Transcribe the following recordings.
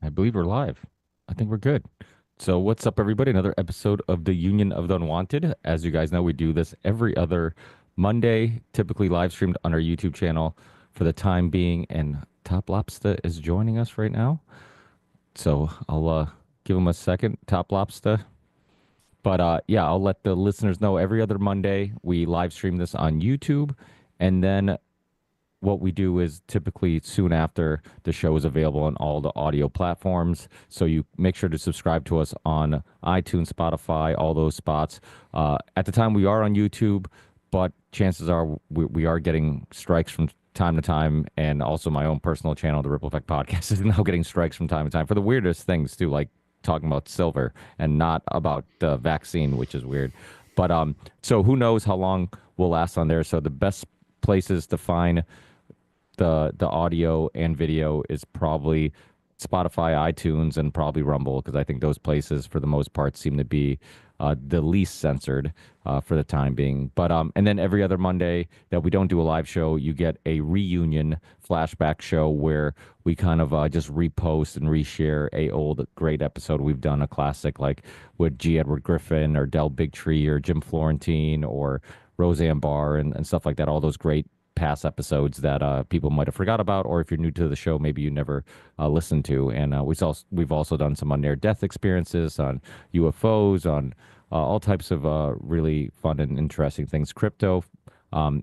I believe we're live. I think we're good. So, what's up, everybody? Another episode of the Union of the Unwanted. As you guys know, we do this every other Monday, typically live streamed on our YouTube channel for the time being. And Top Lobster is joining us right now. So, I'll give him a second. Top Lobster. But yeah, I'll let the listeners know every other Monday we live stream this on YouTube. And then what we do is typically soon after the show is available on all the audio platforms. So you make sure to subscribe to us on iTunes, Spotify, all those spots. At the time, we are on YouTube, but chances are we are getting strikes from time to time. And also my own personal channel, the Ripple Effect Podcast, is now getting strikes from time to time for the weirdest things too, like talking about silver and not about the vaccine, which is weird. But so who knows how long we'll last on there. So the best places to find the audio and video is probably Spotify, iTunes, and probably Rumble, because I think those places, for the most part, seem to be the least censored for the time being. But and then every other Monday that we don't do a live show, you get a reunion flashback show where we kind of just repost and reshare a old great episode we've done, a classic like with G. Edward Griffin or Del Bigtree or Jim Florentine or Roseanne Barr and stuff like that. All those great past episodes that people might have forgot about, or if you're new to the show, maybe you never listened to. And we've also done some on near-death experiences, on UFOs, on all types of really fun and interesting things, crypto.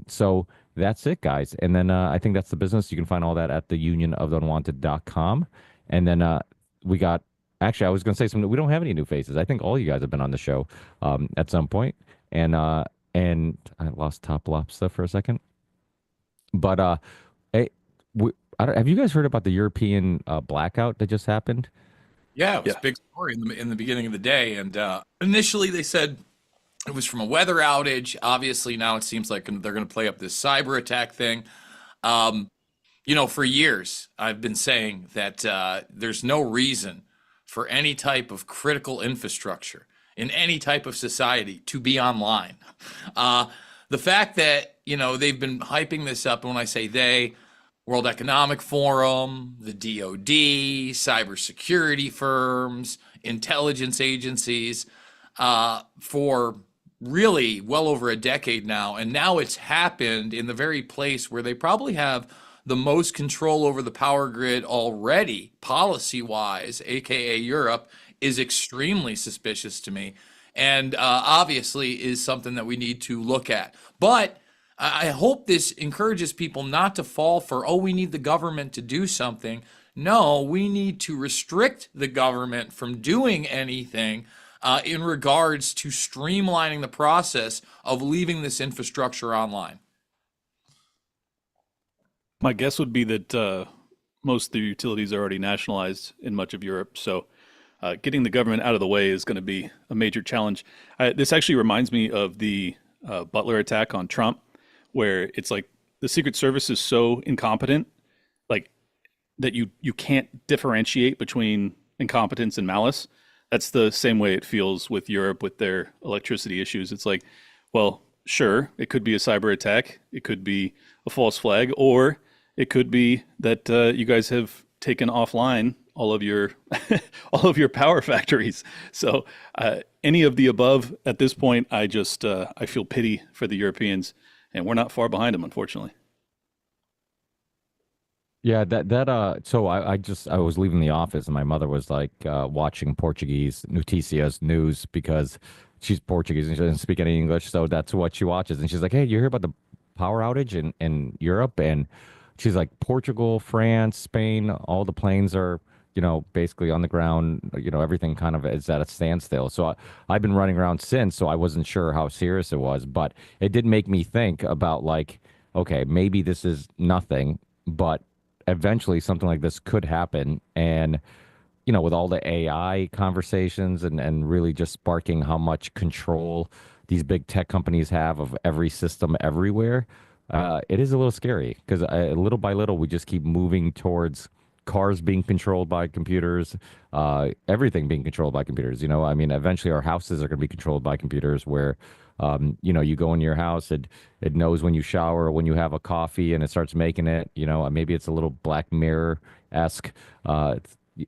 So that's it, guys. And then I think that's the business. You can find all that at theunionoftheunwanted.com. And then we got, actually, I was going to say something. We don't have any new faces. I think all you guys have been on the show at some point. And I lost Top Lobster for a second. But hey, have you guys heard about the European blackout that just happened? Yeah, it was Yeah. a big story in the beginning of the day, and initially they said it was from a weather outage. Obviously, now it seems like they're going to play up this cyber attack thing. Um, for years I've been saying that there's no reason for any type of critical infrastructure in any type of society to be online. Uh, the fact that they've been hyping this up, and when I say they, World Economic Forum, the DoD, cybersecurity firms, intelligence agencies, for really well over a decade now. And now it's happened in the very place where they probably have the most control over the power grid already, policy wise, aka Europe, is extremely suspicious to me. And obviously is something that we need to look at. But I hope this encourages people not to fall for, oh, we need the government to do something. No, we need to restrict the government from doing anything in regards to streamlining the process of leaving this infrastructure online. My guess would be that most of the utilities are already nationalized in much of Europe. So getting the government out of the way is going to be a major challenge. This actually reminds me of the Butler attack on Trump, where it's like the Secret Service is so incompetent, like that you can't differentiate between incompetence and malice. That's the same way it feels with Europe with their electricity issues. It's like, well, sure, it could be a cyber attack, it could be a false flag, or it could be that you guys have taken offline all of your all of your power factories. So any of the above at this point, I feel pity for the Europeans, and we're not far behind them, unfortunately. Yeah, so I was leaving the office and my mother was like watching Portuguese Noticias news because she's Portuguese and she doesn't speak any English, so that's what she watches. And she's like, "Hey, you hear about the power outage in Europe?" And she's like, "Portugal, France, Spain, all the planes are, basically on the ground, everything kind of is at a standstill." So I've been running around since, so I wasn't sure how serious it was, but it did make me think about like, okay, maybe this is nothing, but eventually something like this could happen. And, with all the AI conversations and really just sparking how much control these big tech companies have of every system everywhere, it is a little scary because little by little, we just keep moving towards cars being controlled by computers, everything being controlled by computers. I mean, eventually our houses are going to be controlled by computers where, you go in your house, it knows when you shower or when you have a coffee and it starts making it, maybe it's a little Black Mirror-esque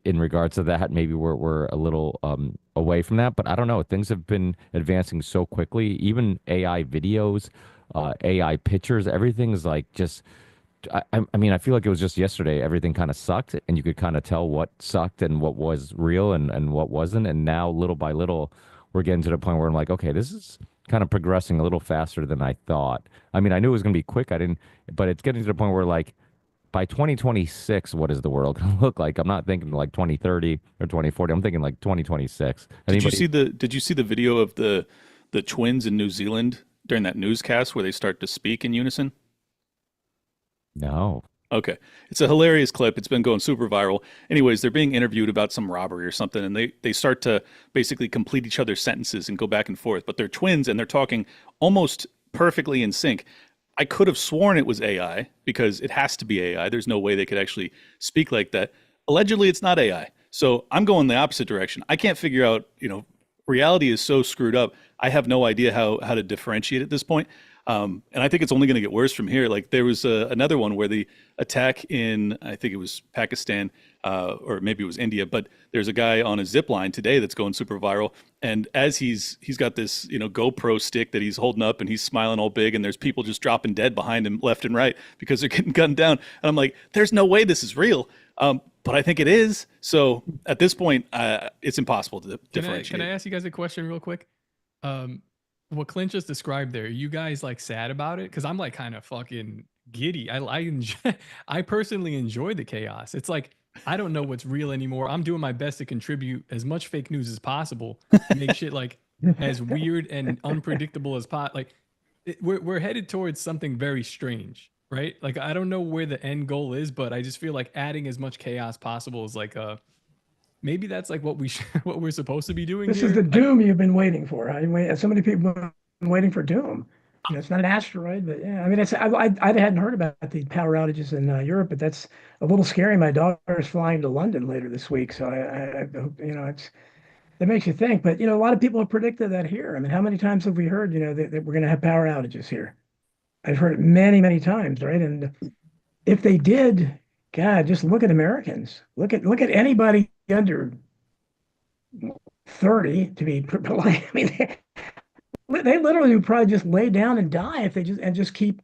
in regards to that. Maybe we're a little away from that, but I don't know. Things have been advancing so quickly. Even AI videos, AI pictures, everything's like just. I mean, I feel like it was just yesterday. Everything kind of sucked, and you could kind of tell what sucked and what was real and what wasn't. And now, little by little, we're getting to the point where I'm like, okay, this is kind of progressing a little faster than I thought. I mean, I knew it was going to be quick. I didn't, but it's getting to the point where like by 2026, what is the world going to look like? I'm not thinking like 2030 or 2040. I'm thinking like 2026. Anybody? Did you see the video of the twins in New Zealand during that newscast where they start to speak in unison? No. Okay. It's a hilarious clip. It's been going super viral. Anyways, they're being interviewed about some robbery or something, and they start to basically complete each other's sentences and go back and forth. But they're twins and they're talking almost perfectly in sync. I could have sworn it was AI because it has to be AI. There's no way they could actually speak like that. Allegedly, it's not AI. So I'm going the opposite direction. I can't figure out, reality is so screwed up. I have no idea how to differentiate at this point. And I think it's only going to get worse from here. Like there was another one where the attack in, I think it was Pakistan, or maybe it was India, but there's a guy on a zip line today that's going super viral. And as he's got this, GoPro stick that he's holding up and he's smiling all big, and there's people just dropping dead behind him left and right because they're getting gunned down. And I'm like, there's no way this is real. But I think it is. So at this point, it's impossible to differentiate. Can I ask you guys a question real quick? What Clint just described there, you guys like sad about it? Because I'm like kind of fucking giddy. I personally enjoy the chaos. It's like I don't know what's real anymore. I'm doing my best to contribute as much fake news as possible to make shit like as weird and unpredictable as Like we're headed towards something very strange, right? Like I don't know where the end goal is, but I just feel like adding as much chaos possible is like maybe that's like what what we're supposed to be doing. This here. is the doom you've been waiting for. So many people have been waiting for doom. It's not an asteroid, but yeah. I mean, I hadn't heard about the power outages in Europe, but that's a little scary. My daughter is flying to London later this week, so I hope, that makes you think. But a lot of people have predicted that here. I mean, how many times have we heard that we're going to have power outages here? I've heard it many, many times, right? And if they did, God, just look at Americans. Look at anybody under 30 to be polite. I mean, they literally would probably just lay down and die if they just keep,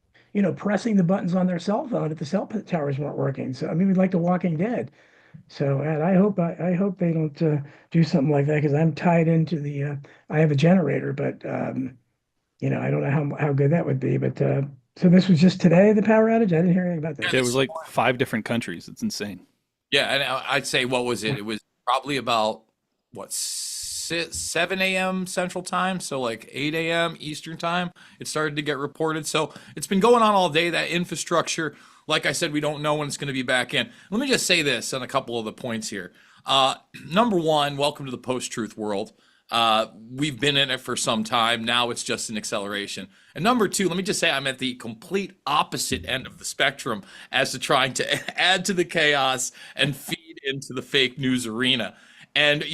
pressing the buttons on their cell phone if the cell towers weren't working. So I mean, we'd like The Walking Dead. So and I hope they don't do something like that because I'm tied into the. I have a generator, but I don't know how good that would be. But so this was just today, the power outage. I didn't hear anything about that. Yeah, it was like 5 different countries. It's insane. Yeah, and I'd say what was it? It was probably about 7 a.m. Central Time, so like 8 a.m. Eastern Time. It started to get reported. So it's been going on all day. That infrastructure, like I said, we don't know when it's going to be back in. Let me just say this on a couple of the points here. Number one, welcome to the post-truth world. We've been in it for some time. Now it's just an acceleration. And number two, let me just say I'm at the complete opposite end of the spectrum as to trying to add to the chaos and feed into the fake news arena. And,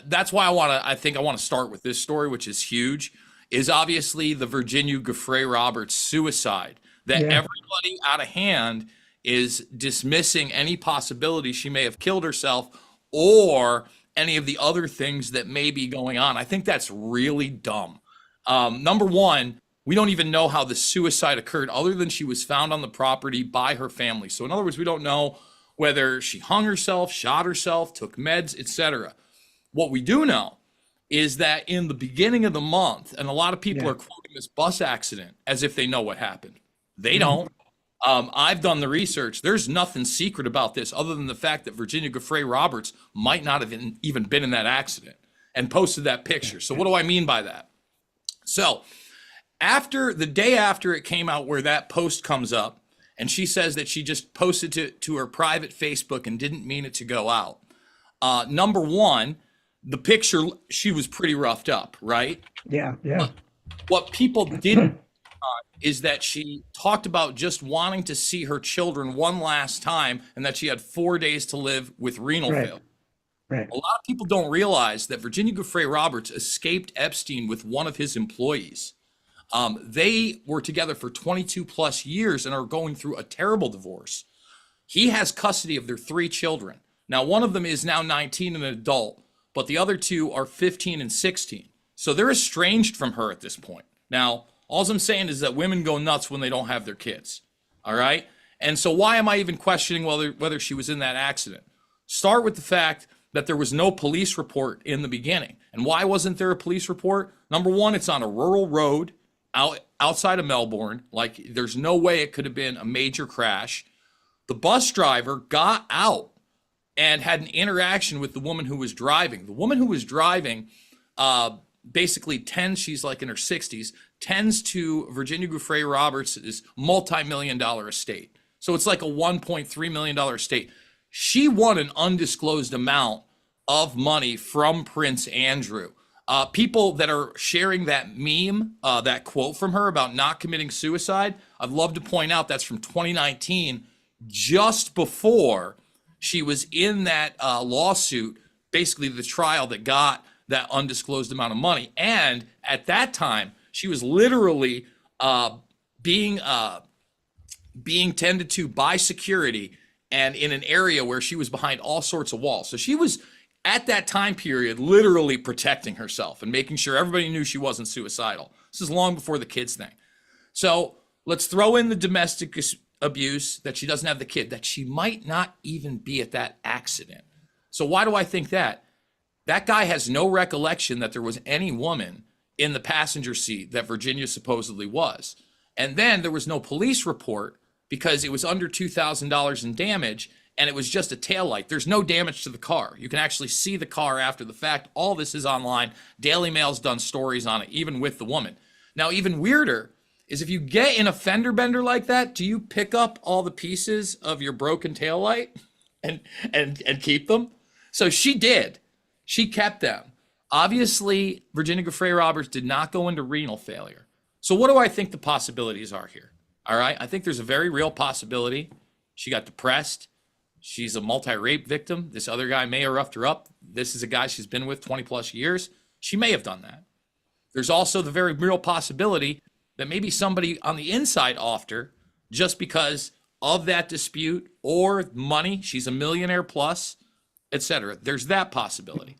that's why I think I want to start with this story, which is huge, is obviously the Virginia Giuffre Roberts suicide, that everybody out of hand is dismissing any possibility she may have killed herself or any of the other things that may be going on. I think that's really dumb. Number one, we don't even know how the suicide occurred other than she was found on the property by her family. So in other words, we don't know whether she hung herself, shot herself, took meds, etc. What we do know is that in the beginning of the month, and a lot of people are quoting this bus accident as if they know what happened. They don't. I've done the research. There's nothing secret about this other than the fact that Virginia Giuffre Roberts might not have even been in that accident and posted that picture. So what do I mean by that? So the day after it came out where that post comes up, and she says that she just posted to her private Facebook and didn't mean it to go out. Number one, the picture, she was pretty roughed up, right? Yeah. What people didn't is that she talked about just wanting to see her children one last time and that she had 4 days to live with renal failure. Right. A lot of people don't realize that Virginia Giuffre Roberts escaped Epstein with one of his employees. They were together for 22 plus years and are going through a terrible divorce. He has custody of their 3 children. Now, one of them is now 19 and an adult, but the other two are 15 and 16. So they're estranged from her at this point. Now, all I'm saying is that women go nuts when they don't have their kids. All right? And so why am I even questioning whether she was in that accident? Start with the fact that there was no police report in the beginning. And why wasn't there a police report? Number one, it's on a rural road outside of Melbourne. Like, there's no way it could have been a major crash. The bus driver got out and had an interaction with the woman who was driving. The woman who was driving basically she's like in her 60s, tends to Virginia Giuffre Roberts' multi-million-dollar estate. So it's like a $1.3 million estate. She won an undisclosed amount of money from Prince Andrew. People that are sharing that meme, that quote from her about not committing suicide, I'd love to point out that's from 2019, just before she was in that lawsuit, basically the trial that got that undisclosed amount of money. And at that time, she was literally being tended to by security and in an area where she was behind all sorts of walls. So she was, at that time period, literally protecting herself and making sure everybody knew she wasn't suicidal. This is long before the kids thing. So let's throw in the domestic abuse, that she doesn't have the kid, that she might not even be at that accident. So why do I think that? That guy has no recollection that there was any woman in the passenger seat that Virginia supposedly was. And then there was no police report because it was under $2,000 in damage and it was just a taillight. There's no damage to the car. You can actually see the car after the fact. All this is online. Daily Mail's done stories on it, even with the woman. Now, even weirder is if you get in a fender bender like that, do you pick up all the pieces of your broken taillight and keep them? So she did. She kept them. Obviously, Virginia Giuffre Roberts did not go into renal failure. So what do I think the possibilities are here? All right, I think there's a very real possibility she got depressed. She's a multi-rape victim. This other guy may have roughed her up. This is a guy she's been with 20 plus years. She may have done that. There's also the very real possibility that maybe somebody on the inside offed her just because of that dispute or money. She's a millionaire plus, etc. There's that possibility.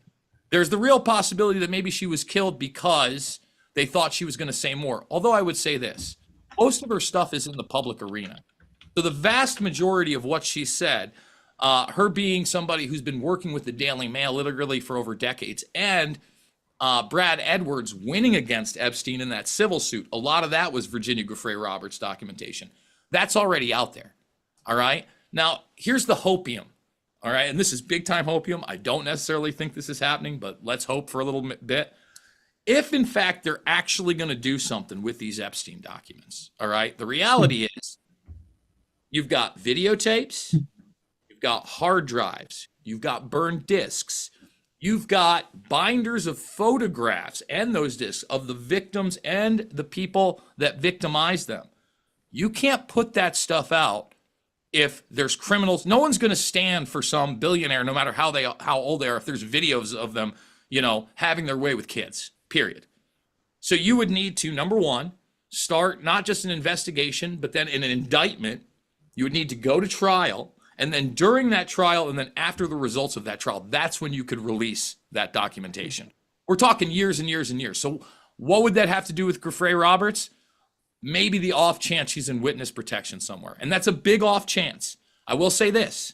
There's the real possibility that maybe she was killed because they thought she was going to say more. Although I would say this, most of her stuff is in the public arena. So the vast majority of what she said, her being somebody who's been working with the Daily Mail literally for over decades, and Brad Edwards winning against Epstein in that civil suit, a lot of that was Virginia Giuffre Roberts documentation. That's already out there. All right. Now, here's the hopium. All right. And this is big time hopium. I don't necessarily think this is happening, but let's hope for a little bit. If in fact they're actually going to do something with these Epstein documents, all right, the reality is you've got videotapes, you've got hard drives, you've got burned discs, you've got binders of photographs and those discs of the victims and the people that victimized them. You can't put that stuff out if there's criminals. No one's going to stand for some billionaire, no matter how old they are, if there's videos of them, having their way with kids, period. So you would need to, number one, start not just an investigation, but then in an indictment. You would need to go to trial. And then during that trial, and then after the results of that trial, that's when you could release that documentation. We're talking years and years and years. So what would that have to do with Giuffre Roberts? Maybe the off chance she's in witness protection somewhere. And that's a big off chance. I will say this.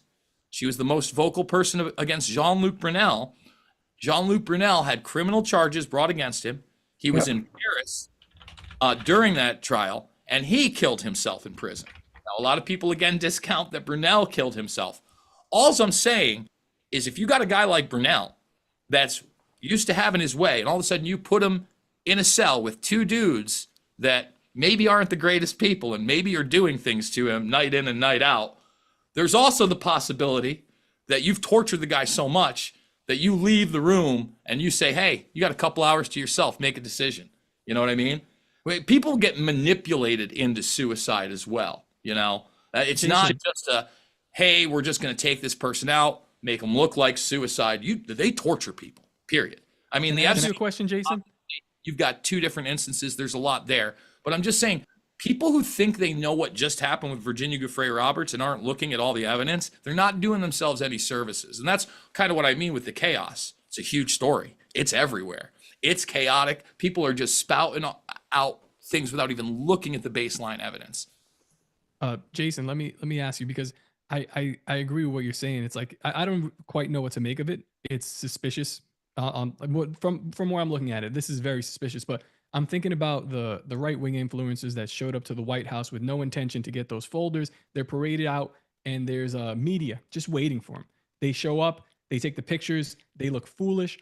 She was the most vocal person against Jean-Luc Brunel. Jean-Luc Brunel had criminal charges brought against him. He was in Paris during that trial, and he killed himself in prison. Now, a lot of people, again, discount that Brunel killed himself. All I'm saying is if you got a guy like Brunel that's used to having his way, and all of a sudden you put him in a cell with two dudes that maybe aren't the greatest people and maybe are doing things to him night in and night out, there's also the possibility that you've tortured the guy so much that you leave the room and you say, hey, you got a couple hours to yourself, make a decision. You know what I mean? People get manipulated into suicide as well. It's not just hey, we're just going to take this person out, make them look like suicide. They torture people, period. I mean, Can I ask you a question, Jason? You've got two different instances. There's a lot there. But I'm just saying, People who think they know what just happened with Virginia Giuffre Roberts and aren't looking at all the evidence, they're not doing themselves any services. And that's kind of what I mean with the chaos. It's a huge story. It's everywhere. It's chaotic. People are just spouting out things without even looking at the baseline evidence. Jason, let me ask you, because I agree with what you're saying. It's like I don't quite know what to make of it. It's suspicious. From where I'm looking at it, this is very suspicious. But I'm thinking about the right wing influencers that showed up to the White House with no intention to get those folders. They're paraded out, and there's media just waiting for them. They show up, they take the pictures, they look foolish,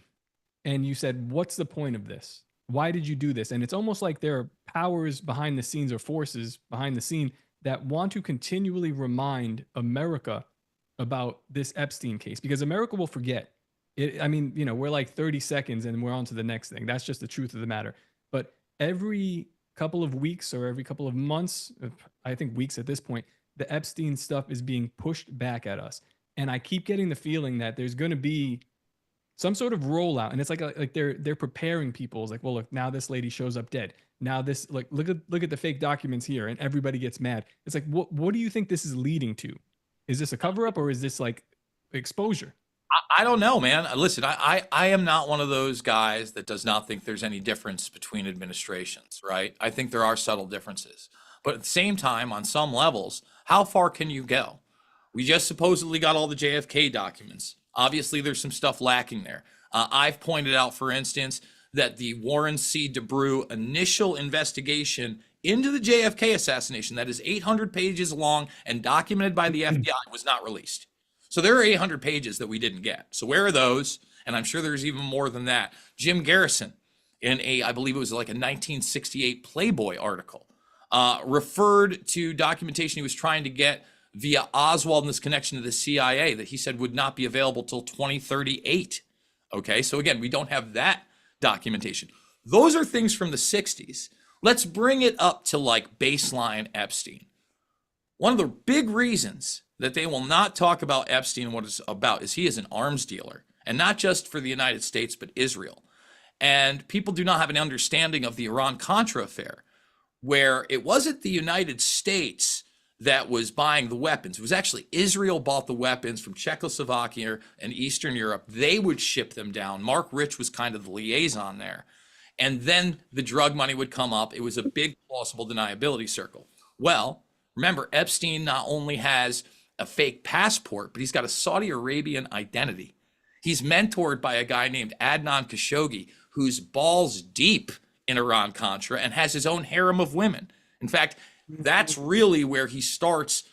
and you said, "What's the point of this? Why did you do this?" And it's almost like there are powers behind the scenes or forces behind the scene that want to continually remind America about this Epstein case, because America will forget. I mean, we're like 30 seconds and we're on to the next thing. That's just the truth of the matter. But every couple of weeks or every couple of months, I think weeks at this point, the Epstein stuff is being pushed back at us. And I keep getting the feeling that there's going to be some sort of rollout, and it's like they're preparing people. It's like, well, look, now this lady shows up dead. Now this, like, look at the fake documents here, and everybody gets mad. It's like, what do you think this is leading to? Is this a cover up, or is this like exposure? I don't know, man. Listen, I am not one of those guys that does not think there's any difference between administrations, right? I think there are subtle differences. But at the same time, on some levels, how far can you go? We just supposedly got all the JFK documents. Obviously, there's some stuff lacking there. I've pointed out, for instance, that the Warren C. DeBrew initial investigation into the JFK assassination, that is 800 pages long and documented by the FBI, was not released. So there are 800 pages that we didn't get. So where are those? And I'm sure there's even more than that. Jim Garrison, in I believe it was like a 1968 Playboy article, referred to documentation he was trying to get via Oswald and this connection to the CIA that he said would not be available till 2038. Okay, so again, we don't have that documentation. Those are things from the 60s. Let's bring it up to like baseline Epstein. One of the big reasons that they will not talk about Epstein and what it's about is he is an arms dealer, and not just for the United States, but Israel. And people do not have an understanding of the Iran-Contra affair, where it wasn't the United States that was buying the weapons. It was actually Israel bought the weapons from Czechoslovakia and Eastern Europe. They would ship them down. Mark Rich was kind of the liaison there. And then the drug money would come up. It was a big plausible deniability circle. Well, remember, Epstein not only has a fake passport, but he's got a Saudi Arabian identity. He's mentored by a guy named Adnan Khashoggi, who's balls deep in Iran-Contra and has his own harem of women. In fact, that's really where he starts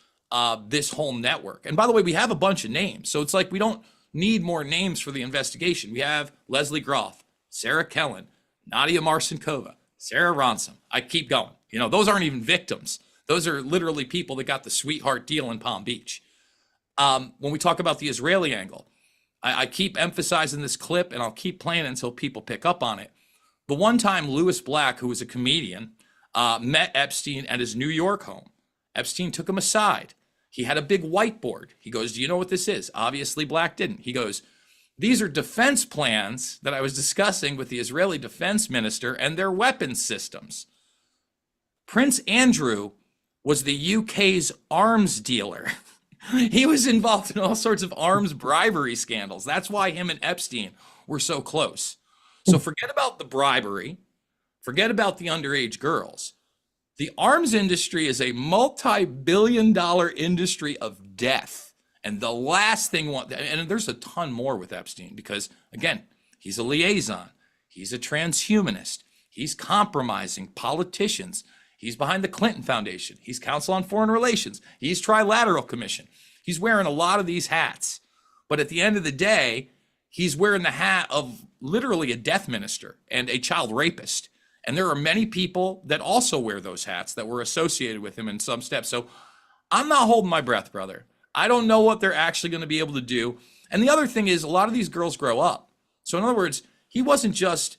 this whole network. And by the way, we have a bunch of names. So it's like we don't need more names for the investigation. We have Leslie Groff, Sarah Kellen, Nadia Marcinkova, Sarah Ransom. I keep going. Those aren't even victims. Those are literally people that got the sweetheart deal in Palm Beach. When we talk about the Israeli angle, I keep emphasizing this clip, and I'll keep playing it until people pick up on it. The one time Louis Black, who was a comedian, met Epstein at his New York home. Epstein took him aside. He had a big whiteboard. He goes, "Do you know what this is?" Obviously, Black didn't. He goes, "These are defense plans that I was discussing with the Israeli defense minister and their weapons systems." Prince Andrew was the UK's arms dealer. He was involved in all sorts of arms bribery scandals. That's why him and Epstein were so close. So forget about the bribery. Forget about the underage girls. The arms industry is a multi-billion-dollar industry of death. And the last thing, and there's a ton more with Epstein because, again, he's a liaison. He's a transhumanist. He's compromising politicians. He's behind the Clinton Foundation. He's Council on Foreign Relations. He's Trilateral Commission. He's wearing a lot of these hats. But at the end of the day, he's wearing the hat of literally a death minister and a child rapist. And there are many people that also wear those hats that were associated with him in some steps. So I'm not holding my breath, brother. I don't know what they're actually going to be able to do. And the other thing is, a lot of these girls grow up. So in other words, he wasn't just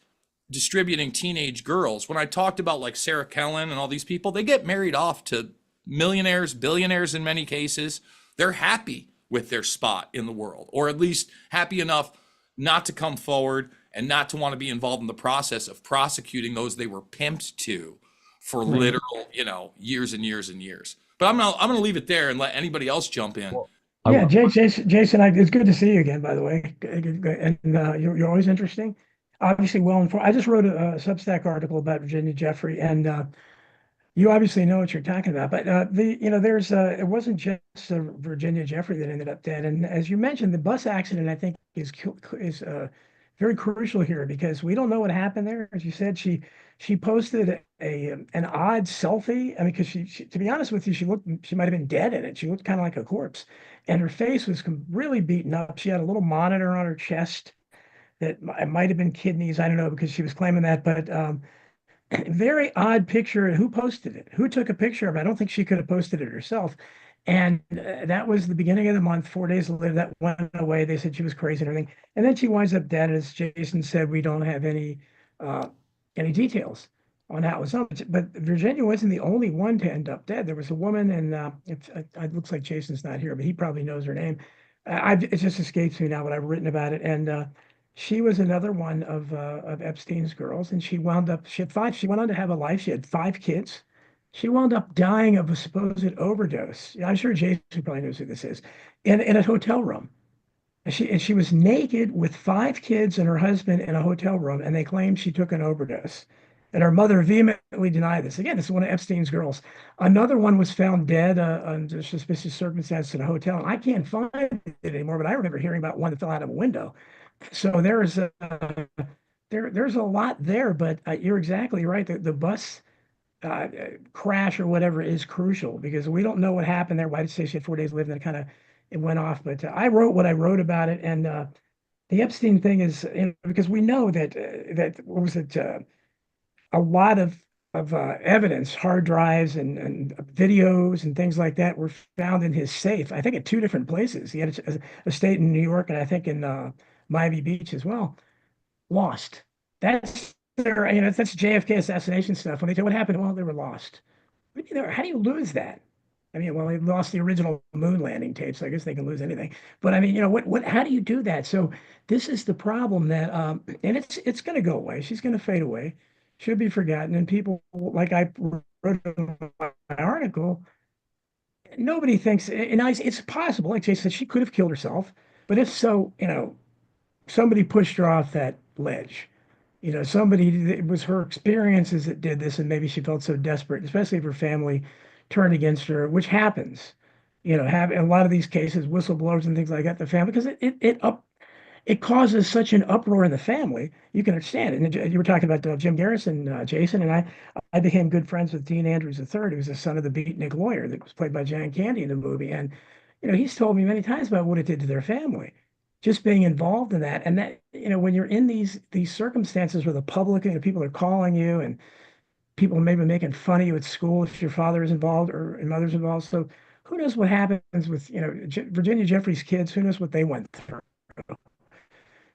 distributing teenage girls. When I talked about like Sarah Kellen and all these people, they get married off to millionaires, billionaires in many cases. They're happy with their spot in the world, or at least happy enough not to come forward and not to want to be involved in the process of prosecuting those they were pimped to. for Right. literal, years and years and years. But I'm gonna leave it there and let anybody else jump in. Well, Yeah, I, Jason, it's good to see you again, by the way. And you're always interesting. Obviously well informed. I just wrote a Substack article about Virginia Jeffrey, and you obviously know what you're talking about. But there's it wasn't just Virginia Jeffrey that ended up dead. And as you mentioned, the bus accident, I think, is very crucial here because we don't know what happened there. As you said, she posted an odd selfie. I mean, because she, to be honest with you, she might have been dead in it. She looked kind of like a corpse, and her face was really beaten up. She had a little monitor on her chest that it might have been kidneys. I don't know because she was claiming that, but very odd picture. Who posted it? Who took a picture of it? I don't think she could have posted it herself. And that was the beginning of the month. 4 days later, that went away. They said she was crazy and everything. And then she winds up dead. As Jason said, we don't have uh, any details on how it was done. But Virginia wasn't the only one to end up dead. There was a woman, and it looks like Jason's not here, but he probably knows her name. It just escapes me now, but I've written about it. And she was another one of Epstein's girls, and she had five. She went on to have a life. She had 5 kids. She wound up dying of a supposed overdose. I'm sure Jason probably knows who this is, in a hotel room. And she was naked with 5 kids and her husband in a hotel room, and they claimed she took an overdose. And her mother vehemently denied this. Again, this is one of Epstein's girls. Another one was found dead under suspicious circumstances in a hotel. And I can't find it anymore, but I remember hearing about one that fell out of a window. So there's a lot there, but you're exactly right. The bus crash or whatever is crucial because we don't know what happened there. Why did say she had 4 days to live? And then it went off. But I wrote what I wrote about it, and the Epstein thing is because we know that what was it? A lot of evidence, hard drives and videos and things like that were found in his safe. I think at 2 different places. He had a state in New York and I think in Miami Beach as well. Lost. That's that's JFK assassination stuff. When they say what happened, well, they were lost. How do you lose that? I mean, well, they lost the original moon landing tapes. So I guess they can lose anything. But I mean, how do you do that? So this is the problem that, and it's going to go away. She's going to fade away, should be forgotten. And people, like I wrote in my article, nobody thinks, and it's possible, like Jay said, she could have killed herself. But if so, somebody pushed her off that ledge. It was her experiences that did this, and maybe she felt so desperate, especially if her family turned against her, which happens. Have in a lot of these cases, whistleblowers and things like that, the family, because it causes such an uproar in the family. You can understand it. And you were talking about Jim Garrison, Jason, and I became good friends with Dean Andrews III, who's the son of the beatnik lawyer that was played by John Candy in the movie. And he's told me many times about what it did to their family just being involved in that. And that, when you're in these circumstances where the public, people are calling you and people maybe making fun of you at school if your father is involved or your mother's involved. So who knows what happens with, Virginia Jeffrey's kids, who knows what they went through.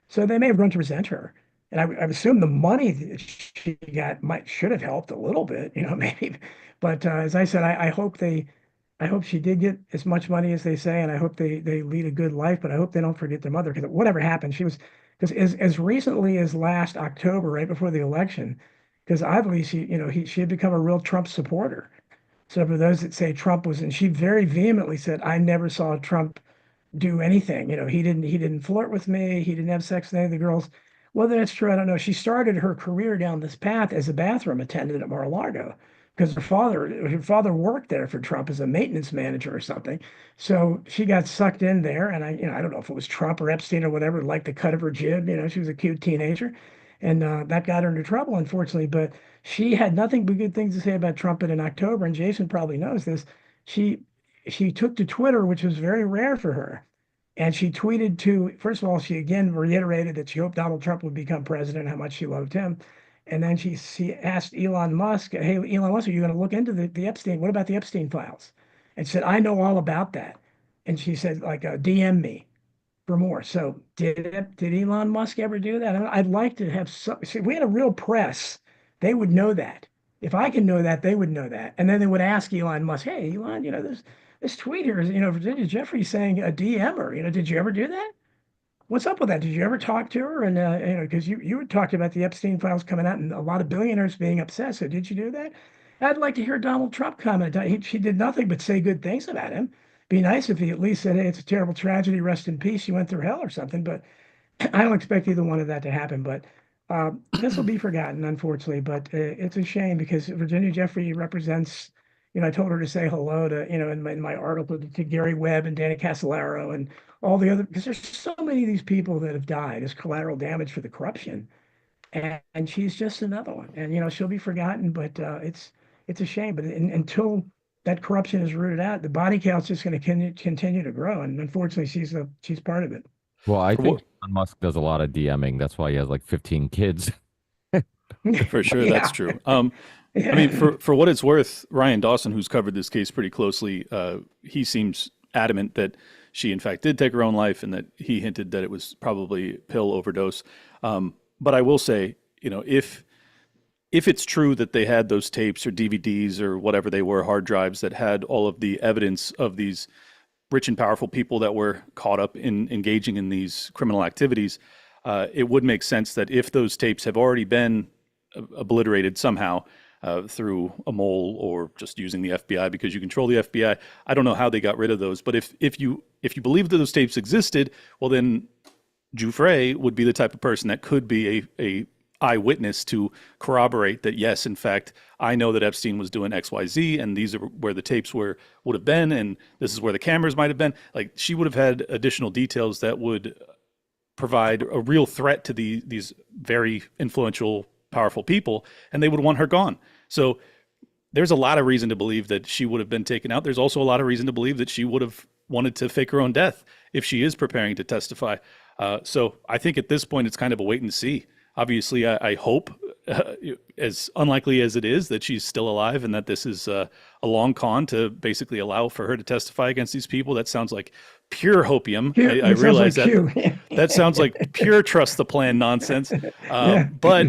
So they may have grown to resent her. And I assume the money that she got should have helped a little bit, maybe. But as I said, I hope she did get as much money as they say, and I hope they lead a good life. But I hope they don't forget their mother because whatever happened, she was because as recently as last October, right before the election, because I believe she had become a real Trump supporter. So for those that say Trump was, and she very vehemently said, I never saw Trump do anything. He didn't flirt with me. He didn't have sex with any of the girls. Whether that's true, I don't know. She started her career down this path as a bathroom attendant at Mar-a-Lago because her father worked there for Trump as a maintenance manager or something. So she got sucked in there, and I don't know if it was Trump or Epstein or whatever, liked the cut of her jib. She was a cute teenager, and that got her into trouble, unfortunately. But she had nothing but good things to say about Trump. And in October, and Jason probably knows this, she she took to Twitter, which was very rare for her. And she tweeted first of all, she again reiterated that she hoped Donald Trump would become president, how much she loved him. And then she asked Elon Musk, hey, Elon Musk, are you going to look into the Epstein? What about the Epstein files? And said, I know all about that. And she said, like, DM me for more. So did Elon Musk ever do that? I'd like to have some. See, if we had a real press, they would know that. If I can know that, they would know that. And then they would ask Elon Musk, hey, Elon, this tweet here is, Virginia Jeffrey saying a DM her. Did you ever do that? What's up with that? Did you ever talk to her? And because you had talked about the Epstein files coming out and a lot of billionaires being upset. So did you do that? I'd like to hear Donald Trump comment. She did nothing but say good things about him. Be nice if he at least said, "Hey, it's a terrible tragedy. Rest in peace. You went through hell," or something. But I don't expect either one of that to happen. But this will be forgotten, unfortunately. But it's a shame because Virginia Jeffrey represents. I told her to say hello to, in my article to Gary Webb and Danny Casolaro and all the other, because there's so many of these people that have died as collateral damage for the corruption, and she's just another one. And she'll be forgotten, but it's a shame. But until that corruption is rooted out, the body count's just going to continue to grow, and unfortunately, she's part of it. Well, I For think what, Elon Musk does a lot of DMing. That's why he has like 15 kids. for sure, that's Yeah, true. I mean, yeah. for what it's worth, Ryan Dawson, who's covered this case pretty closely, he seems adamant that she, in fact, did take her own life, and that he hinted that it was probably pill overdose. But I will say, if it's true that they had those tapes or DVDs or whatever they were, hard drives that had all of the evidence of these rich and powerful people that were caught up in engaging in these criminal activities, it would make sense that if those tapes have already been obliterated somehow through a mole or just using the FBI because you control the FBI, I don't know how they got rid of those. But if you believe that those tapes existed, well then Giuffre would be the type of person that could be a eyewitness to corroborate that, yes, in fact, I know that Epstein was doing XYZ, and these are where the tapes would have been, and this is where the cameras might have been. Like, she would have had additional details that would provide a real threat to these very influential, powerful people, and they would want her gone. So there's a lot of reason to believe that she would have been taken out. There's also a lot of reason to believe that she would have wanted to fake her own death if she is preparing to testify. So I think at this point, it's kind of a wait and see. Obviously, I hope, as unlikely as it is, that she's still alive and that this is a long con to basically allow for her to testify against these people. That sounds like pure hopium. I realize Like that sounds like pure trust the plan nonsense. Yeah. But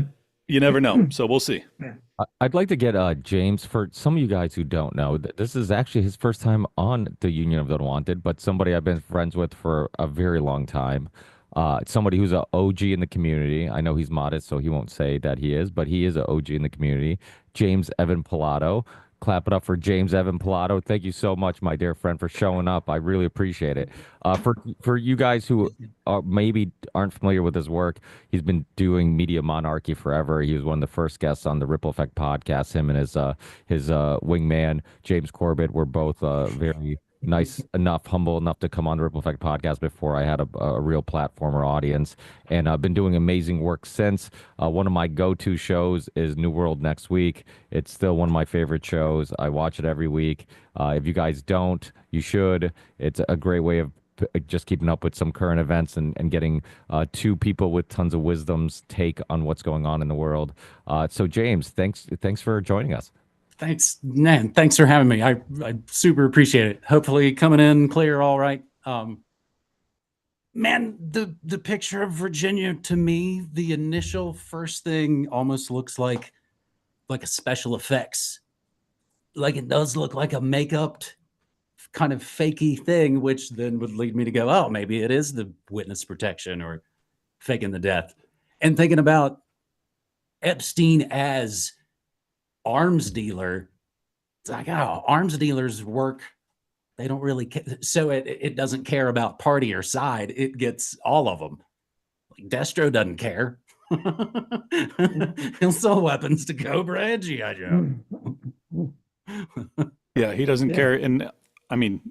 you never know. So we'll see. I'd like to get James, for some of you guys who don't know, this is actually his first time on the Union of the Unwanted, but somebody I've been friends with for a very long time. Somebody who's an OG in the community. I know he's modest, so he won't say that he is, but he is an OG in the community. James Evan Pilato. Clap it up for James Evan Pilato. Thank you so much, my dear friend, for showing up. I really appreciate it. For you guys who maybe aren't familiar with his work, he's been doing Media Monarchy forever. He was one of the first guests on the Ripple Effect podcast. Him and his wingman James Corbett were both very nice enough, humble enough to come on the Ripple Effect podcast before I had a real platform or audience. And I've been doing amazing work since. One of my go-to shows is New World Next Week. It's still one of my favorite shows. I watch it every week. If you guys don't, you should. It's a great way of just keeping up with some current events and getting two people with tons of wisdom's take on what's going on in the world. So James, thanks for joining us. Thanks, man. Thanks for having me. I super appreciate it. Hopefully coming in clear, all right. Man, the picture of Virginia, to me, the initial first thing almost looks like a special effects. Like, it does look like a makeup kind of fakey thing, which then would lead me to go, oh, maybe it is the witness protection or faking the death. And thinking about Epstein as arms dealer, it's like, oh, arms dealers work, they don't really care. So it doesn't care about party or side, it gets all of them. Like, Destro doesn't care. He'll sell weapons to Cobra and G.I. Joe. Yeah, he doesn't care. And I mean,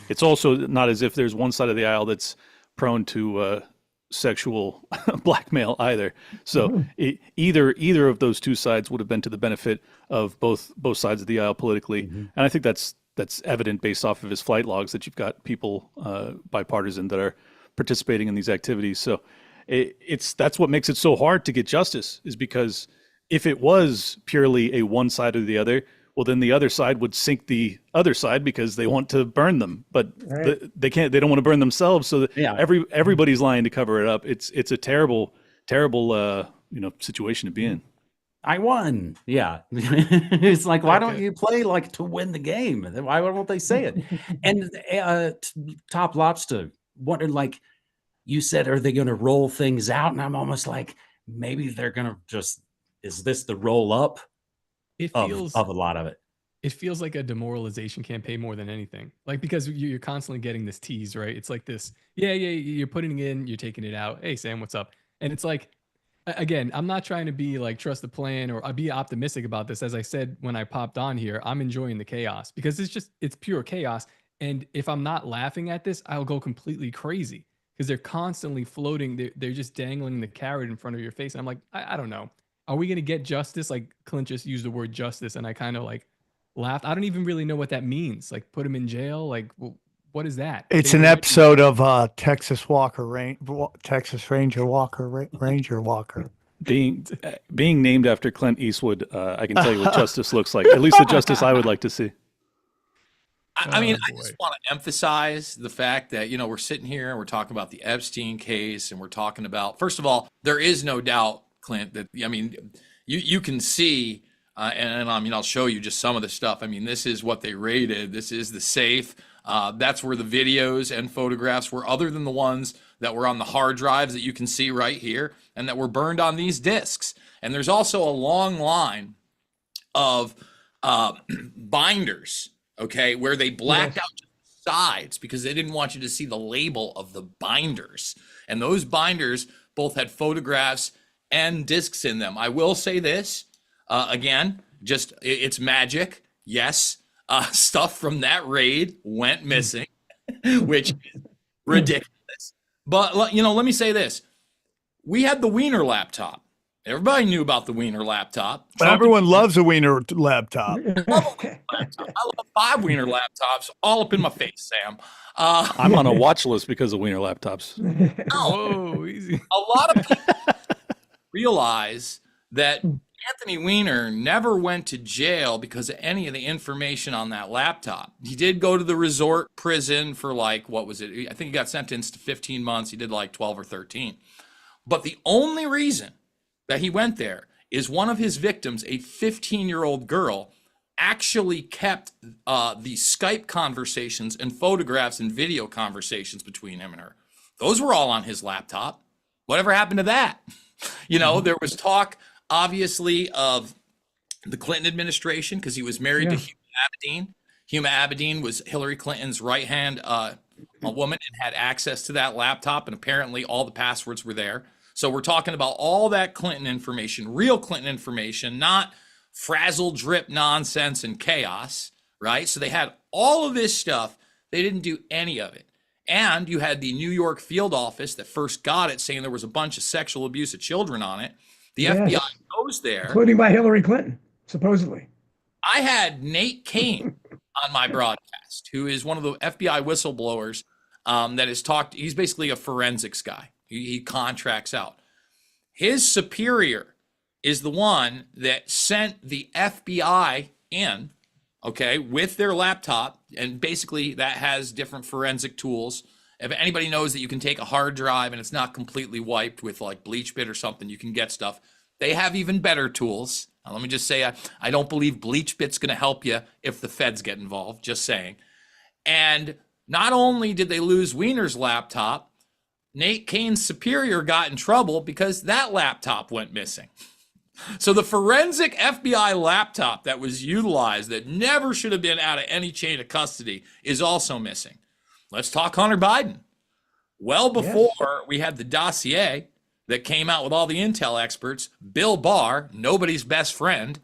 it's also not as if there's one side of the aisle that's prone to sexual blackmail either. So either of those two sides would have been to the benefit of both sides of the aisle politically. And I think that's evident based off of his flight logs, that you've got people bipartisan that are participating in these activities. So that's what makes it so hard to get justice, is because if it was purely a one side or the other, well, then the other side would sink the other side because they want to burn them, but they can't. They don't want to burn themselves. So everybody's lying to cover it up. It's a terrible situation to be in. I won. Yeah. It's like, why don't you play like to win the game? Why won't they say it? And Top Lobster wondered, like you said, are they going to roll things out? And I'm almost like, maybe they're going to just, is this the roll up? it of feels a lot of it. it feels like a demoralization campaign more than anything. Like, because you're constantly getting this tease, right? It's like this, yeah, you're putting it in, you're taking it out. Hey, Sam, what's up? And it's like, again, I'm not trying to be like trust the plan or be optimistic about this. As I said when I popped on here, I'm enjoying the chaos because it's pure chaos. And if I'm not laughing at this, I'll go completely crazy because they're constantly floating. They're just dangling the carrot in front of your face. And I'm like, I don't know. Are we going to get justice? Like Clint just used the word justice, and I kind of like laughed. I don't even really know what that means. Like put him in jail. Like what is that? It's an episode of Texas Ranger Walker. Being named after Clint Eastwood, I can tell you what justice looks like. At least the justice I would like to see. I mean, I just want to emphasize the fact that, we're sitting here and we're talking about the Epstein case, and we're talking about, first of all, there is no doubt, Clint, that, I mean, you can see, and I mean, I'll show you just some of the stuff. I mean, this is what they raided. This is the safe. That's where the videos and photographs were, other than the ones that were on the hard drives that you can see right here and that were burned on these discs. And there's also a long line of binders, okay, where they blacked out the sides because they didn't want you to see the label of the binders. And those binders both had photographs and discs in them. I will say this, again, just it's magic. Yes, stuff from that raid went missing, which is ridiculous. But, let me say this. We had the Weiner laptop. Everybody knew about the Weiner laptop. But everyone loves a Weiner laptop. I love 5 Weiner laptops all up in my face, Sam. I'm on a watch list because of Weiner laptops. Whoa, easy. A lot of people realize that Anthony Weiner never went to jail because of any of the information on that laptop. He did go to the resort prison for like, what was it? I think he got sentenced to 15 months. He did like 12 or 13. But the only reason that he went there is one of his victims, a 15-year-old girl, actually kept the Skype conversations and photographs and video conversations between him and her. Those were all on his laptop. Whatever happened to that? There was talk, obviously, of the Clinton administration because he was married to Huma Abedin. Huma Abedin was Hillary Clinton's right-hand woman and had access to that laptop, and apparently all the passwords were there. So we're talking about all that Clinton information, real Clinton information, not frazzle drip nonsense and chaos, right? So they had all of this stuff. They didn't do any of it. And you had the New York field office that first got it, saying there was a bunch of sexual abuse of children on it. The FBI goes there. Including by Hillary Clinton, supposedly. I had Nate Kane on my broadcast, who is one of the FBI whistleblowers that has talked. He's basically a forensics guy. He contracts out. His superior is the one that sent the FBI in, okay, with their laptop. And basically that has different forensic tools. If anybody knows that you can take a hard drive and it's not completely wiped with like BleachBit or something, you can get stuff. They have even better tools. Now, let me just say, I don't believe BleachBit's going to help you if the feds get involved, just saying. And not only did they lose Weiner's laptop, Nate Kane's superior got in trouble because that laptop went missing. So the forensic FBI laptop that was utilized that never should have been out of any chain of custody is also missing. Let's talk Hunter Biden. Well before we had the dossier that came out with all the intel experts, Bill Barr, nobody's best friend,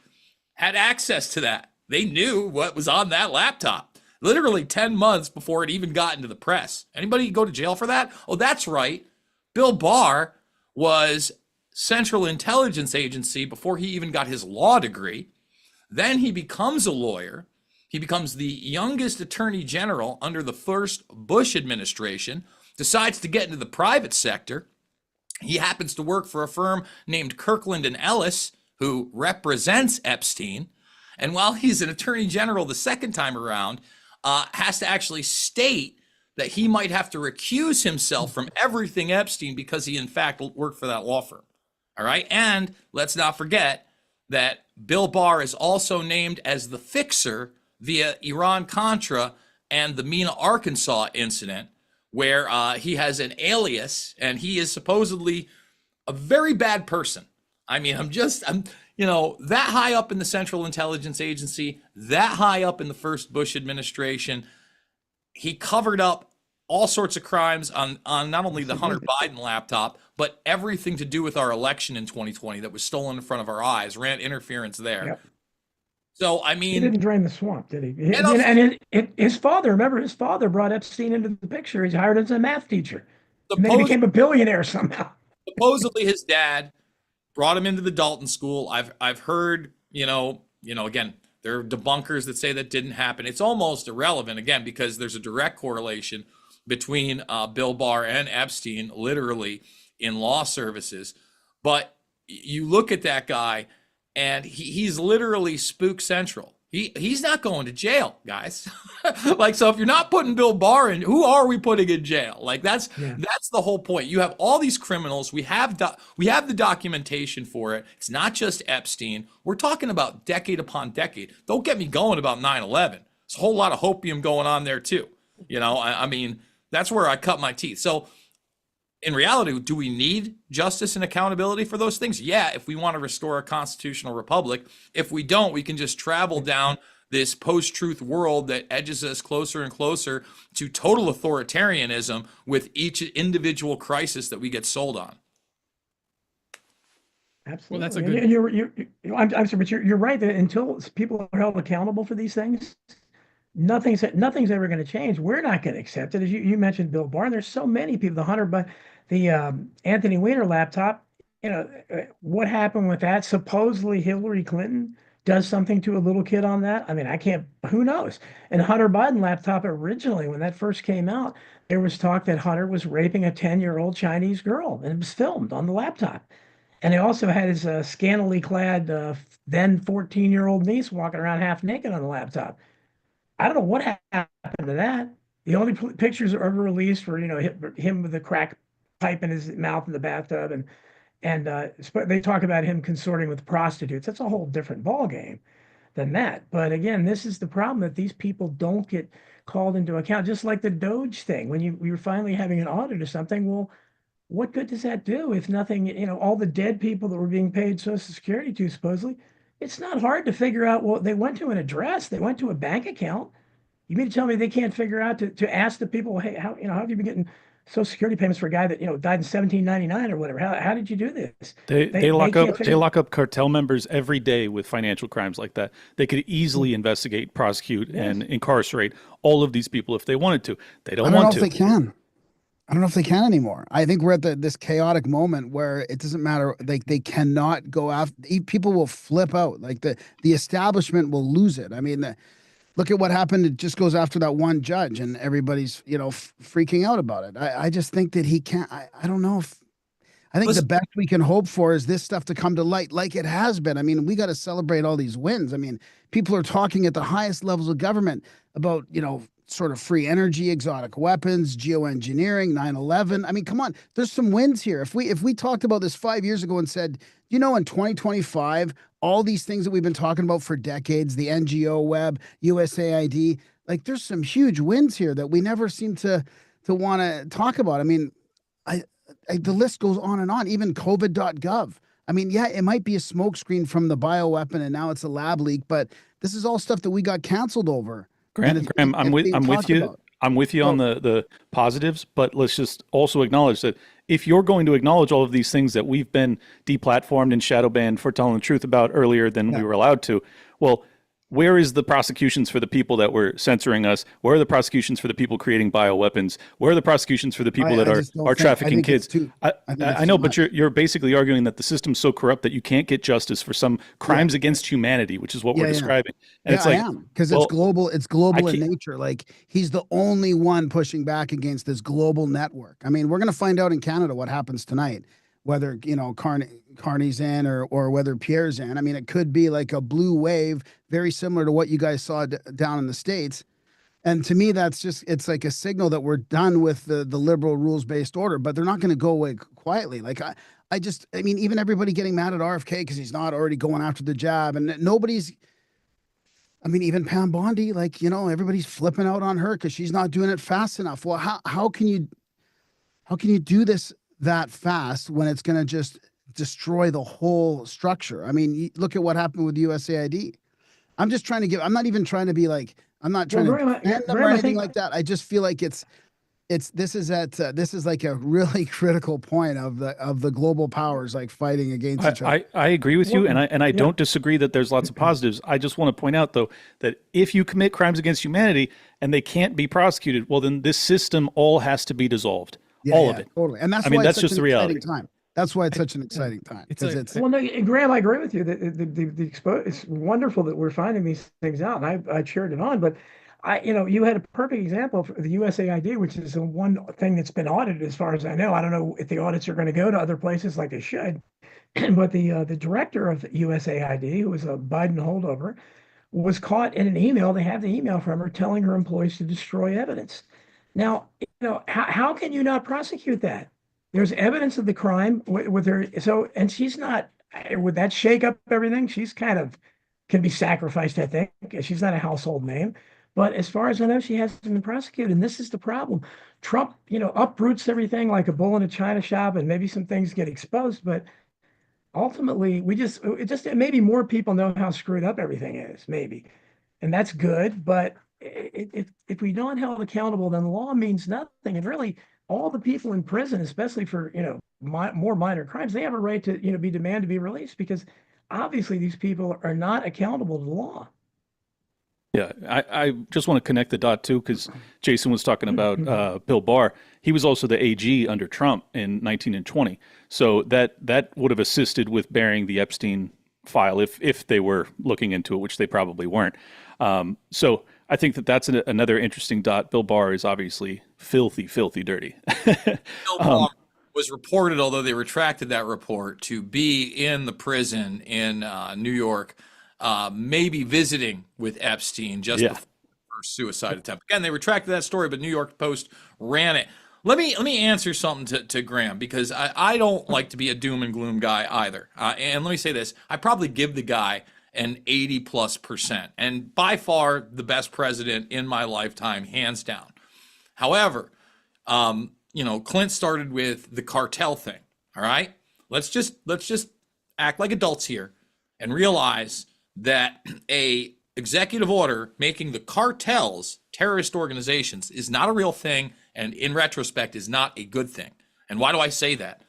had access to that. They knew what was on that laptop. Literally 10 months before it even got into the press. Anybody go to jail for that? Oh, that's right. Bill Barr was Central Intelligence Agency before he even got his law degree. Then he becomes a lawyer. He becomes the youngest attorney general under the first Bush administration, decides to get into the private sector. He happens to work for a firm named Kirkland and Ellis, who represents Epstein. And while he's an attorney general the second time around, has to actually state that he might have to recuse himself from everything Epstein because he, in fact, worked for that law firm. All right. And let's not forget that Bill Barr is also named as the fixer via Iran-Contra and the Mena, Arkansas incident, where he has an alias and he is supposedly a very bad person. I mean, that high up in the Central Intelligence Agency, that high up in the first Bush administration, he covered up all sorts of crimes on not only the Hunter Biden laptop, but everything to do with our election in 2020 that was stolen in front of our eyes, ran interference there. Yep. So, I He mean, didn't drain the swamp, did he? And His father, remember, his father brought Epstein into the picture. He's hired as a math teacher. And then he became a billionaire somehow. supposedly his dad brought him into the Dalton school. I've heard, again, there are debunkers that say that didn't happen. It's almost irrelevant, again, because there's a direct correlation between Bill Barr and Epstein, literally, in law services. But you look at that guy, and he's literally spook central. He's not going to jail, guys. Like, so if you're not putting Bill Barr in, who are we putting in jail? Like, that's the whole point. You have all these criminals. We have the documentation for it. It's not just Epstein. We're talking about decade upon decade. Don't get me going about 9/11. There's a whole lot of hopium going on there too. I mean, that's where I cut my teeth. So in reality, do we need justice and accountability for those things? Yeah, if we want to restore a constitutional republic. If we don't, we can just travel down this post-truth world that edges us closer and closer to total authoritarianism with each individual crisis that we get sold on. Absolutely. Well, that's a good. And I'm sorry, but you're right that until people are held accountable for these things, nothing's ever going to change. We're not going to accept it. As you mentioned, Bill Barr. There's so many people. The Hunter, but the Anthony Weiner laptop. What happened with that? Supposedly Hillary Clinton does something to a little kid on that. I mean, I can't. Who knows? And Hunter Biden laptop originally, when that first came out, there was talk that Hunter was raping a 10-year-old Chinese girl, and it was filmed on the laptop. And he also had his scantily clad then 14-year-old niece walking around half naked on the laptop. I don't know what happened to that. The only pictures ever released were, him with a crack pipe in his mouth in the bathtub, and they talk about him consorting with prostitutes. That's a whole different ballgame than that. But again, this is the problem, that these people don't get called into account. Just like the Doge thing, when we were finally having an audit or something. Well, what good does that do if nothing? All the dead people that were being paid Social Security to, supposedly. It's not hard to figure out. Well, they went to an address, they went to a bank account. You mean to tell me they can't figure out to ask the people, hey, how have you been getting Social Security payments for a guy that died in 1799 or whatever? How did you do this? They lock up cartel members every day with financial crimes like that. They could easily investigate, prosecute, and incarcerate all of these people if they wanted to. They don't want to. I don't know if they can. I don't know if they can anymore. I think we're at this chaotic moment where it doesn't matter. Like, they cannot go after. People will flip out. Like the establishment will lose it. I mean, look at what happened. It just goes after that one judge, and everybody's freaking out about it. I just think that he can't. I don't know if. I think the best we can hope for is this stuff to come to light, like it has been. I mean, we got to celebrate all these wins. I mean, people are talking at the highest levels of government about sort of free energy, exotic weapons, geoengineering, 9/11. I mean, come on, there's some wins here. If we talked about this 5 years ago and said, in 2025, all these things that we've been talking about for decades, the NGO web, USAID, like, there's some huge wins here that we never seem to want to talk about. I mean, the list goes on and on, even COVID.gov. I mean, yeah, it might be a smokescreen from the bioweapon and now it's a lab leak, but this is all stuff that we got canceled over. Graham, I'm with you. I'm with you on the positives, but let's just also acknowledge that if you're going to acknowledge all of these things that we've been deplatformed and shadow banned for telling the truth about earlier than we were allowed to, well, where is the prosecutions for the people that were censoring us? Where are the prosecutions for the people creating bioweapons? Where are the prosecutions for the people that are trafficking kids? I know, but you're basically arguing that the system's so corrupt that you can't get justice for some crimes against humanity, which is what we're describing. And it's like, because it's global. It's global in nature. Like, he's the only one pushing back against this global network. I mean, we're going to find out in Canada what happens tonight, whether Carney's in or whether Pierre's in. I mean, it could be like a blue wave, very similar to what you guys saw down in the States. And to me, it's like a signal that we're done with the liberal rules-based order, but they're not going to go away quietly. Like, I mean, even everybody getting mad at RFK because he's not already going after the jab, and even Pam Bondi, like, everybody's flipping out on her because she's not doing it fast enough. Well, how can you do this that fast when it's going to just destroy the whole structure. I mean, look at what happened with USAID. I'm just trying to give. I'm not even trying to be like. I'm not trying to defend them or anything like that. I just feel like this is like a really critical point of the global powers like fighting against each other. I agree with you, and I don't disagree that there's lots of positives. I just want to point out though that if you commit crimes against humanity and they can't be prosecuted, well then this system all has to be dissolved, all of it. Totally, and that's I mean why that's it's just such the an reality. exciting time. That's why it's such an exciting time. Well, no, Graham, I agree with you. It's wonderful that we're finding these things out, and I cheered it on. But you had a perfect example for the USAID, which is the one thing that's been audited, as far as I know. I don't know if the audits are going to go to other places like they should, but the director of USAID, who was a Biden holdover, was caught in an email. They have the email from her telling her employees to destroy evidence. Now, how can you not prosecute that? There's evidence of the crime with her. So, and she's not, would that shake up everything? She's kind of can be sacrificed, I think. She's not a household name. But as far as I know, she hasn't been prosecuted. And this is the problem. Trump, uproots everything like a bull in a china shop, and maybe some things get exposed. But ultimately, maybe more people know how screwed up everything is, maybe. And that's good. But if we don't held accountable, then the law means nothing. And really, all the people in prison, especially for more minor crimes, they have a right to be demanded to be released, because obviously these people are not accountable to the law. Yeah, I just want to connect the dot too, because Jason was talking about Bill Barr. He was also the AG under Trump in 19 and 20, so that would have assisted with burying the Epstein file if they were looking into it, which they probably weren't. So I think that's another interesting dot. Bill Barr is obviously filthy, filthy dirty. Bill Barr was reported, although they retracted that report, to be in the prison in New York, maybe visiting with Epstein just before her suicide attempt. Again, they retracted that story, but New York Post ran it. Let me answer something to Graham, because I don't like to be a doom and gloom guy either. And let me say this: I probably give the guy an 80+%, and by far the best president in my lifetime, hands down. However, Clint started with the cartel thing. All right, let's just act like adults here and realize that a executive order making the cartels terrorist organizations is not a real thing, and in retrospect is not a good thing. And why do I say that?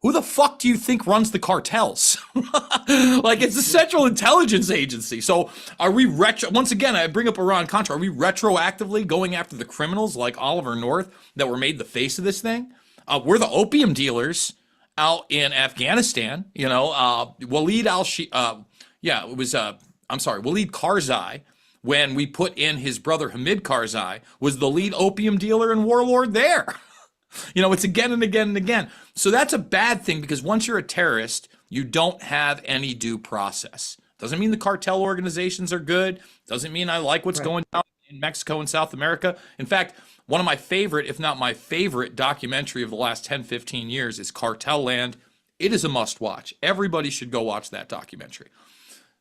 Who the fuck do you think runs the cartels? Like, it's the Central Intelligence Agency. So are we once again, I bring up Iran-Contra, are we retroactively going after the criminals like Oliver North that were made the face of this thing? We're the opium dealers out in Afghanistan. Walid Karzai, when we put in his brother Hamid Karzai, was the lead opium dealer and warlord there. It's again and again and again. So that's a bad thing, because once you're a terrorist, you don't have any due process. Doesn't mean the cartel organizations are good. Doesn't mean I like what's going on in Mexico and South America. In fact, one of my favorite, if not my favorite, documentary of the last 10, 15 years is Cartel Land. It is a must watch. Everybody should go watch that documentary.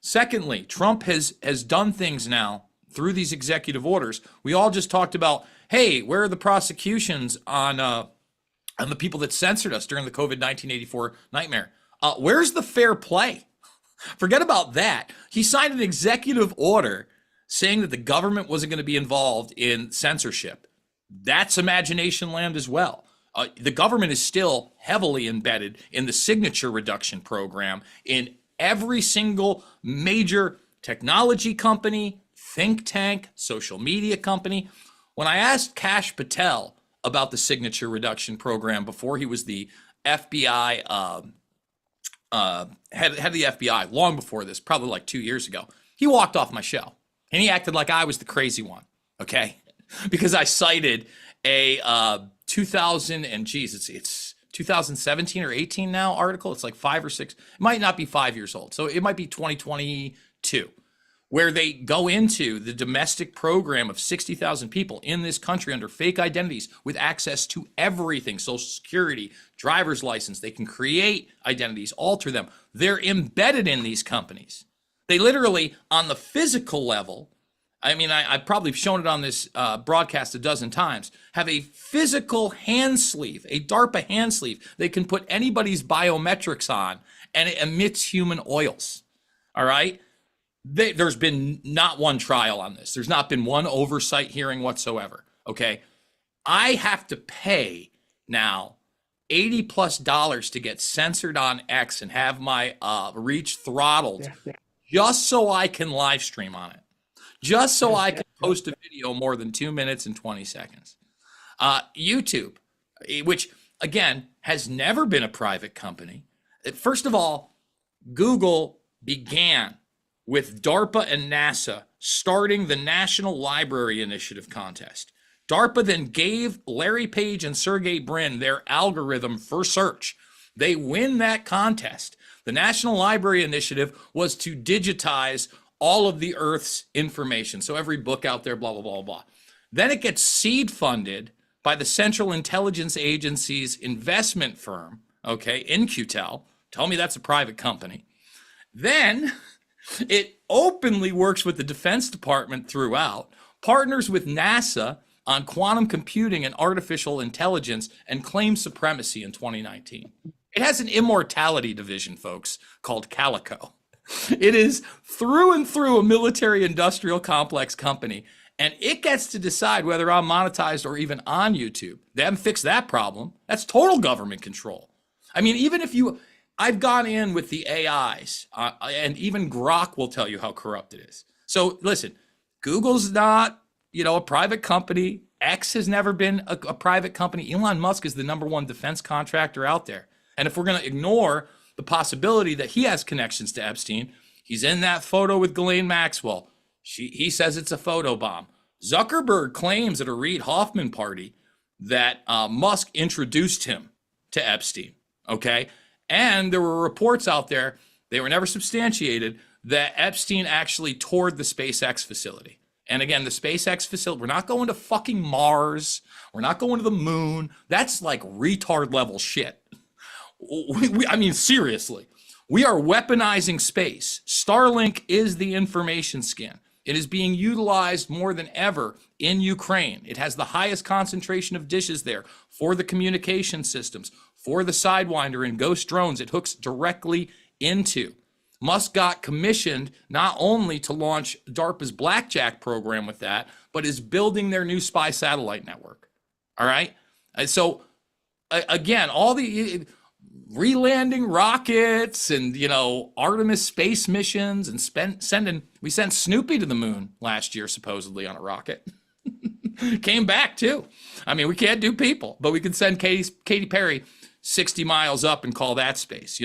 Secondly, Trump has done things now through these executive orders. We all just talked about, hey, where are the prosecutions on the people that censored us during the COVID-19 84 nightmare? Where's the fair play? Forget about that. He signed an executive order saying that the government wasn't going to be involved in censorship. That's imagination land as well. The government is still heavily embedded in the signature reduction program in every single major technology company, think tank, social media company. When I asked Kash Patel about the signature reduction program before he was the FBI head of the FBI, long before this, probably like 2 years ago, he walked off my show and he acted like I was the crazy one, okay? Because I cited a 2017 or 18 now article. It's like 5 or 6. It might not be 5 years old. So it might be 2022, where they go into the domestic program of 60,000 people in this country under fake identities with access to everything, Social Security, driver's license. They can create identities, alter them. They're embedded in these companies. They literally, on the physical level, I mean, I've probably shown it on this broadcast a dozen times, have a physical hand sleeve, a DARPA hand sleeve. They can put anybody's biometrics on, and it emits human oils. All right? There's been not one trial on this. There's not been one oversight hearing whatsoever. Okay? I have to pay now $80+ to get censored on X and have my reach throttled just so I can live stream on it. Just so I can post a video more than 2 minutes and 20 seconds. YouTube, which again has never been a private company. First of all, Google began with DARPA and NASA starting the National Library Initiative contest. DARPA then gave Larry Page and Sergey Brin their algorithm for search. They win that contest. The National Library Initiative was to digitize all of the Earth's information. So every book out there, blah, blah, blah, blah. Then it gets seed funded by the Central Intelligence Agency's investment firm, okay, In-Q-Tel. Tell me that's a private company. Then it openly works with the Defense Department throughout, partners with NASA on quantum computing and artificial intelligence, and claims supremacy in 2019. It has an immortality division, folks, called Calico. It is through and through a military industrial complex company, and it gets to decide whether I'm monetized or even on YouTube. They haven't fixed that problem. That's total government control. I mean, even if I've gone in with the AIs, and even Grok will tell you how corrupt it is. So listen, Google's not, a private company. X has never been a private company. Elon Musk is the #1 defense contractor out there. And if we're going to ignore the possibility that he has connections to Epstein, he's in that photo with Ghislaine Maxwell. He says it's a photo bomb. Zuckerberg claims at a Reid Hoffman party that Musk introduced him to Epstein, okay? And there were reports out there, they were never substantiated, that Epstein actually toured the SpaceX facility. And again, the SpaceX facility, we're not going to fucking Mars. We're not going to the moon. That's like retard level shit. I mean, seriously, we are weaponizing space. Starlink is the information skin. It is being utilized more than ever in Ukraine. It has the highest concentration of dishes there for the communication systems, for the Sidewinder and Ghost drones it hooks directly into. Musk got commissioned not only to launch DARPA's Blackjack program with that, but is building their new spy satellite network. All right? And so, again, all the relanding rockets and, Artemis space missions and we sent Snoopy to the moon last year, supposedly on a rocket. Came back too. I mean, we can't do people, but we can send Katy Perry 60 miles up and call that space,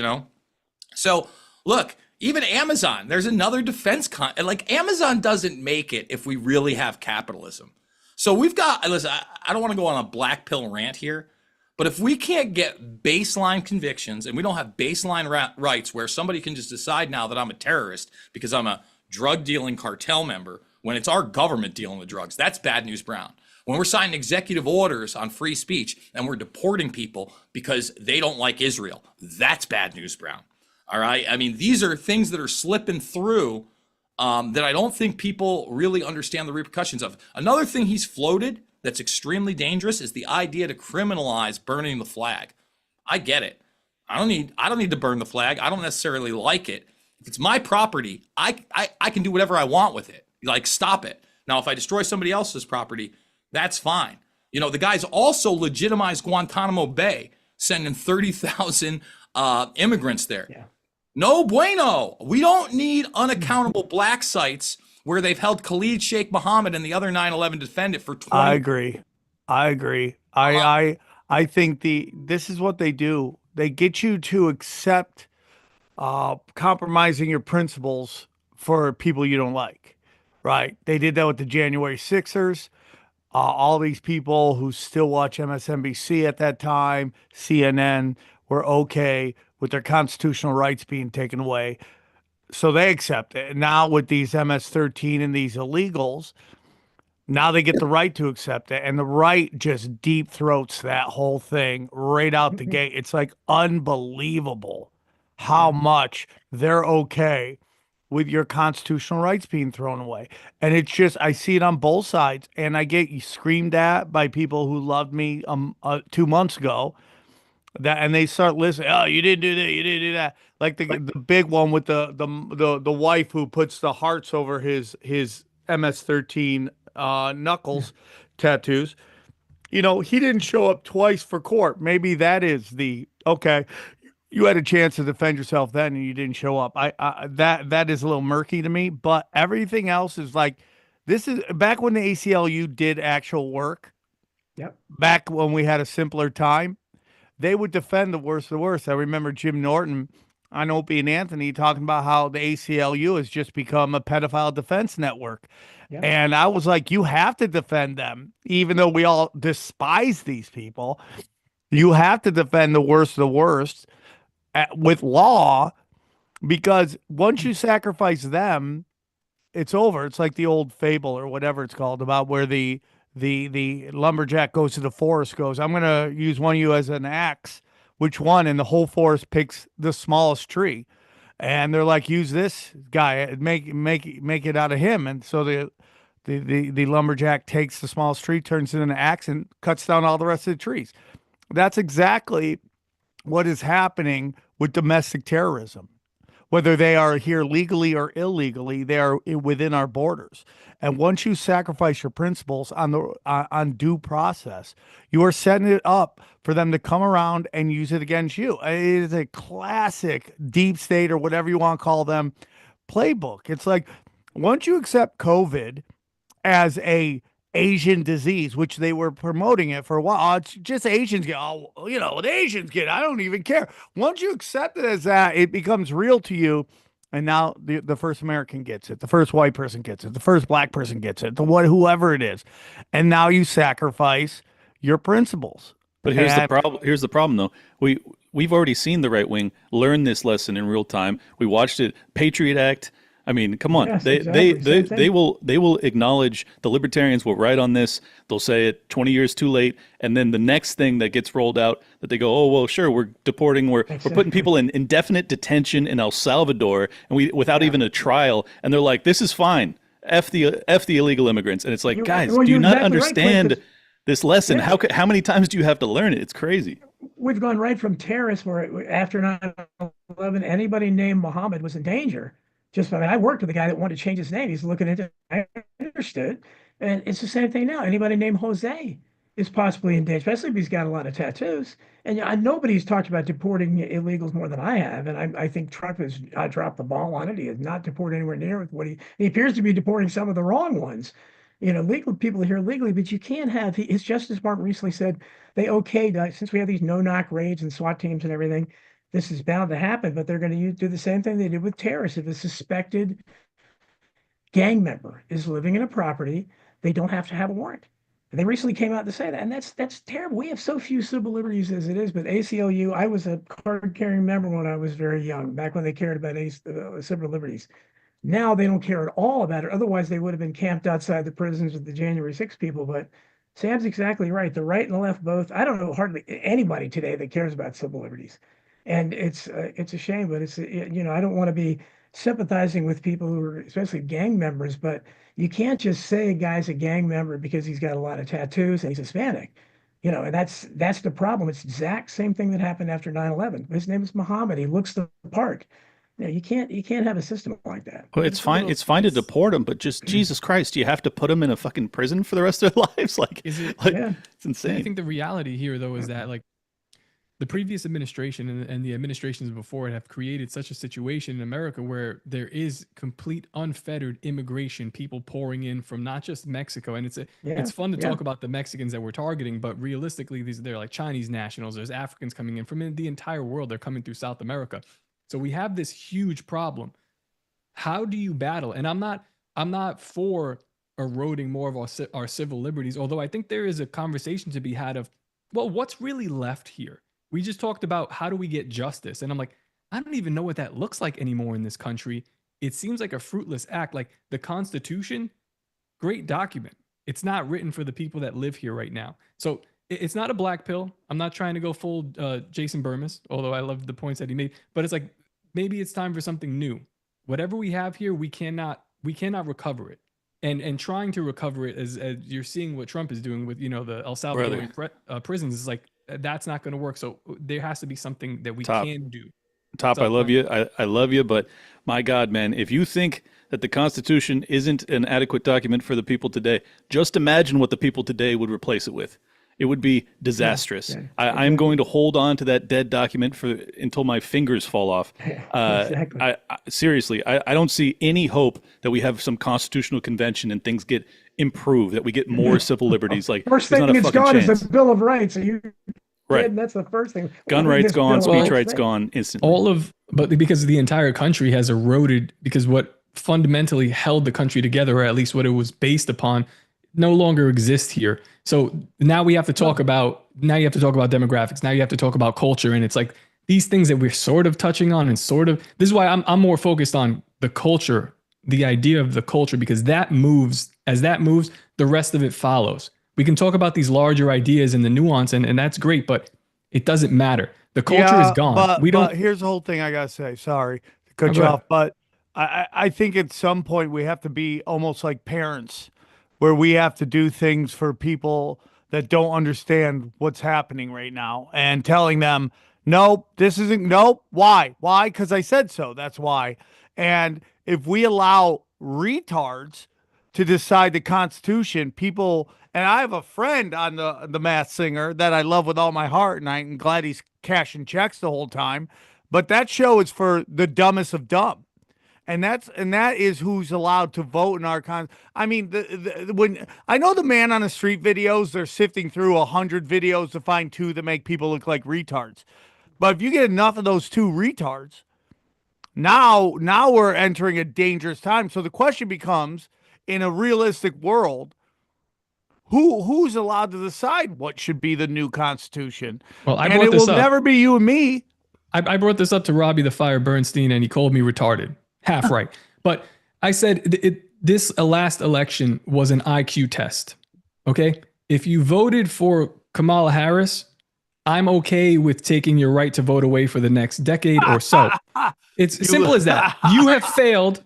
So look, even Amazon, there's another defense like Amazon doesn't make it if we really have capitalism. So we've got, listen, I don't want to go on a black pill rant here, but if we can't get baseline convictions and we don't have baseline rights where somebody can just decide now that I'm a terrorist because I'm a drug dealing cartel member when it's our government dealing with drugs, that's bad news brown. When we're signing executive orders on free speech and we're deporting people because they don't like Israel, that's bad news brown. All right. I mean, these are things that are slipping through that I don't think people really understand the repercussions of. Another thing he's floated that's extremely dangerous is the idea to criminalize burning the flag. I get it. I don't need to burn the flag. I don't necessarily like it. If it's my property, I can do whatever I want with it. Like, stop it. Now, if I destroy somebody else's property, that's fine. The guys also legitimized Guantanamo Bay, sending 30,000 immigrants there. Yeah. No bueno. We don't need unaccountable black sites where they've held Khalid Sheikh Mohammed and the other 9/11 defendant for 20 I agree. I think this is what they do. They get you to accept compromising your principles for people you don't like, right? They did that with the January 6ers. All these people who still watch MSNBC at that time, CNN, were okay with their constitutional rights being taken away. So they accept it. And now with these MS-13 and these illegals, now they get the right to accept it. And the right just deep throats that whole thing right out the gate. It's like unbelievable how much they're okay with your constitutional rights being thrown away. And it's just, I see it on both sides, and I get screamed at by people who loved me 2 months ago. That, and they start listening. Oh, you didn't do that. You didn't do that. Like the big one with the wife who puts the hearts over his MS-13 knuckles tattoos. You know, he didn't show up twice for court. Maybe that is okay. You had a chance to defend yourself then, and you didn't show up. That is a little murky to me. But everything else is like, this is back when the ACLU did actual work. Yep. Back when we had a simpler time, they would defend the worst of the worst. I remember Jim Norton on Opie and Anthony talking about how the ACLU has just become a pedophile defense network. Yep. And I was like, you have to defend them, even though we all despise these people. You have to defend the worst of the worst with law, because once you sacrifice them, it's over. It's like the old fable or whatever it's called about where the lumberjack goes to the forest, goes, I'm going to use one of you as an axe. Which one? And the whole forest picks the smallest tree. And they're like, use this guy, make it out of him. And so the lumberjack takes the smallest tree, turns it into an axe, and cuts down all the rest of the trees. That's exactly what is happening with domestic terrorism. Whether they are here legally or illegally, they are within our borders. And once you sacrifice your principles on due process, you are setting it up for them to come around and use it against you. It is a classic deep state, or whatever you want to call them, playbook. It's like, once you accept COVID as a Asian disease, which they were promoting it for a while. Oh, it's just Asians get, the Asians get, I don't even care. Once you accept it as that, it becomes real to you. And now the first American gets it. The first white person gets it. The first black person gets it. Whoever it is. And now you sacrifice your principles. But here's the problem. Here's the problem, though. We've already seen the right wing learn this lesson in real time. We watched it. Patriot Act. I mean, come on. Yes, they exactly. they will acknowledge the libertarians will write on this. They'll say it 20 years too late, and then the next thing that gets rolled out, that they go, oh well, sure, we're deporting, we're putting people in indefinite detention in El Salvador, and without even a trial, and they're like, this is fine. F the illegal immigrants, and it's like, guys, do you not understand this lesson? Yes. How many times do you have to learn it? It's crazy. We've gone right from terrorists, where after 9/11, anybody named Muhammad was in danger. I worked with a guy that wanted to change his name. He's looking into it. I understood. And it's the same thing now. Anybody named Jose is possibly in danger, especially if he's got a lot of tattoos. And nobody's talked about deporting illegals more than I have. And I think Trump has dropped the ball on it. He has not deported anywhere near with what he appears to be deporting some of the wrong ones. Legal people here legally, but you can't have, his Justice Department recently said they okayed, since we have these no-knock raids and SWAT teams and everything, this is bound to happen, but they're going to do the same thing they did with terrorists. If a suspected gang member is living in a property, they don't have to have a warrant. And they recently came out to say that, and that's terrible. We have so few civil liberties as it is, but ACLU, I was a card-carrying member when I was very young, back when they cared about civil liberties. Now they don't care at all about it. Otherwise, they would have been camped outside the prisons with the January 6 people, but Sam's exactly right. The right and the left both. I don't know hardly anybody today that cares about civil liberties. And it's a shame, but I don't want to be sympathizing with people who are especially gang members, but you can't just say a guy's a gang member because he's got a lot of tattoos and he's Hispanic. And that's the problem. It's the exact same thing that happened after 9/11. His name is Muhammad. He looks the part. You can't have a system like that. Well, it's fine. It's fine to deport them, but just Jesus Christ, you have to put them in a fucking prison for the rest of their lives. It's insane. I think the reality here, though, is that the previous administration and the administrations before it have created such a situation in America where there is complete unfettered immigration, people pouring in from not just Mexico. And it's fun to talk about the Mexicans that we're targeting, but realistically, they're like Chinese nationals. There's Africans coming in from the entire world. They're coming through South America. So we have this huge problem. How do you battle? And I'm not for eroding more of our civil liberties, although I think there is a conversation to be had of, well, what's really left here? We just talked about how do we get justice? And I'm like, I don't even know what that looks like anymore in this country. It seems like a fruitless act. Like the Constitution, great document. It's not written for the people that live here right now. So it's not a black pill. I'm not trying to go full Jason Burmis, although I love the points that he made. But it's like, maybe it's time for something new. whatever we have here, we cannot recover it. And trying to recover it, as you're seeing what Trump is doing with, the El Salvadorian prisons, is like, that's not going to work. So there has to be something that we can do. Top, I love you. I love you, but my God, man, if you think that the Constitution isn't an adequate document for the people today, just imagine what the people today would replace it with. It would be disastrous. I'm going to hold on to that dead document until my fingers fall off. Exactly. Seriously, I don't see any hope that we have some constitutional convention and things get improved, that we get more civil liberties. Like, First there's thing not a it's fucking gone chance. is the Bill of Rights. Are you Right. kidding? That's the first thing. Gun What is rights this gone, Bill of speech Rights rights thing? gone instantly. But because the entire country has eroded, because what fundamentally held the country together, or at least what it was based upon, no longer exists here. So now we have to talk about, demographics. Now you have to talk about culture. And it's like these things that we're sort of touching on, and this is why I'm more focused on the culture, the idea of the culture, because that moves, the rest of it follows. We can talk about these larger ideas and the nuance, and that's great, but it doesn't matter. The culture is gone. But here's the whole thing I gotta say. Sorry to cut you off, but I think at some point we have to be almost like parents, where we have to do things for people that don't understand what's happening right now, and telling them, nope, this isn't, nope, why? Because I said so. That's why. And if we allow retards to decide the Constitution, people, and I have a friend on the Masked Singer that I love with all my heart, and I'm glad he's cashing checks the whole time. But that show is for the dumbest of dumb, and that is who's allowed to vote in our I mean, when I know the man on the street videos, they're sifting through 100 videos to find 2 that make people look like retards. But if you get enough of those 2 retards, now we're entering a dangerous time. So the question becomes, in a realistic world, who's allowed to decide what should be the new Constitution? Well, and it will never be you and me. I brought this up to Robbie the Fire Bernstein, and he called me retarded. Half right. But I said this last election was an IQ test. Okay? If you voted for Kamala Harris, I'm okay with taking your right to vote away for the next decade or so. It's simple as that. You have failed.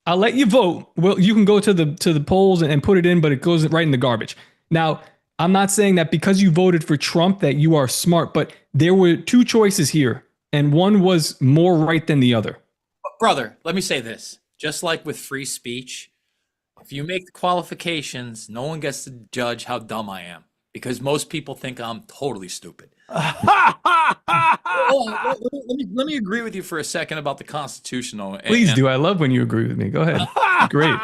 I'll let you vote. Well, you can go to the polls and put it in, but it goes right in the garbage. Now, I'm not saying that because you voted for Trump that you are smart, but there were 2 choices here, and one was more right than the other. Brother, let me say this. Just like with free speech, if you make the qualifications, no one gets to judge how dumb I am, because most people think I'm totally stupid. Let me agree with you for a second about the Constitution, though. Please do. I love when you agree with me. Go ahead. Great.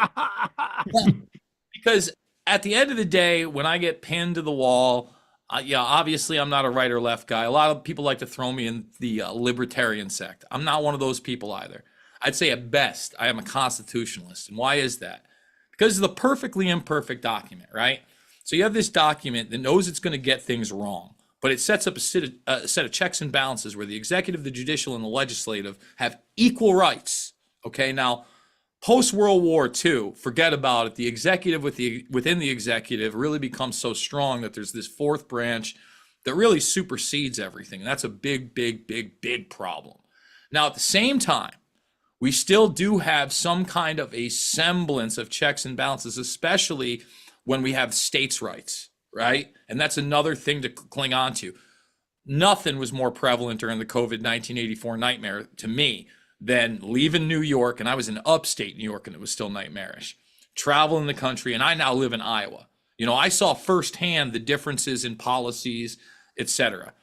Because at the end of the day, when I get pinned to the wall, obviously I'm not a right or left guy. A lot of people like to throw me in the libertarian sect. I'm not one of those people either. I'd say at best, I am a constitutionalist. And why is that? Because of the perfectly imperfect document, right? So you have this document that knows it's going to get things wrong, but it sets up a set of checks and balances where the executive, the judicial, and the legislative have equal rights. Okay, now, post-World War II, forget about it. The executive within the executive really becomes so strong that there's this 4th branch that really supersedes everything. And that's a big, big, big, big problem. Now, at the same time, we still do have some kind of a semblance of checks and balances, especially when we have states' rights, right? And that's another thing to cling on to. Nothing was more prevalent during the COVID 1984 nightmare to me than leaving New York, and I was in upstate New York, and it was still nightmarish. Traveling the country, and I now live in Iowa. I saw firsthand the differences in policies, etc.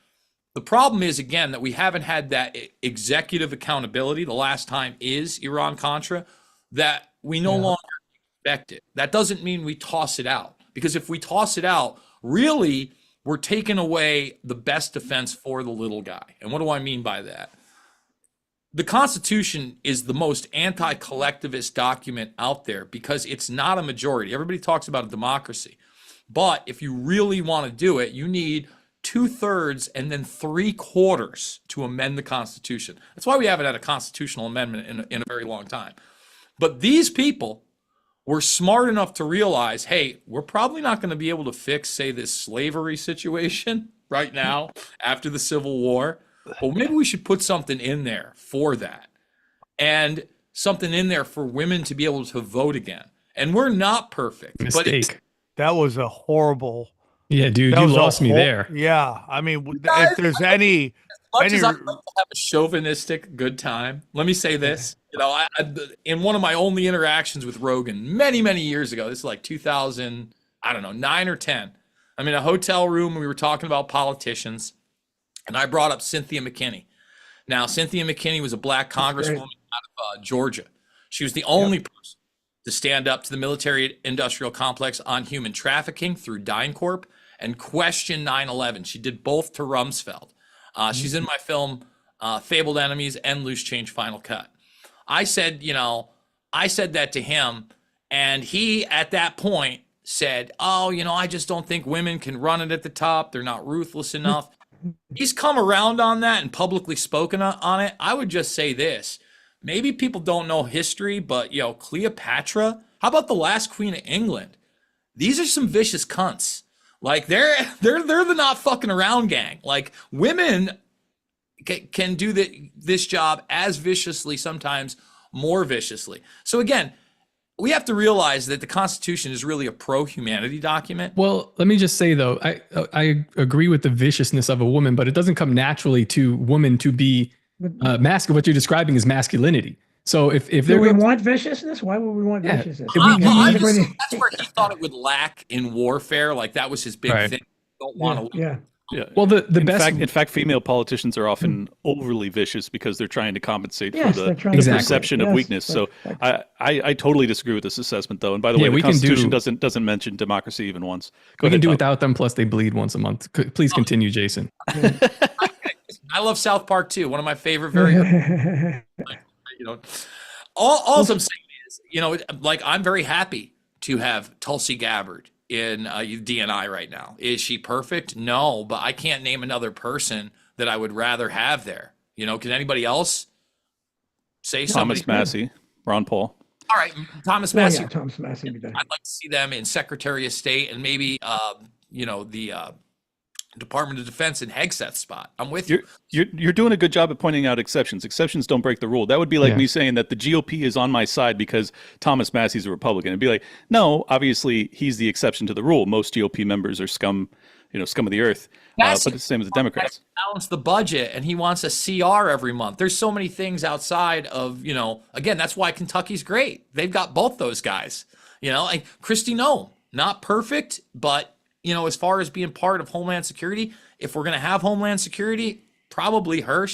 The problem is, again, that we haven't had that executive accountability. The last time is Iran-Contra, that we no longer expect it. That doesn't mean we toss it out, because if we toss it out, really, we're taking away the best defense for the little guy. And what do I mean by that? The Constitution is the most anti-collectivist document out there because it's not a majority. Everybody talks about a democracy. But if you really want to do it, you need 2/3 and then 3/4 to amend the Constitution. That's why we haven't had a constitutional amendment in a very long time. But these people were smart enough to realize, hey, we're probably not going to be able to fix, say, this slavery situation right now after the Civil War. Well, maybe we should put something in there for that. And something in there for women to be able to vote again. And we're not perfect, but Mistake. That was a horrible. Yeah, dude, That you was a lost me there. Yeah, I mean, guys, if there's any, much as I'd like to have a chauvinistic good time, let me say this. You know, in one of my only interactions with Rogan many, many years ago, this is like 2000, I don't know, 9 or 10. I'm in a hotel room and we were talking about politicians, and I brought up Cynthia McKinney. Now, Cynthia McKinney was a black congresswoman out of Georgia. She was the only person to stand up to the military-industrial complex on human trafficking through DynCorp and question 9/11. She did both to Rumsfeld. She's in my film Fabled Enemies and Loose Change Final Cut. I said that to him, and he at that point said, oh, I just don't think women can run it at the top. They're not ruthless enough. He's come around on that and publicly spoken on it. I would just say this. Maybe people don't know history, but Cleopatra, how about the last queen of England? These are some vicious cunts. Like they're the not fucking around gang. Like women can do this job as viciously, sometimes more viciously. So again, we have to realize that the Constitution is really a pro-humanity document. Well, let me just say though, I agree with the viciousness of a woman, but it doesn't come naturally to women to be masculine. What you're describing is masculinity. So if do we want viciousness? Why would we want viciousness? That's where he thought it would lack in warfare. Like that was his big thing. Don't want to. Yeah. Well, the best. In fact, female politicians are often overly vicious because they're trying to compensate for the perception of weakness. So I totally disagree with this assessment, though. And by the way, the Constitution doesn't mention democracy even once. We can do without them. Plus, they bleed once a month. Please continue, Jason. I love South Park too. One of my favorite. All I'm saying is, like I'm very happy to have Tulsi Gabbard in DNI right now. Is she perfect? No, but I can't name another person that I would rather have there. Can anybody else say somebody? Thomas Massey, Ron Paul. All right, Thomas Massey. Yeah, Thomas Massey would be there. I'd like to see them in Secretary of State and maybe the Department of Defense in Hegseth's spot. I'm with you. You're doing a good job at pointing out exceptions. Exceptions don't break the rule. That would be like me saying that the GOP is on my side because Thomas Massey's a Republican. It'd be like, no, obviously he's the exception to the rule. Most GOP members are scum of the earth. But it's the same as the Democrats. Balance the budget, and he wants a CR every month. There's so many things outside of, again, that's why Kentucky's great. They've got both those guys. And Kristi Noem, not perfect, but as far as being part of Homeland Security, if we're going to have Homeland Security, probably her.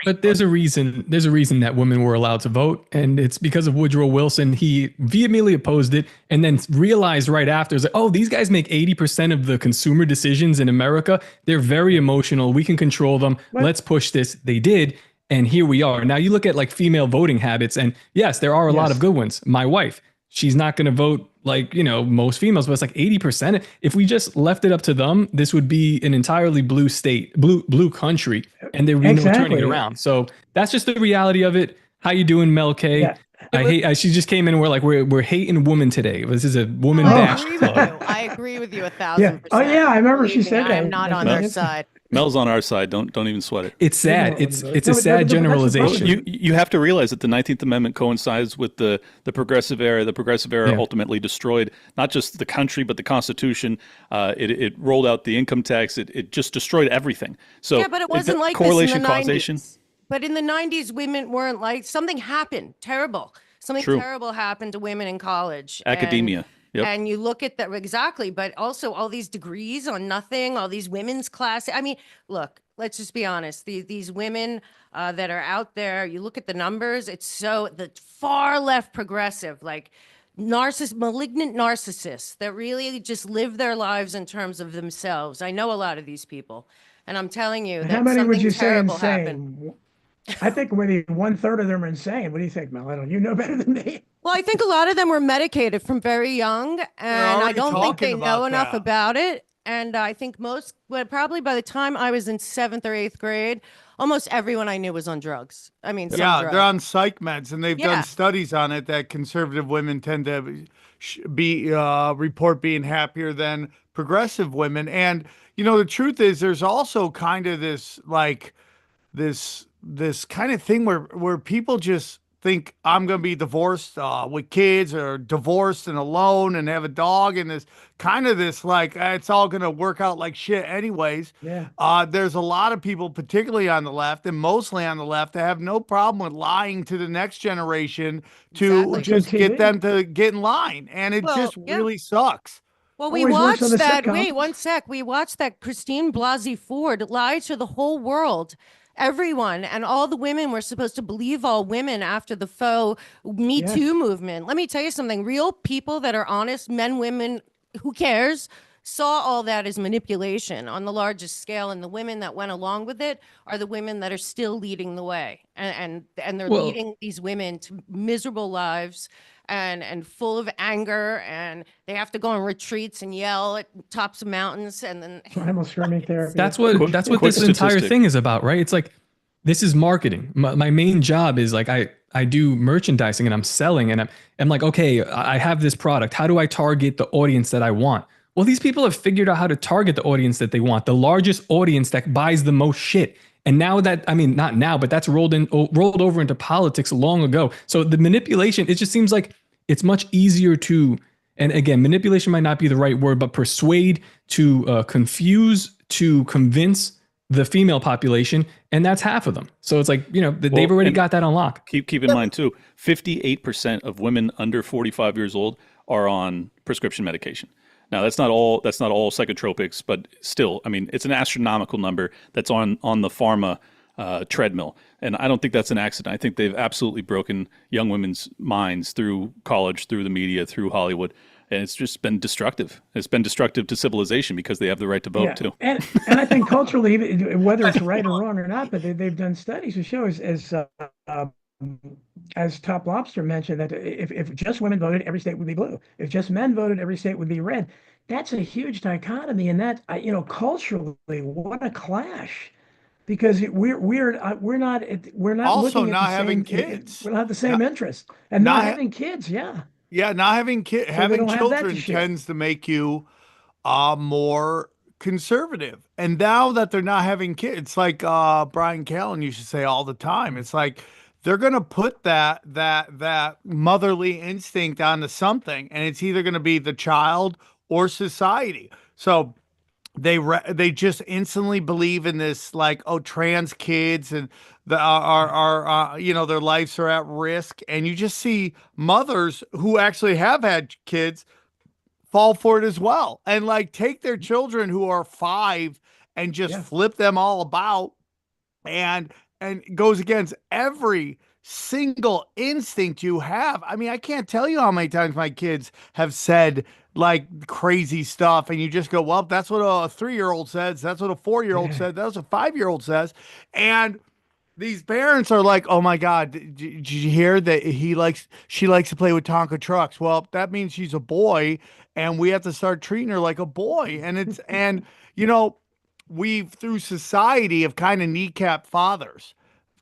But there's a reason that women were allowed to vote, and it's because of Woodrow Wilson. He vehemently opposed it and then realized right after, these guys make 80% of the consumer decisions in America. They're very emotional. We can control them. Let's push this. They did. And here we are. Now you look at like female voting habits, and yes, there are a lot of good ones. My wife, she's not going to vote like, most females, but it's like 80%. If we just left it up to them, this would be an entirely blue state, blue country, and there would be no turning it around. So that's just the reality of it. How you doing, Mel K? Yeah. She just came in and we're hating women today. This is a woman bash club. I agree with you 1,000%. Oh yeah, I remember she said that. I'm not on their side. Mel's on our side. Don't even sweat it. It's sad. It's a sad generalization. You have to realize that the 19th Amendment coincides with the progressive era. The progressive era ultimately destroyed not just the country but the Constitution. It rolled out the income tax. It just destroyed everything. So yeah, but it wasn't like correlation, this in the causation. 90s. But in the 90s, women weren't like something happened terrible. Something terrible happened to women in college. Academia. Yep. And you look at that exactly, but also all these degrees on nothing, all these women's classes. I mean, look, let's just be honest. These women that are out there, you look at the numbers, it's so the far left progressive, like malignant narcissists that really just live their lives in terms of themselves. I know a lot of these people, and I'm telling you that how many would you say insane happened. I think maybe 1/3 of them are insane. What do you think, Mel? You know better than me. Well, I think a lot of them were medicated from very young, and I don't think they know enough about it. And I think probably by the time I was in 7th or 8th grade, almost everyone I knew was on drugs. I mean, they're on psych meds, and they've done studies on it that conservative women tend to report being happier than progressive women. And the truth is, there's also kind of this kind of thing where people just think I'm going to be divorced with kids or divorced and alone and have a dog and this kind of this like it's all going to work out like shit anyways. Yeah. There's a lot of people, particularly on the left and mostly on the left, that have no problem with lying to the next generation to Exactly. just Good get TV. them to get in line. And it Well, just yeah. really sucks. Well, we Always works on watched the that. sitcom. Wait, one sec. We watched that Christine Blasey Ford lie to the whole world, everyone, and all the women were supposed to believe all women after the faux Me Yes. Too movement. Let me tell you something. Real people that are honest, men, women, who cares, saw all that as manipulation on the largest scale, and the women that went along with it are the women that are still leading the way, and they're Well- leading these women to miserable lives and full of anger, and they have to go on retreats and yell at tops of mountains, and then Primal screaming therapy. That's what Quick- that's what quick this entire statistic. thing is about, right? It's like this is marketing. My main job is like I do merchandising and I'm selling and I'm like, okay, I have this product. How do I target the audience that I want? Well, these people have figured out how to target the audience that they want, the largest audience that buys the most shit. And now that, I mean, not now, but that's rolled over into politics long ago. So the manipulation, it just seems like it's much easier to, and again, manipulation might not be the right word, but persuade, to confuse, to convince the female population, and that's half of them. So it's like, they've already and got that on lock. Keep in mind too, 58% of women under 45 years old are on prescription medication. Now that's not all psychotropics, but still, I mean, it's an astronomical number that's on the pharma treadmill. And I don't think that's an accident. I think they've absolutely broken young women's minds through college, through the media, through Hollywood. And it's just been destructive. It's been destructive to civilization because they have the right to vote too. And I think culturally, whether it's right or wrong or not, but they've done studies to show as Top Lobster mentioned, that if just women voted, every state would be blue. If just men voted, every state would be red. That's a huge dichotomy, and that culturally, what a clash. Because we're not Also looking at not the having same, kids. we don't have the same interests, and not not ha- having kids. Yeah. Yeah, not having we having don't have that to children share. tends to make you more conservative. And now that they're not having kids, it's like Brian Callen used to say all the time. It's like they're gonna put that motherly instinct onto something, and it's either gonna be the child or society. So they just instantly believe in this, like, oh, trans kids and the are their lives are at risk, and you just see mothers who actually have had kids fall for it as well, and like take their children who are 5 and just Yeah. flip them all about, and goes against every single instinct you have. I mean, I can't tell you how many times my kids have said like crazy stuff, and you just go, well, that's what a 3-year-old says, that's what a 4-year-old Yeah. said, that's what a 5-year-old says. And these parents are like, oh my God, did you hear that she likes to play with Tonka trucks? Well, that means she's a boy, and we have to start treating her like a boy. And we, through society, have kind of kneecapped fathers.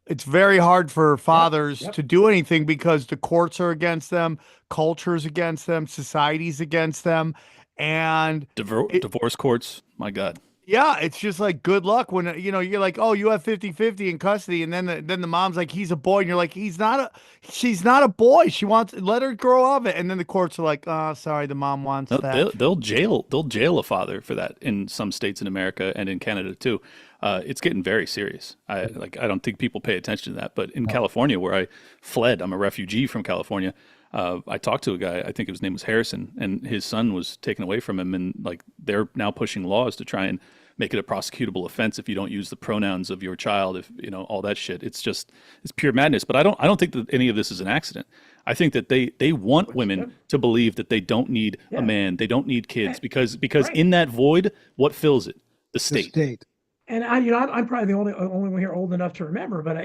It's very hard for fathers Yep. to do anything because the courts are against them, culture's against them, society's against them. And Divorce courts, my God. yeah, it's just like good luck when you're like, oh, you have 50-50 in custody, and then the mom's like, he's a boy, and you're like, she's not a boy. Let her grow of it, and then the courts are like, oh, sorry, the mom wants that. They'll jail a father for that in some states in America and in Canada too. It's getting very serious. I don't think people pay attention to that, but in California, where I fled, I'm a refugee from California. I talked to a guy, I think his name was Harrison, and his son was taken away from him, and like they're now pushing laws to try and make it a prosecutable offense if you don't use the pronouns of your child, if all that shit. It's pure madness. But I don't think that any of this is an accident. I think that they want women to believe that they don't need a man, they don't need kids, because Right. in that void, what fills it? The The state. state. And I'm probably the only one here old enough to remember, but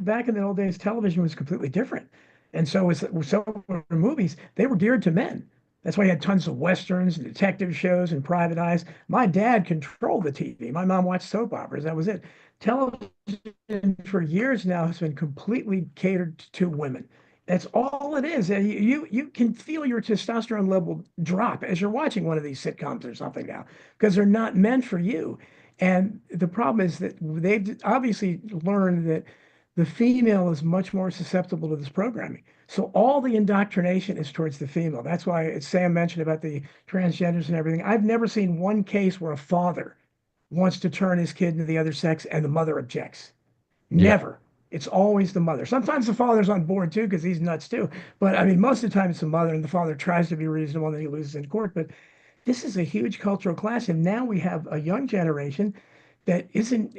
back in the old days, television was completely different, and so were movies. They were geared to men. That's why you had tons of westerns and detective shows and private eyes. My dad controlled the TV. My mom watched soap operas. That was it. Television for years now has been completely catered to women. That's all it is. You can feel your testosterone level drop as you're watching one of these sitcoms or something now, because they're not meant for you. And the problem is that they've obviously learned that the female is much more susceptible to this programming. So all the indoctrination is towards the female. That's why Sam mentioned about the transgenders and everything. I've never seen one case where a father wants to turn his kid into the other sex and the mother objects. Yeah. Never. It's always the mother. Sometimes the father's on board too because he's nuts too. But I mean, most of the time it's the mother, and the father tries to be reasonable and then he loses in court. But this is a huge cultural clash, and now we have a young generation that isn't,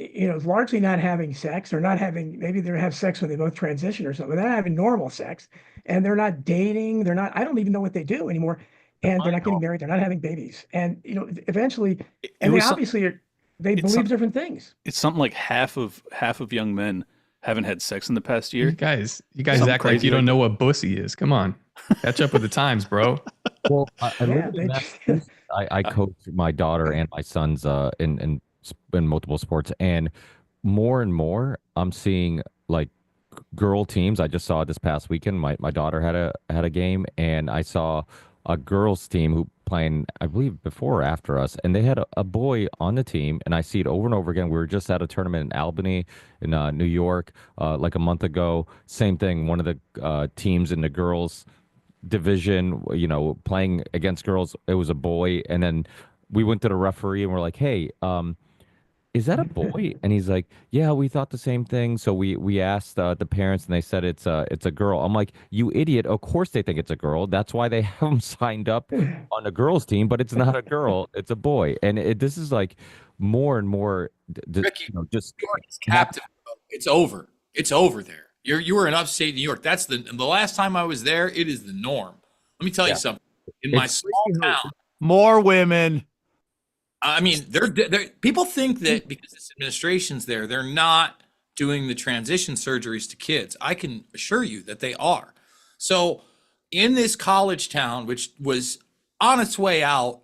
largely not having sex, or not having, maybe they have sex when they both transition or something. They're not having normal sex, and they're not dating. They're not, I don't even know what they do anymore. And they're not getting married. They're not having babies. And, eventually, and they obviously are, they believe different things. It's something like half of young men haven't had sex in the past year. You guys act like you don't know what bussy is. Come on, catch up with the times, bro. Well, I coach my daughter and my sons in multiple sports, and more I'm seeing like girl teams. I just saw this past weekend. My daughter had a game, and I saw a girls team who playing, I believe, before or after us, and they had a boy on the team, and I see it over and over again. We were just at a tournament in Albany, in New York, like a month ago. Same thing. One of the teams in the girls division, playing against girls, it was a boy, and then we went to the referee and we're like, hey, is that a boy? And he's like, yeah, we thought the same thing. So we asked the parents, and they said it's a girl. I'm like, you idiot. Of course they think it's a girl. That's why they have them signed up on the girls team, but it's not a girl. It's a boy. And this is like more and more Ricky, just it's captive. It's over. It's over there. You were in upstate New York. That's the last time I was there. It is the norm. Let me tell you something. In my small town, more women. I mean, they're people think that because this administration's there, they're not doing the transition surgeries to kids. I can assure you that they are. So in this college town, which was on its way out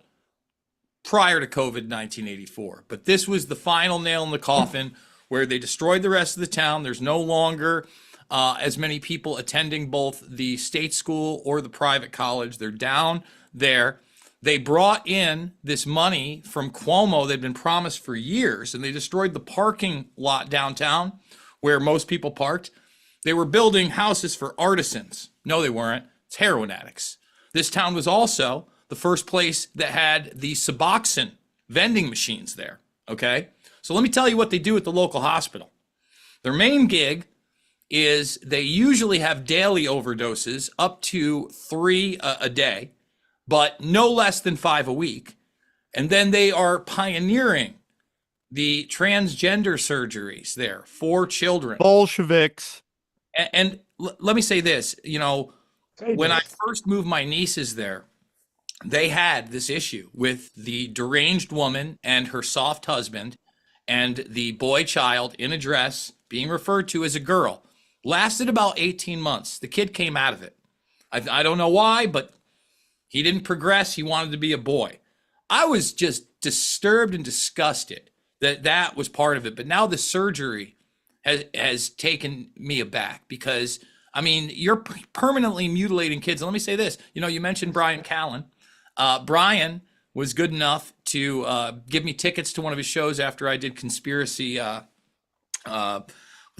prior to COVID 1984, but this was the final nail in the coffin where they destroyed the rest of the town. There's no longer as many people attending both the state school or the private college. They're down there. They brought in this money from Cuomo that had been promised for years, and they destroyed the parking lot downtown where most people parked. They were building houses for artisans. No, they weren't. It's heroin addicts. This town was also the first place that had the Suboxone vending machines there, okay? So let me tell you what they do at the local hospital. Their main gig is they usually have daily overdoses, up to 3 a day, but no less than 5 a week. And then they are pioneering the transgender surgeries there for children. Bolsheviks. And let me say this, when I first moved my nieces there, they had this issue with the deranged woman and her soft husband, and the boy child in a dress being referred to as a girl. Lasted about 18 months. The kid came out of it. I don't know why, but he didn't progress. He wanted to be a boy. I was just disturbed and disgusted that was part of it. But now the surgery has taken me aback, because, I mean, you're permanently mutilating kids. And let me say this. You mentioned Brian Callen. Brian was good enough to give me tickets to one of his shows after I did Conspiracy. What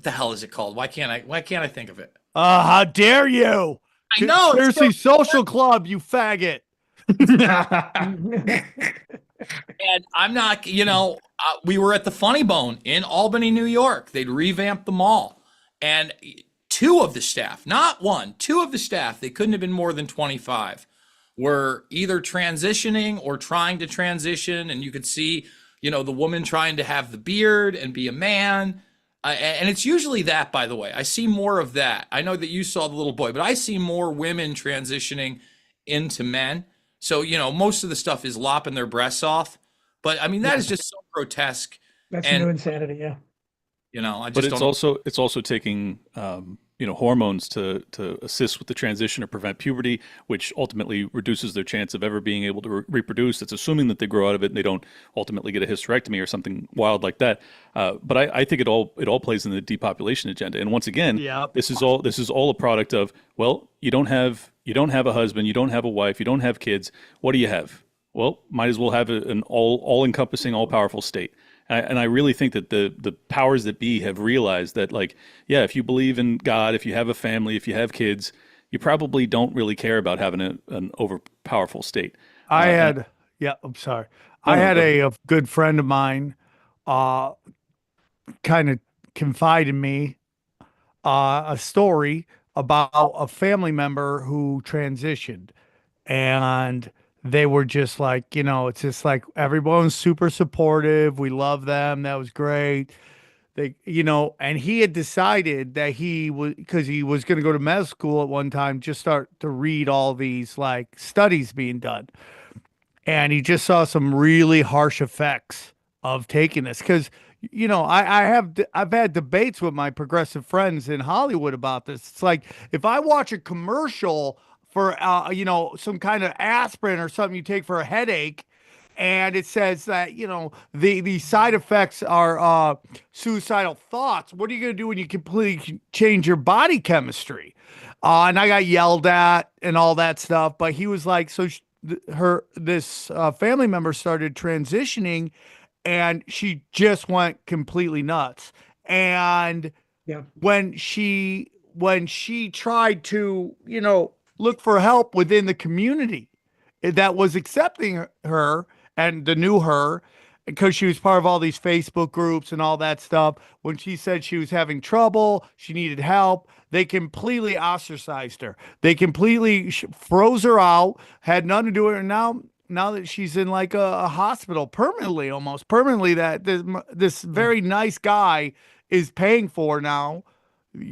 the hell is it called? Why can't I think of it? How dare you? I know. Conspiracy Social Club, you faggot. And I'm not, we were at the Funny Bone in Albany, New York. They'd revamped the mall. And 2 of the staff, not 1, 2 of the staff, they couldn't have been more than 25, were either transitioning or trying to transition. And you could see, the woman trying to have the beard and be a man. And it's usually that, by the way. I see more of that. I know that you saw the little boy, but I see more women transitioning into men. So, most of the stuff is lopping their breasts off. But I mean, that is just so grotesque. That's new insanity, yeah. But it's also taking hormones to assist with the transition or prevent puberty, which ultimately reduces their chance of ever being able to reproduce. It's assuming that they grow out of it and they don't ultimately get a hysterectomy or something wild like that. But I think it all plays in the depopulation agenda. And once again, this is all a product of, well, you don't have a husband, you don't have a wife, you don't have kids. What do you have? Well, might as well have an all-encompassing, all-powerful state. And I really think that the powers that be have realized that, like, yeah, if you believe in God, if you have a family, if you have kids, you probably don't really care about having an overpowerful state. I And had, yeah, I'm sorry. no, I no, had go ahead. a good friend of mine uh, kind of confide in me a story about a family member who transitioned. And they were just like, it's just like everyone's super supportive. We love them. That was great. And he had decided that he was, because he was going to go to med school at one time, just start to read all these like studies being done. And he just saw some really harsh effects of taking this. Because, I've had debates with my progressive friends in Hollywood about this. It's like if I watch a commercial for, some kind of aspirin or something you take for a headache, and it says that the side effects are suicidal thoughts. What are you going to do when you completely change your body chemistry? And I got yelled at and all that stuff. But he was like, so this family member started transitioning, and she just went completely nuts. And Yeah. when she tried to look for help within the community that was accepting her and the new her, because she was part of all these Facebook groups and all that stuff. When she said she was having trouble, she needed help, they completely ostracized her. They completely froze her out, had nothing to do with her. Now that she's in like a hospital permanently, almost permanently, that this very nice guy is paying for now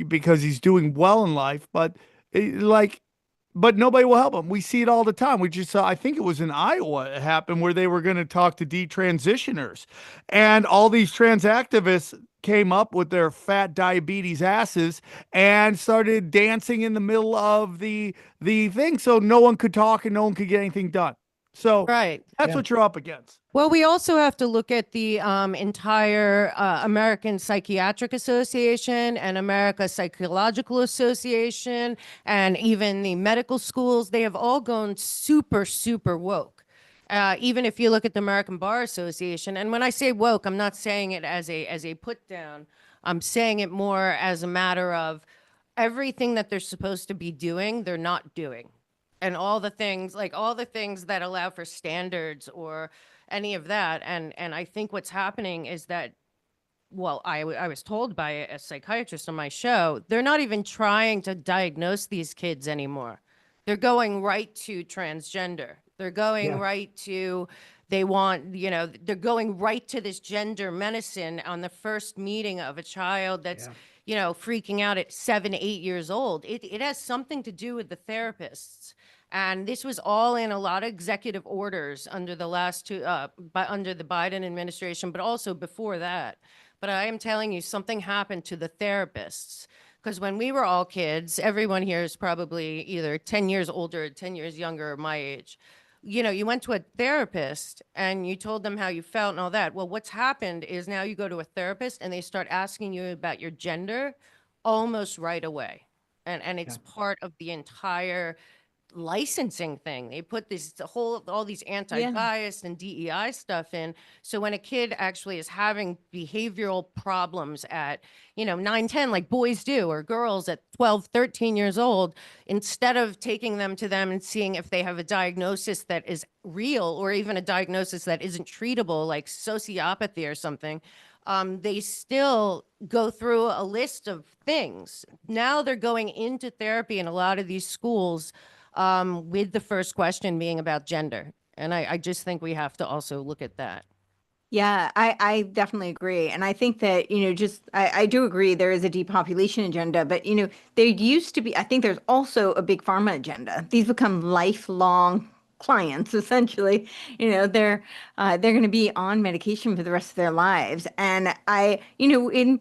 because he's doing well in life, but nobody will help them. We see it all the time. We just saw, I think it was in Iowa, it happened where they were going to talk to detransitioners. And all these trans activists came up with their fat diabetes asses and started dancing in the middle of the thing. So no one could talk and no one could get anything done. So Right. that's Yeah. what you're up against. Well, we also have to look at the entire American Psychiatric Association and America Psychological Association and even the medical schools. They have all gone super, super woke. Even if you look at the American Bar Association, and when I say woke, I'm not saying it as a put down. I'm saying it more as a matter of everything that they're supposed to be doing, they're not doing. And all the things that allow for standards or any of that. And I think what's happening is that, well, I was told by a psychiatrist on my show, they're not even trying to diagnose these kids anymore. They're going right to transgender. They're going Yeah. right to, they're going right to this gender medicine on the first meeting of a child that's, freaking out at 7, 8 years old. It has something to do with the therapists. And this was all in a lot of executive orders under the last under the Biden administration, but also before that. But I am telling you, something happened to the therapists. Because when we were all kids, everyone here is probably either 10 years older, 10 years younger, or my age. You went to a therapist and you told them how you felt and all that. Well, what's happened is now you go to a therapist and they start asking you about your gender almost right away. And it's part of the entire licensing thing. They put all these anti-bias and DEI stuff in. So when a kid actually is having behavioral problems at, 9, 10, like boys do, or girls at 12, 13 years old, instead of taking them to them and seeing if they have a diagnosis that is real or even a diagnosis that isn't treatable, like sociopathy or something, they still go through a list of things. Now they're going into therapy in a lot of these schools with the first question being about gender. And I just think we have to also look at that. Yeah, I definitely agree. And I think that, I do agree there is a depopulation agenda, but, there used to be, I think there's also a big pharma agenda. These become lifelong clients, essentially. They're going to be on medication for the rest of their lives. And in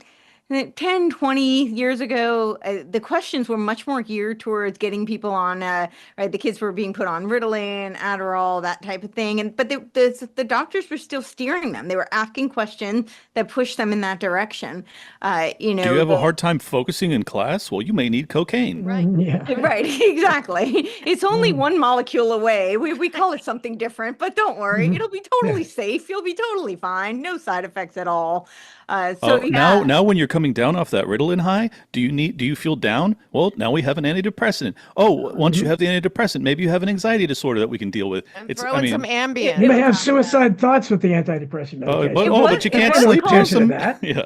10, 20 years ago, the questions were much more geared towards getting people on, right? The kids were being put on Ritalin, Adderall, that type of thing. But the doctors were still steering them. They were asking questions that pushed them in that direction. Do you have a hard time focusing in class? Well, you may need cocaine. Right. Yeah. Right, exactly. It's only one molecule away. We call it something different, but don't worry, it'll be totally safe. You'll be totally fine. No side effects at all. Now when you're coming down off that Ritalin high, do you feel down? Well, now we have an antidepressant. Oh, once you have the antidepressant, maybe you have an anxiety disorder that we can deal with. And throw in some Ambien. You may have suicide thoughts with the antidepressant medication. But you can't There's no sleep. attention to that. Yeah.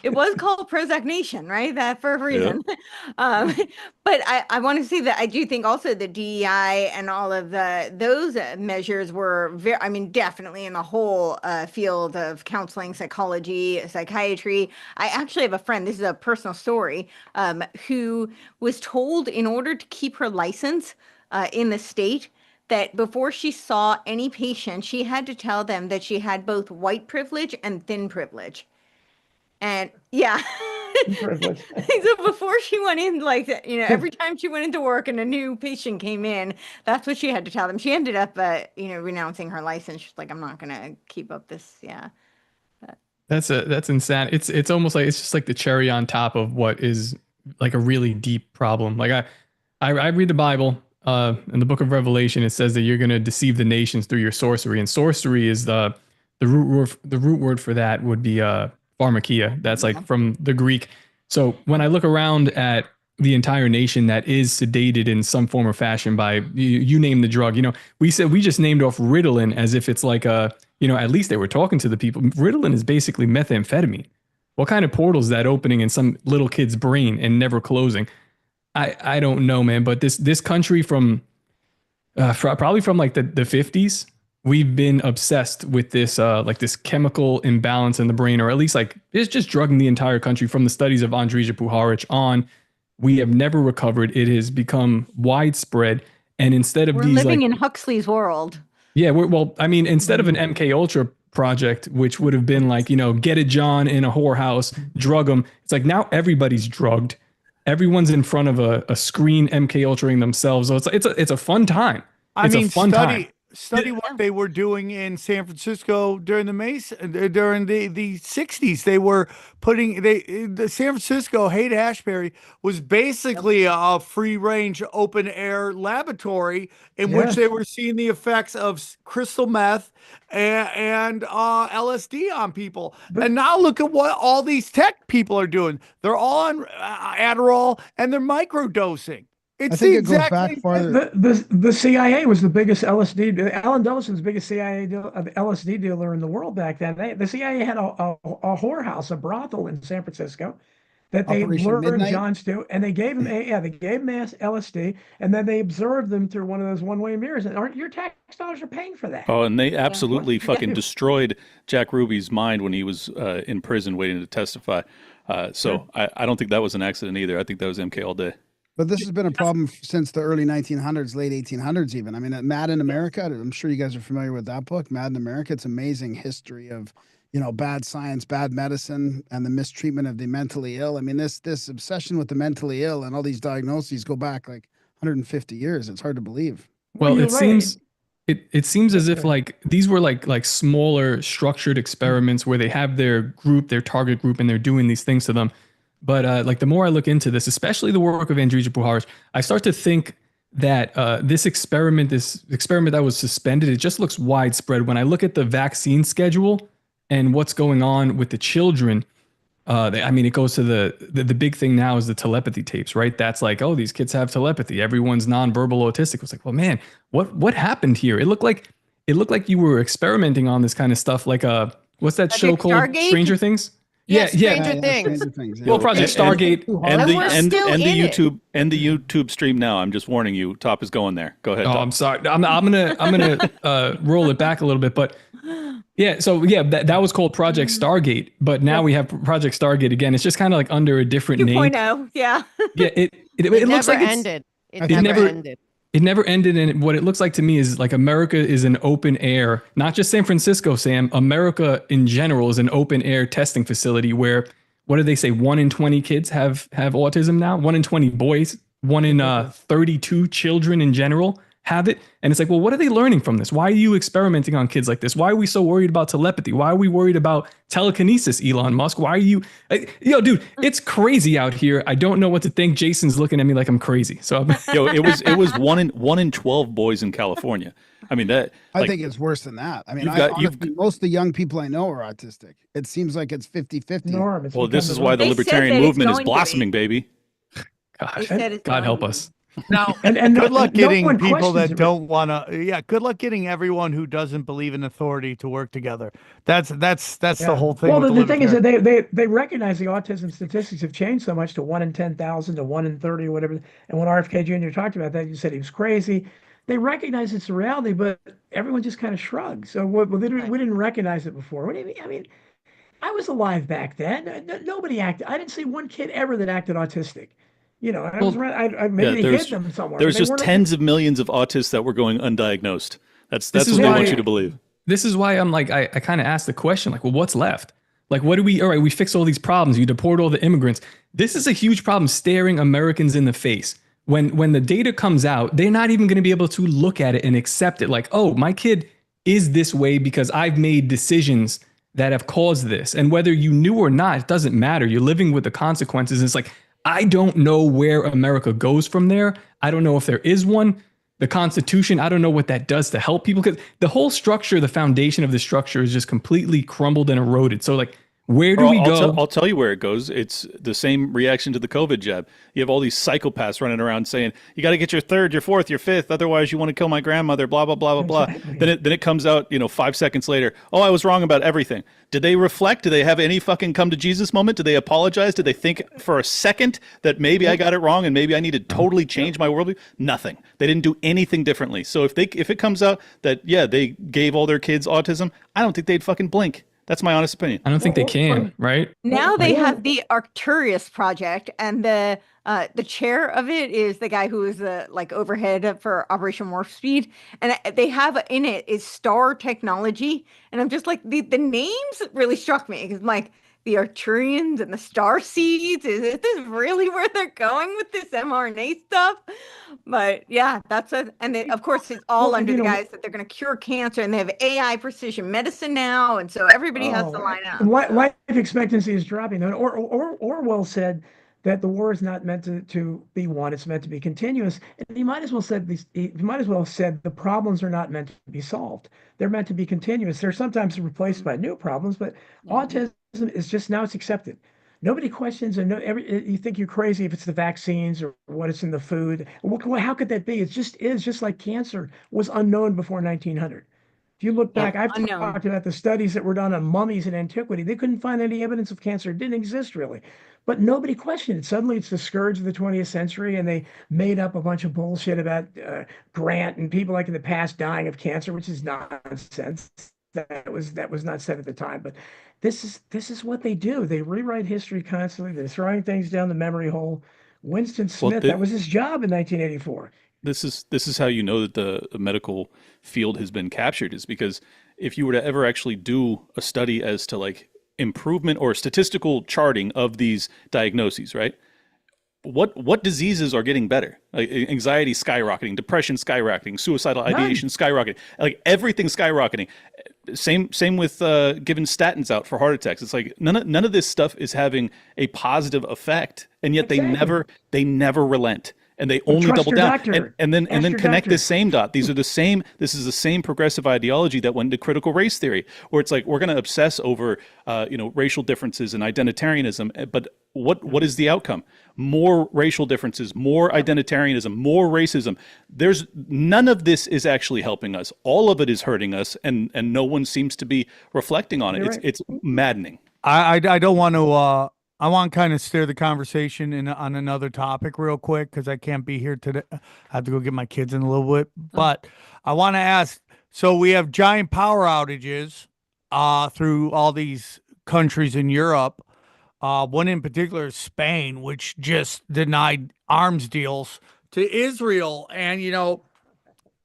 It was called Prozac Nation, right? That for a reason. But I want to say that I do think also the DEI and all of those measures were very, I mean, definitely in the whole field of counseling, psychology, psychiatry. I actually have a friend, this is a personal story, who was told in order to keep her license in the state, that before she saw any patient, she had to tell them that she had both white privilege and thin privilege. And yeah, so before she went in, like, every time she went into work and a new patient came in, that's what she had to tell them. She ended up, renouncing her license. She's like, I'm not going to keep up this. Yeah. That's insane. It's almost like it's just like the cherry on top of what is like a really deep problem. Like I read the Bible, in the book of Revelation, it says that you're going to deceive the nations through your sorcery, and sorcery is the root word for that would be pharmakia. That's like from the Greek. So when I look around at the entire nation that is sedated in some form or fashion by you name the drug, we just named off Ritalin as if it's like at least they were talking to the people. Ritalin is basically methamphetamine. What kind of portal is that opening in some little kid's brain and never closing? I don't know, man. But this country from probably from like the 50s, we've been obsessed with this like this chemical imbalance in the brain, or at least like it's just drugging the entire country. From the studies of Andrija Puharic on, we have never recovered. It has become widespread, and instead of we're these living like, in Huxley's world. Yeah, instead of an MK Ultra project, which would have been like, get a John in a whorehouse, drug them. It's like now everybody's drugged. Everyone's in front of a screen MK Ultraing themselves. So it's a fun time. Study what they were doing in San Francisco during during the 60s. They were putting the San Francisco Haight-Ashbury was basically a free range open air laboratory in which they were seeing the effects of crystal meth and LSD on people. And now look at what all these tech people are doing. They're all on Adderall and they're microdosing. I think it goes back farther. The CIA was the biggest LSD. Alan Dellison's biggest CIA LSD dealer in the world back then. The CIA had a whorehouse, a brothel in San Francisco that they lured Johns to, and they gave him mass LSD, and then they observed them through one of those one-way mirrors. And aren't your tax dollars are paying for that? Oh, and they absolutely fucking destroyed Jack Ruby's mind when he was in prison waiting to testify. So I don't think that was an accident either. I think that was MK all day. But this has been a problem since the early 1900s, late 1800s even. I mean, Mad in America, I'm sure you guys are familiar with that book, Mad in America. It's amazing history of, bad science, bad medicine, and the mistreatment of the mentally ill. I mean, this obsession with the mentally ill and all these diagnoses go back like 150 years. It's hard to believe. Well, it seems as if like these were like smaller structured experiments where they have their target group, and they're doing these things to them. But like the more I look into this, especially the work of Andrija Puharic, I start to think that this experiment that was suspended, it just looks widespread. When I look at the vaccine schedule and what's going on with the children, it goes to the big thing now is the telepathy tapes, right? That's like, oh, these kids have telepathy. Everyone's nonverbal autistic. It's like, well, man, what happened here? It looked like you were experimenting on this kind of stuff. Like what's that show called? Stargate? Stranger Things. Stranger Things. Well, Project Stargate and the YouTube stream now. I'm just warning you. Top is going there. Go ahead. Oh, Top. I'm sorry. I'm gonna roll it back a little bit, but that was called Project Stargate, but now we have Project Stargate again. It's just kind of like under a different name. 2.0, yeah. Yeah, it looks like it never ended. It never ended, and what it looks like to me is like America is an open air, not just San Francisco, Sam. America in general is an open air testing facility where what did they say? 1 in 20 kids have autism now. 1 in 20 boys. 1 in 32 children in general have it. And it's like, well, what are they learning from this? Why are you experimenting on kids like this? Why are we so worried about telepathy? Why are we worried about telekinesis, Elon Musk? Why are you, dude, it's crazy out here. I don't know what to think. Jason's looking at me like I'm crazy. So it was 1 in 12 boys in California. I mean, that I think it's worse than that. I mean, most of the young people I know are autistic. It seems like it's 50-50. Norm. Well, this is why the libertarian movement is blossoming, baby. Gosh, God help us. Now, and good luck getting one people that questions don't want to. Yeah, good luck getting everyone who doesn't believe in authority to work together. That's the whole thing. Well, with the thing is that they recognize the autism statistics have changed so much to 1 in 10,000 to 1 in 30 or whatever. And when RFK Jr. talked about that, you said he was crazy. They recognize it's a reality, but everyone just kind of shrugs. So we didn't recognize it before. What do you mean? I mean, I was alive back then. Nobody acted. I didn't see one kid ever that acted autistic. You know, I was maybe they hid them somewhere. There's just tens of millions of autists that were going undiagnosed. That's what they want you to believe. This is why I'm like, I kind of asked the question, like, well, what's left? Like, all right, we fix all these problems. You deport all the immigrants. This is a huge problem staring Americans in the face. When the data comes out, they're not even going to be able to look at it and accept it. Like, oh, my kid is this way because I've made decisions that have caused this. And whether you knew or not, it doesn't matter. You're living with the consequences. It's like, I don't know where America goes from there. I don't know if there is one. The Constitution, I don't know what that does to help people, because the whole structure, the foundation of the structure is just completely crumbled and eroded. So like, where do we go? I'll tell you where it goes. It's the same reaction to the COVID jab. You have all these psychopaths running around saying, you got to get your third, your fourth, your fifth. Otherwise, you want to kill my grandmother, blah, blah, blah, blah, blah. Then it comes out, 5 seconds later. Oh, I was wrong about everything. Did they reflect? Did they have any fucking come to Jesus moment? Did they apologize? Did they think for a second that maybe I got it wrong and maybe I need to totally change my worldview? Nothing. They didn't do anything differently. So if it comes out that, yeah, they gave all their kids autism, I don't think they'd fucking blink. That's my honest opinion. I don't think they can, right? Now they have the Arcturus project, and the chair of it is the guy who is the overhead for Operation Warp Speed, and they have in it is Star Technology, and I'm just like the names really struck me because like the Arcturians and the Star Seeds. Is this really where they're going with this mRNA stuff? But yeah, of course it's all under the guise that they're going to cure cancer, and they have AI precision medicine now, and so everybody has to line up. Life expectancy is dropping. Orwell said that the war is not meant to be won; it's meant to be continuous. And he might as well said the problems are not meant to be solved; they're meant to be continuous. They're sometimes replaced by new problems, but autism is just now it's accepted. Nobody questions, and you think you're crazy if it's the vaccines or what it's in the food. How could that be? It just is, just like cancer was unknown before 1900. If you look back, I've talked about the studies that were done on mummies in antiquity. They couldn't find any evidence of cancer. It didn't exist really. But nobody questioned it. Suddenly it's the scourge of the 20th century, and they made up a bunch of bullshit about Grant and people like in the past dying of cancer, which is nonsense. That was not said at the time. But this is what they do. They rewrite history constantly. They're throwing things down the memory hole. Winston Smith, that was his job in 1984. This is how you know that the medical field has been captured, is because if you were to ever actually do a study as to like improvement or statistical charting of these diagnoses, right? What diseases are getting better? Like anxiety skyrocketing, depression skyrocketing, suicidal ideation skyrocketing, like everything skyrocketing. Same with giving statins out for heart attacks. It's like none of this stuff is having a positive effect, and yet they never relent. And they only double down, and then connect the same dot. This is the same progressive ideology that went into critical race theory, where it's like we're going to obsess over racial differences and identitarianism. But what is the outcome? More racial differences, more identitarianism, more racism. There's none of this is actually helping us. All of it is hurting us, and no one seems to be reflecting on it. It's maddening. I don't want to. I want to kind of steer the conversation on another topic real quick because I can't be here today. I have to go get my kids in a little bit. But I want to ask, so we have giant power outages through all these countries in Europe. One in particular is Spain, which just denied arms deals to Israel. And,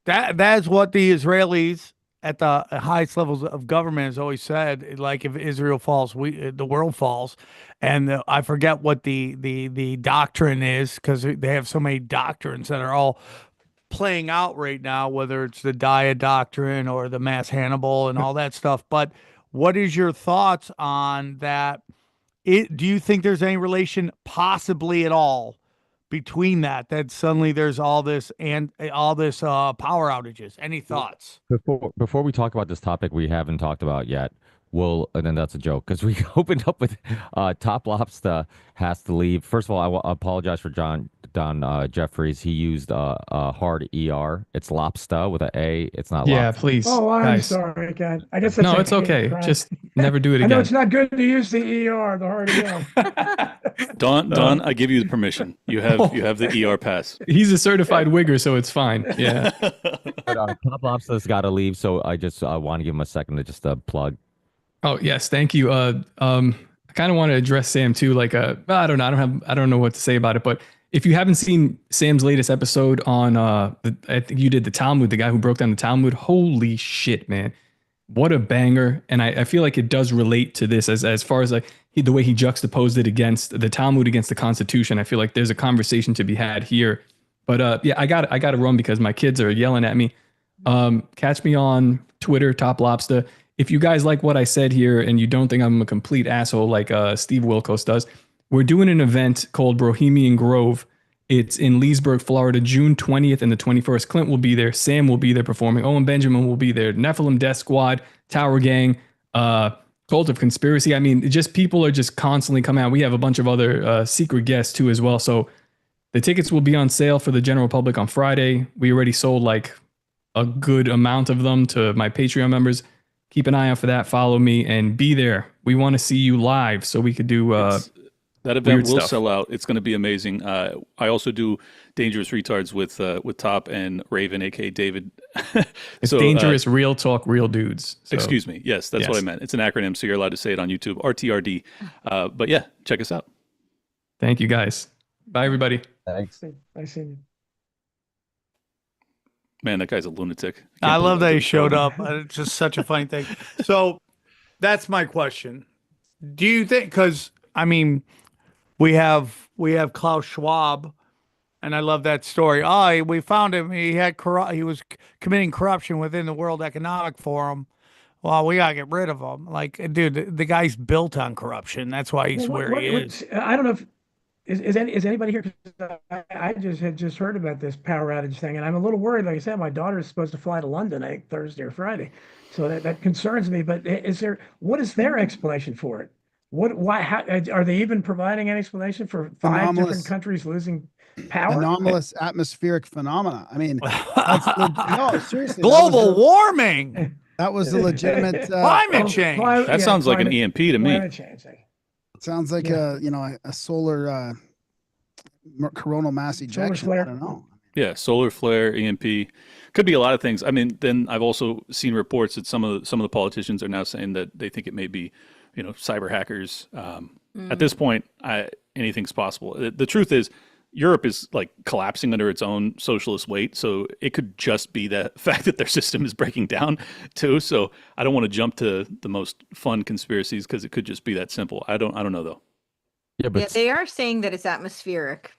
that's what the Israelis at the highest levels of government has always said, like, if Israel falls, the world falls. And I forget what the doctrine is, because they have so many doctrines that are all playing out right now, whether it's the Daya doctrine or the mass Hannibal and all that stuff. But what is your thoughts on that? Do you think there's any relation possibly at all between that suddenly there's all this power outages? Any thoughts? Before we talk about this topic we haven't talked about yet, and then that's a joke because we opened up with Top Lobster has to leave. First of all, I apologize for Don Jeffries. He used hard ER. It's lobster with an A. It's not Yeah, lobster. please. Oh, I'm guys. sorry, God. I guess that's No, a it's hate okay. crime. Just never do it I know again. it's not good to use the ER, the hard ER. Don, I give you the permission. You have the ER pass. He's a certified wigger, so it's fine. Yeah. But Top Lobster's got to leave, so I just want to give him a second to just plug. Oh yes, thank you. I kind of want to address Sam too. Like, I don't know, I don't know what to say about it. But if you haven't seen Sam's latest episode on, I think you did the Talmud, the guy who broke down the Talmud. Holy shit, man! What a banger! And I feel like it does relate to this as far as like the way he juxtaposed it against the Talmud against the Constitution. I feel like there's a conversation to be had here. But yeah, I got to run because my kids are yelling at me. Catch me on Twitter, Top Lobster. If you guys like what I said here and you don't think I'm a complete asshole like Steve Wilkos does, we're doing an event called Bohemian Grove. It's in Leesburg, Florida, June 20th and the 21st. Clint will be there. Sam will be there performing. Owen Benjamin will be there. Nephilim Death Squad, Tower Gang, Cult of Conspiracy. I mean, just people are just constantly coming out. We have a bunch of other secret guests too as well. So the tickets will be on sale for the general public on Friday. We already sold like a good amount of them to my Patreon members. Keep an eye out for that. Follow me and be there. We want to see you live so we could do that event will stuff. sell out. It's going to be amazing. I also do Dangerous Retards with Top and Raven, aka David. It's Dangerous Real Talk Real Dudes. So. Excuse me. Yes, that's what I meant. It's an acronym, so you're allowed to say it on YouTube. RTRD. But yeah, check us out. Thank you guys. Bye everybody. Thanks. I see you. Man, that guy's a lunatic. I love that he showed up. It's just such a funny thing. So that's my question. Do you think, because I mean, we have Klaus Schwab, and I love that story. Oh, we found him. He was committing corruption within the World Economic Forum. Well, we gotta get rid of him. Like, dude, the guy's built on corruption. That's why he's where he is. I don't know if is anybody here? 'Cause I just heard about this power outage thing, and I'm a little worried. Like I said, my daughter is supposed to fly to London, I think Thursday or Friday, so that concerns me. But what is their explanation for it? How are they even providing an explanation for five different countries losing power? Anomalous atmospheric phenomena. I mean, no, seriously. Global warming. That was a legitimate climate change. That sounds like an EMP to me. Climate change. Sounds like a solar coronal mass ejection. flare. I don't know. Yeah, solar flare, EMP, could be a lot of things. I mean, then I've also seen reports that some of the politicians are now saying that they think it may be, cyber hackers. At this point, anything's possible. The truth is, Europe is like collapsing under its own socialist weight, so it could just be the fact that their system is breaking down too. So I don't want to jump to the most fun conspiracies because it could just be that simple. I don't know though. Yeah, but they are saying that it's atmospheric,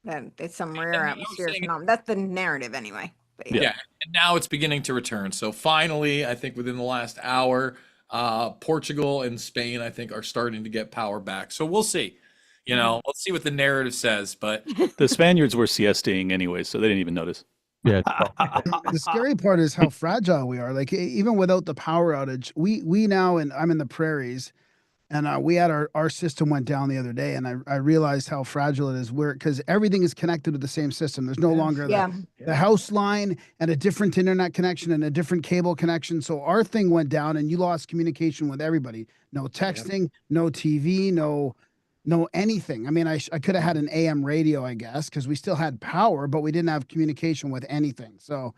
that it's some rare atmospheric phenomenon. That's the narrative anyway. But yeah, and now it's beginning to return. So finally, I think within the last hour, Portugal and Spain, I think, are starting to get power back. So we'll see. Let's see what the narrative says. But the Spaniards were siestaing anyway, so they didn't even notice. yeah, The scary part is how fragile we are. Like, even without the power outage, we now, and I'm in the prairies, and we had our system went down the other day, and I realized how fragile it is. Because everything is connected to the same system. There's no longer the house line and a different internet connection and a different cable connection. So our thing went down, and you lost communication with everybody. No texting, no TV, no anything. I mean, I could have had an AM radio, I guess, because we still had power, but we didn't have communication with anything. So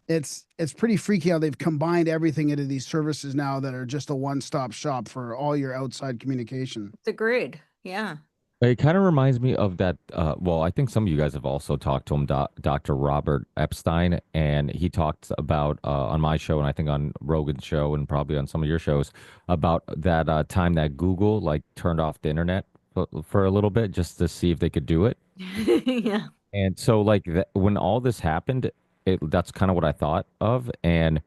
it's pretty freaky how they've combined everything into these services now that are just a one-stop shop for all your outside communication. it's a grid. Yeah. It kind of reminds me of that. Well, I think some of you guys have also talked to him, Dr. Robert Epstein, and he talked about on my show, and I think on Rogan's show, and probably on some of your shows, about that time that Google like turned off the internet for a little bit just to see if they could do it. Yeah. And so, like, when all this happened, that's kind of what I thought of. And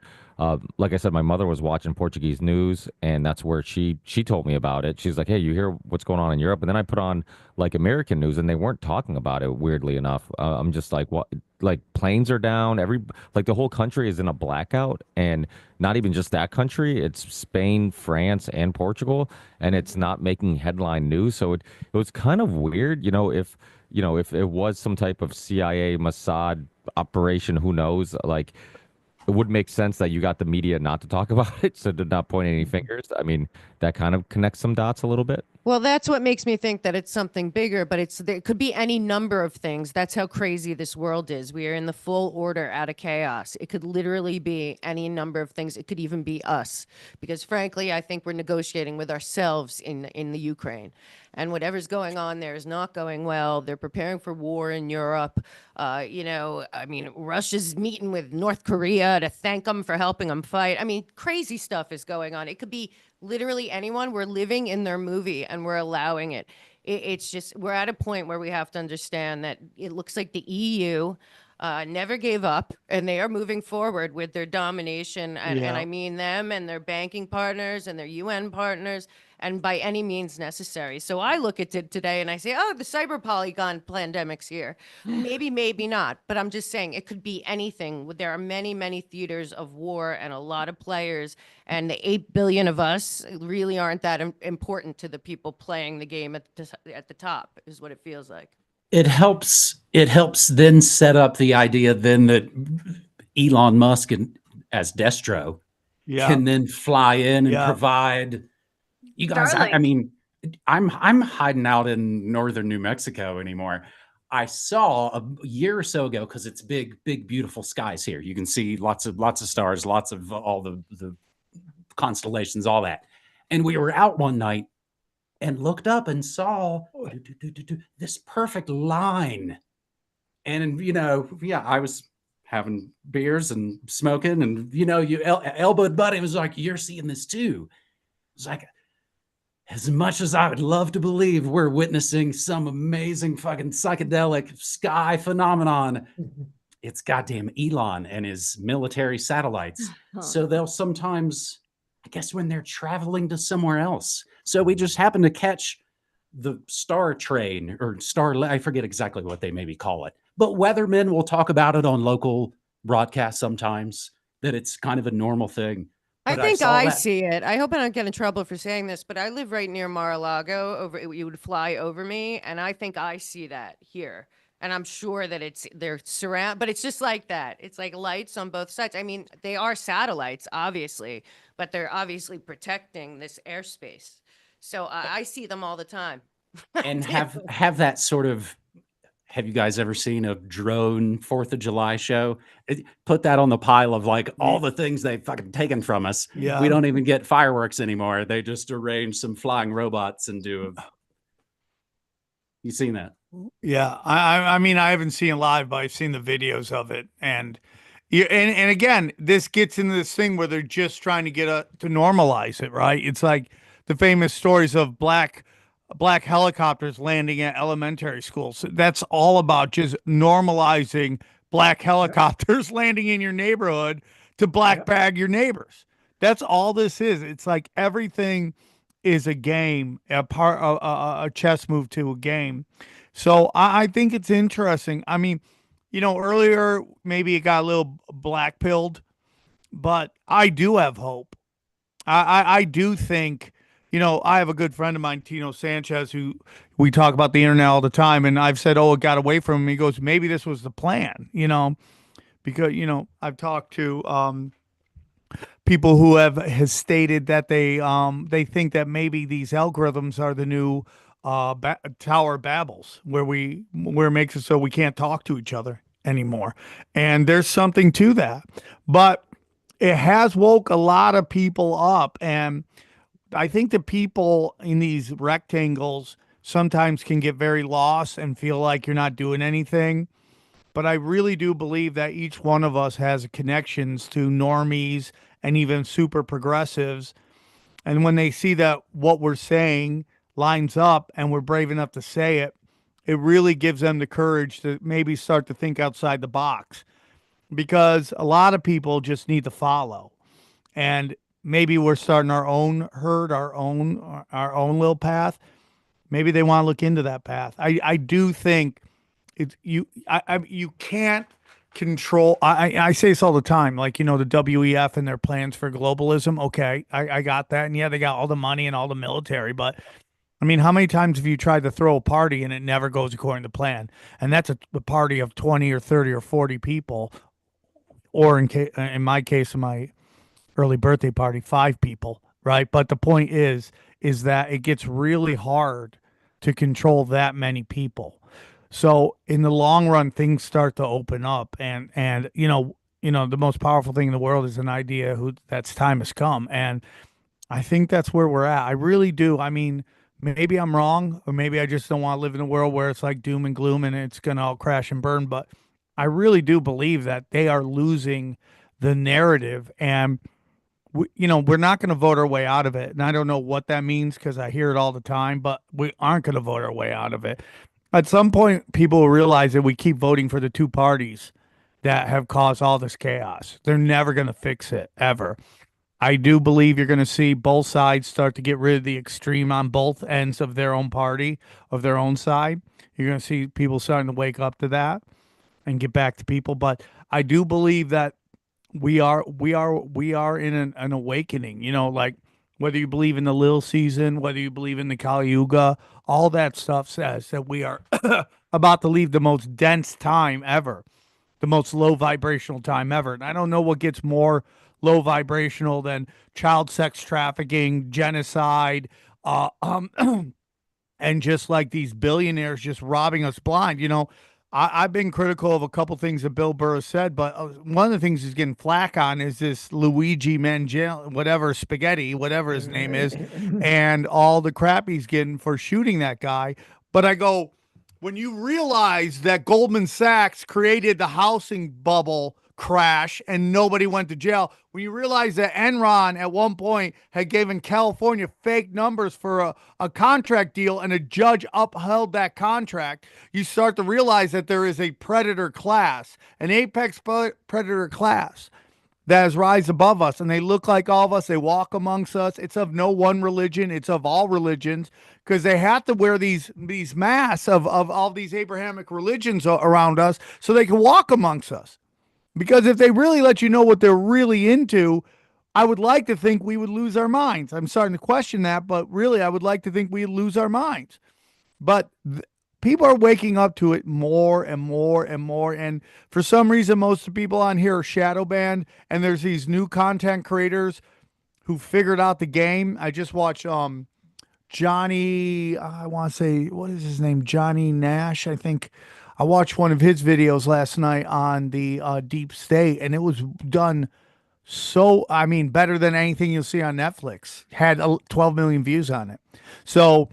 like I said, my mother was watching Portuguese news, and that's where she told me about it. She's like, "Hey, you hear what's going on in Europe?" And then I put on like American news, and they weren't talking about it. Weirdly enough, I'm just like, "What?" Like planes are down. Like the whole country is in a blackout, and not even just that country. It's Spain, France, and Portugal, and it's not making headline news. So it was kind of weird, if it was some type of CIA Mossad operation, who knows? Like, it would make sense that you got the media not to talk about it, so to not point any fingers. I mean, that kind of connects some dots a little bit. Well, that's what makes me think that it's something bigger, but it could be any number of things. That's how crazy this world is. We are in the full order out of chaos. It could literally be any number of things. It could even be us, because frankly, I think we're negotiating with ourselves in the Ukraine, and whatever's going on there is not going well. They're preparing for war in Europe. I mean, Russia's meeting with North Korea to thank them for helping them fight. I mean, crazy stuff is going on. It could be literally anyone. We're living in their movie and we're allowing it. It's just, we're at a point where we have to understand that it looks like the EU never gave up, and they are moving forward with their domination. And I Yeah. mean them and their banking partners and their UN partners, and by any means necessary. So I look at it today and I say, oh, the cyber polygon pandemic's here. Maybe, maybe not. But I'm just saying it could be anything. There are many, many theaters of war and a lot of players. And the 8 billion of us really aren't that important to the people playing the game at the top, is what it feels like. It helps then set up the idea then that Elon Musk as Destro Yeah. can then fly in and Yeah. provide you guys. I mean, I'm hiding out in northern New Mexico anymore. I saw a year or so ago, because it's big, beautiful skies here. You can see lots of stars, lots of all the constellations, all that. And we were out one night and looked up and saw this perfect line. And I was having beers and smoking, and you elbowed buddy. It was like, you're seeing this too. It's like, as much as I would love to believe we're witnessing some amazing fucking psychedelic sky phenomenon, it's goddamn Elon and his military satellites. So they'll sometimes, I guess, when they're traveling to somewhere else. So we just happen to catch the star train or I forget exactly what they maybe call it. But weathermen will talk about it on local broadcasts sometimes, that it's kind of a normal thing. I But think saw I that. see it. I hope I don't get in trouble for saying this, but I live right near Mar-a-Lago. You would fly over me, and I think I see that here. And I'm sure that they're but it's just like that. It's like lights on both sides. I mean, they are satellites, obviously, but they're obviously protecting this airspace. So I see them all the time. And have that sort of. Have you guys ever seen a drone 4th of July show? Put that on the pile of like all the things they've fucking taken from us. Yeah. We don't even get fireworks anymore. They just arrange some flying robots and do. You seen that? Yeah, I mean, I haven't seen it live, but I've seen the videos of it, and again, this gets into this thing where they're just trying to get to normalize it, right? It's like the famous stories of black helicopters landing at elementary schools. That's all about just normalizing black helicopters landing in your neighborhood to black bag your neighbors. That's all this is. It's like everything is a game, a chess move to a game. So I think it's interesting. I mean, earlier maybe it got a little black pilled, but I do have hope. I do think, I have a good friend of mine, Tino Sanchez, who we talk about the internet all the time. And I've said, oh, it got away from him. He goes, maybe this was the plan, because, I've talked to people who has stated that they think that maybe these algorithms are the new Tower Babels, where it makes it so we can't talk to each other anymore. And there's something to that. But it has woke a lot of people up, and I think the people in these rectangles sometimes can get very lost and feel like you're not doing anything. But I really do believe that each one of us has connections to normies and even super progressives. And when they see that what we're saying lines up and we're brave enough to say it, it really gives them the courage to maybe start to think outside the box, because a lot of people just need to follow. And maybe we're starting our own herd, our own little path. Maybe they want to look into that path. I do think you can't control. I say this all the time, like, the WEF and their plans for globalism. Okay, I got that. And yeah, they got all the money and all the military, but I mean, how many times have you tried to throw a party and it never goes according to plan? And that's a party of 20 or 30 or 40 people, or in my case, in my early birthday party, 5 people, right? But the point is that it gets really hard to control that many people. So in the long run, things start to open up, and the most powerful thing in the world is an idea who that's time has come, and I think that's where we're at. I really do. I mean, maybe I'm wrong, or maybe I just don't want to live in a world where it's like doom and gloom and it's gonna all crash and burn. But I really do believe that they are losing the narrative, and we're not going to vote our way out of it. And I don't know what that means because I hear it all the time, but we aren't going to vote our way out of it. At some point, people will realize that we keep voting for the two parties that have caused all this chaos. They're never going to fix it, ever. I do believe you're going to see both sides start to get rid of the extreme on both ends of their own party, of their own side. You're going to see people starting to wake up to that and get back to people. But I do believe that we are in an awakening, like whether you believe in the Lil season, whether you believe in the Kali Yuga, all that stuff says that we are about to leave the most dense time ever, the most low vibrational time ever. And I don't know what gets more low vibrational than child sex trafficking, genocide, and just like these billionaires just robbing us blind. I've been critical of a couple things that Bill Burr said, but one of the things he's getting flack on is this Luigi Mangel, whatever, Spaghetti, whatever his name is, and all the crap he's getting for shooting that guy. But I go, when you realize that Goldman Sachs created the housing bubble crash and nobody went to jail, when you realize that Enron at one point had given California fake numbers for a contract deal and a judge upheld that contract, you start to realize that there is a predator class, an apex predator class that has rise above us, and they look like all of us. They walk amongst us. It's of no one religion. It's of all religions, because they have to wear these masks of all these Abrahamic religions around us so they can walk amongst us. Because if they really let you know what they're really into, I would like to think we would lose our minds. I'm starting to question that, but really I would like to think we lose our minds. But people are waking up to it more and more and more. And for some reason, most of the people on here are shadow banned. And there's these new content creators who figured out the game. I just watched Johnny, I want to say, what is his name? Johnny Nash, I think. I watched one of his videos last night on the Deep State, and it was done better than anything you'll see on Netflix. Had 12 million views on it. So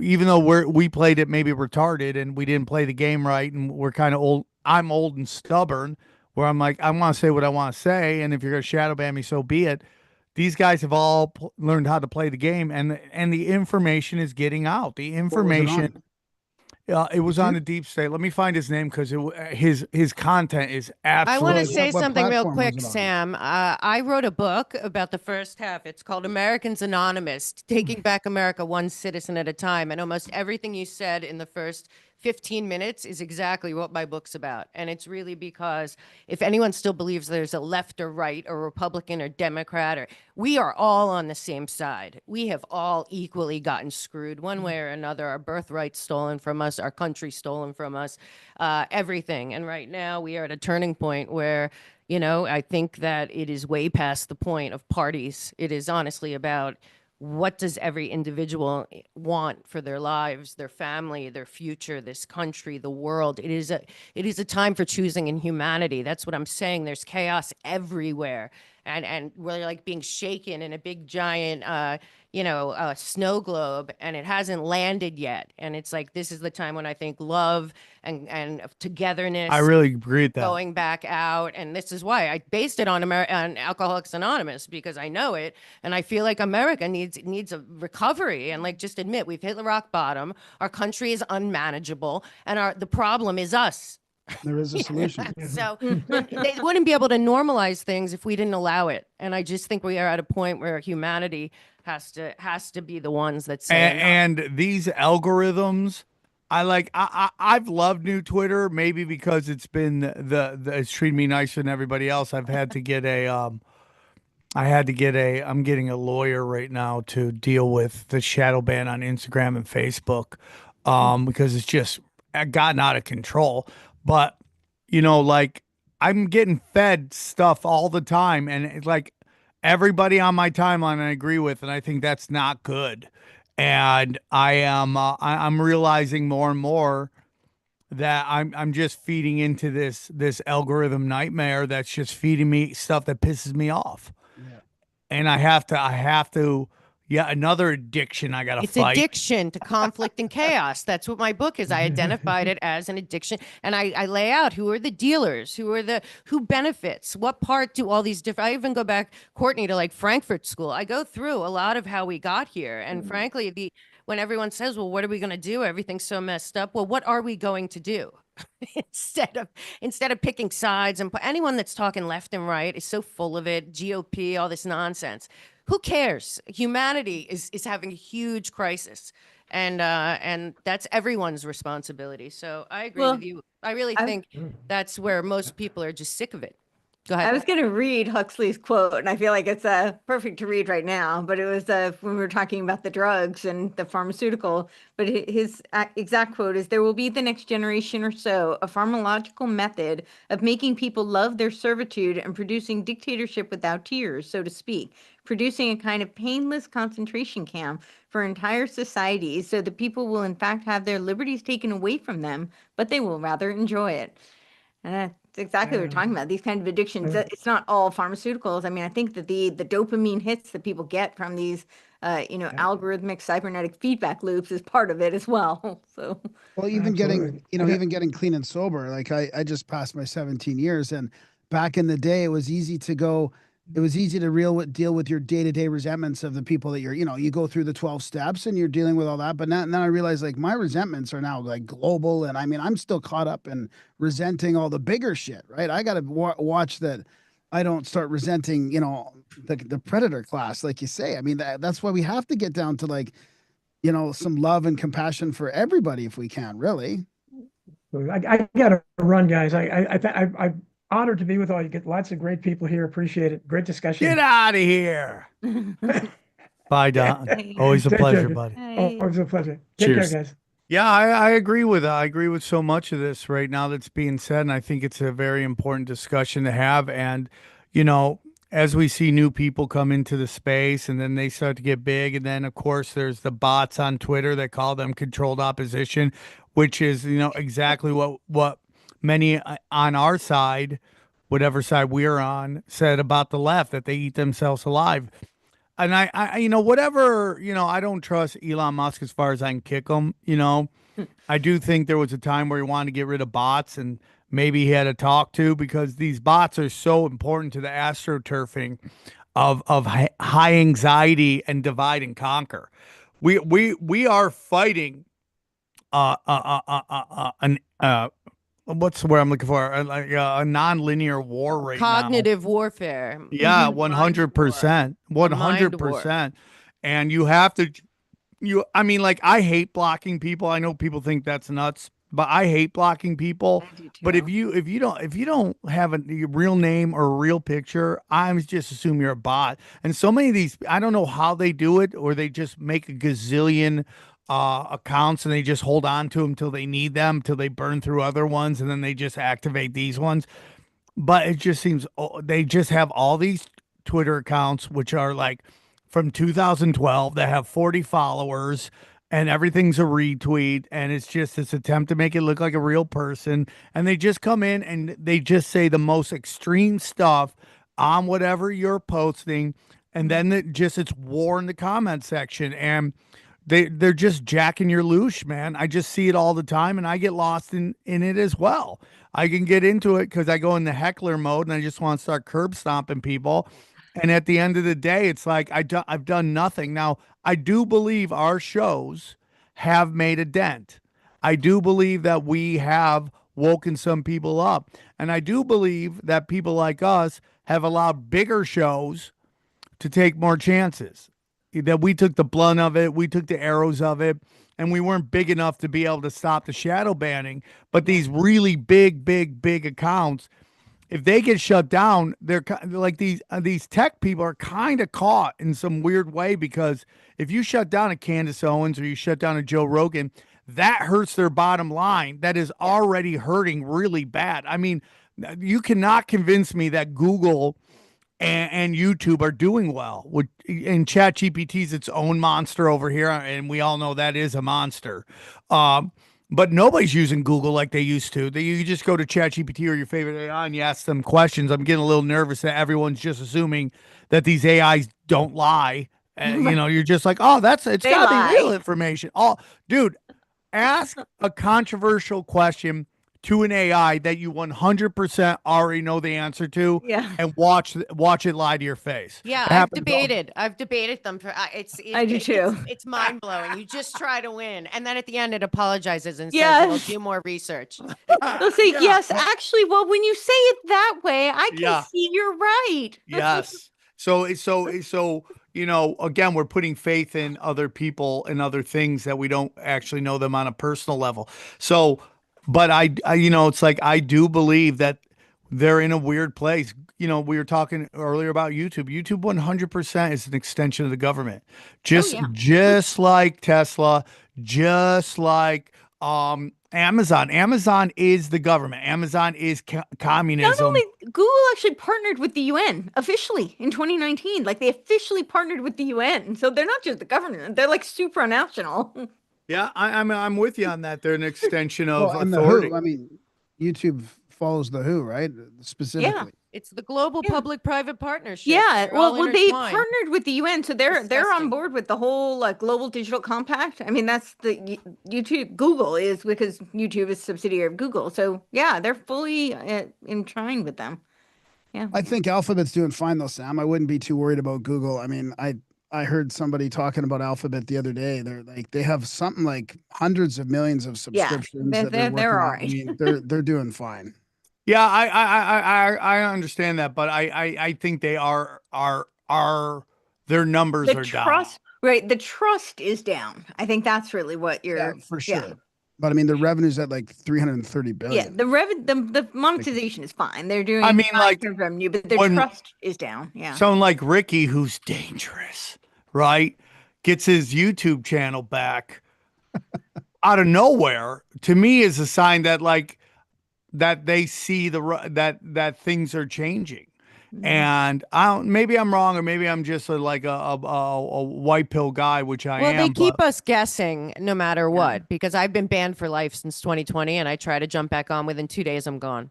even though we played it maybe retarded and we didn't play the game right, and we're kind of old, I'm old and stubborn, where I'm like, I want to say what I want to say, and if you're going to shadow ban me, so be it. These guys have all learned how to play the game, and the information is getting out. The information. It was on the Deep State. Let me find his name, because his content is I want to What- say what something real platform was quick, it on? Sam. I wrote a book about the first half. It's called Americans Anonymous, Taking Back America One Citizen at a Time. And almost everything you said in the first 15 minutes is exactly what my book's about. And it's really because if anyone still believes there's a left or right or Republican or Democrat, we are all on the same side. We have all equally gotten screwed one way or another. Our birthright stolen from us, our country stolen from us, everything. And right now we are at a turning point where, I think that it is way past the point of parties. It is honestly about what does every individual want for their lives, their family, their future, this country, the world. It is a time for choosing in humanity. That's what I'm saying. There's chaos everywhere. and we're like being shaken in a big giant snow globe, and it hasn't landed yet. And it's like, this is the time when I think love and togetherness I really agree with that. going back out. And this is why I based it on on Alcoholics Anonymous, because I know it, and I feel like America needs a recovery, and like, just admit we've hit the rock bottom. Our country is unmanageable, and the problem is us. There is a solution. So they wouldn't be able to normalize things if we didn't allow it. And I just think we are at a point where humanity has to be the ones that say and these algorithms, I've loved new Twitter, maybe because it's been it's treated me nicer than everybody else. I'm getting a lawyer right now to deal with the shadow ban on Instagram and Facebook, because it's just gotten out of control. But like, I'm getting fed stuff all the time, and it's like everybody on my timeline I agree with, and I think that's not good. And I'm realizing more and more that I'm just feeding into this algorithm nightmare that's just feeding me stuff that pisses me off. Yeah. And I have to another addiction I gotta it's fight. addiction to conflict and chaos. That's what my book is. I identified it as an addiction, and I lay out who are the dealers, who benefits, what part do all these different. I even go back, Courtney, to like Frankfurt School. I go through a lot of how we got here, and frankly, when everyone says, "Well, what are we going to do? Everything's so messed up." Well, what are we going to do? instead of picking sides, and anyone that's talking left and right is so full of it, GOP, all this nonsense. Who cares? Humanity is having a huge crisis, and that's everyone's responsibility. So I agree with you. I really think that's where most people are just sick of it. Go ahead. I was going to read Huxley's quote, and I feel like it's perfect to read right now, but it was when we were talking about the drugs and the pharmaceutical. But his exact quote is, "There will be the next generation or so a pharmacological method of making people love their servitude and producing dictatorship without tears, so to speak, producing a kind of painless concentration camp for entire societies, so that people will in fact have their liberties taken away from them, but they will rather enjoy it." And that's exactly what we're talking about. These kind of addictions. It's not all pharmaceuticals. I mean, I think that the dopamine hits that people get from these, algorithmic cybernetic feedback loops is part of it as well. So, Well, even Absolutely. even getting clean and sober. Like I just passed my 17 years, and back in the day, it was easy to deal with your day-to-day resentments of the people that you go through the 12 steps and you're dealing with all that. But now I realize, like, my resentments are now like global. And I mean, I'm still caught up in resenting all the bigger shit, right? I got to watch that I don't start resenting, the predator class, like you say. I mean, that's why we have to get down to, like, some love and compassion for everybody if we can, really. I got to run, guys. I'm honored to be with all you. Get lots of great people here. Appreciate it. Great discussion. Get out of here. Bye, Don. Always a Take pleasure, care. buddy. Always a pleasure. Take Cheers. care, guys. Yeah, I agree with that. I agree with so much of this right now that's being said, and I think it's a very important discussion to have. And, as we see new people come into the space and then they start to get big, and then, of course, there's the bots on Twitter that call them controlled opposition, which is, exactly what many on our side, whatever side we're on, said about the left, that they eat themselves alive. And I whatever, I don't trust Elon Musk as far as I can kick him. I do think there was a time where he wanted to get rid of bots, and maybe he had to talk to, because these bots are so important to the astroturfing of high anxiety and divide and conquer. We are fighting what's the word I'm looking for? Like a non-linear war right now. Cognitive warfare. Yeah, Mind 100%. war. A mind 100%. And you have to, I mean, like, I hate blocking people. I know people think that's nuts, but I hate blocking people. I do too. But if you don't have a real name or a real picture, I just assume you're a bot. And so many of these, I don't know how they do it, or they just make a gazillion accounts and they just hold on to them till they need them, till they burn through other ones, and then they just activate these ones. But it just seems they just have all these Twitter accounts, which are like from 2012, that have 40 followers, and everything's a retweet, and it's just this attempt to make it look like a real person. And they just come in and they just say the most extreme stuff on whatever you're posting, and then it's war in the comment section, and they're just jacking your loosh, man. I just see it all the time, and I get lost in it as well. I can get into it because I go in the heckler mode, and I just want to start curb stomping people. And at the end of the day, it's like I've done nothing. Now, I do believe our shows have made a dent. I do believe that we have woken some people up. And I do believe that people like us have allowed bigger shows to take more chances. That we took the blunt of it, we took the arrows of it, and we weren't big enough to be able to stop the shadow banning. But these really big accounts, if they get shut down, they're like these tech people are kind of caught in some weird way, because if you shut down a Candace Owens or you shut down a Joe Rogan, that hurts their bottom line. That is already hurting really bad. I mean, you cannot convince me that Google and YouTube are doing well. And ChatGPT is its own monster over here, and we all know that is a monster. But nobody's using Google like they used to. You just go to ChatGPT or your favorite AI and you ask them questions. I'm getting a little nervous that everyone's just assuming that these AIs don't lie. You're just like, oh, it's They got to be real lie. information. Oh, dude, ask a controversial question to an AI that you 100% already know the answer to, Yeah. and watch it lie to your face. Yeah, It I've happens all- debated them for I do too. It's mind blowing. You just try to win, and then at the end it apologizes and says Yes. it'll do more resurge. They'll say, yes, actually, well, when you say it that way, I can Yeah. see you're right. Yes. So again, we're putting faith in other people and other things that we don't actually know them on a personal level. So, but I it's like, I do believe that they're in a weird place. We were talking earlier about YouTube. YouTube 100% is an extension of the government. Just like Tesla, just like Amazon. Amazon is the government. Amazon is communism. Not only Google actually partnered with the UN officially in 2019. Like, they officially partnered with the UN. So they're not just the government. They're like supranational. Yeah, I'm with you on that. They're an extension of Well, and the authority. WHO. I mean, YouTube follows the WHO, right? Specifically. It's the global public-private partnership. Yeah, They're all well, they intertwined. partnered with the UN, so they're on Disgusting. board with the whole like global digital compact. I mean, that's the YouTube. Google is, because YouTube is a subsidiary of Google. So yeah, they're fully entwined with them. Yeah, I think Alphabet's doing fine though, Sam. I wouldn't be too worried about Google. I mean, I heard somebody talking about Alphabet the other day. They're like, they have something like hundreds of millions of subscriptions. they're- that they're they're working all on. right. I mean, they're doing fine. Yeah, I understand that, but I think they are their numbers the are trust, right? The trust is down. I think that's really what you're For sure. But I mean, the revenue's at like 330 billion. Yeah, the monetization is fine. They're doing. I mean, fine like, in revenue, but their when- trust is down. Yeah. Someone like Ricky, who's dangerous, right? Gets his YouTube channel back out of nowhere. To me, is a sign that that they see that things are changing. And maybe I'm wrong, or maybe I'm just a white pill guy, which I am. Well, they keep us guessing no matter what, because I've been banned for life since 2020, and I try to jump back on. Within 2 days, I'm gone.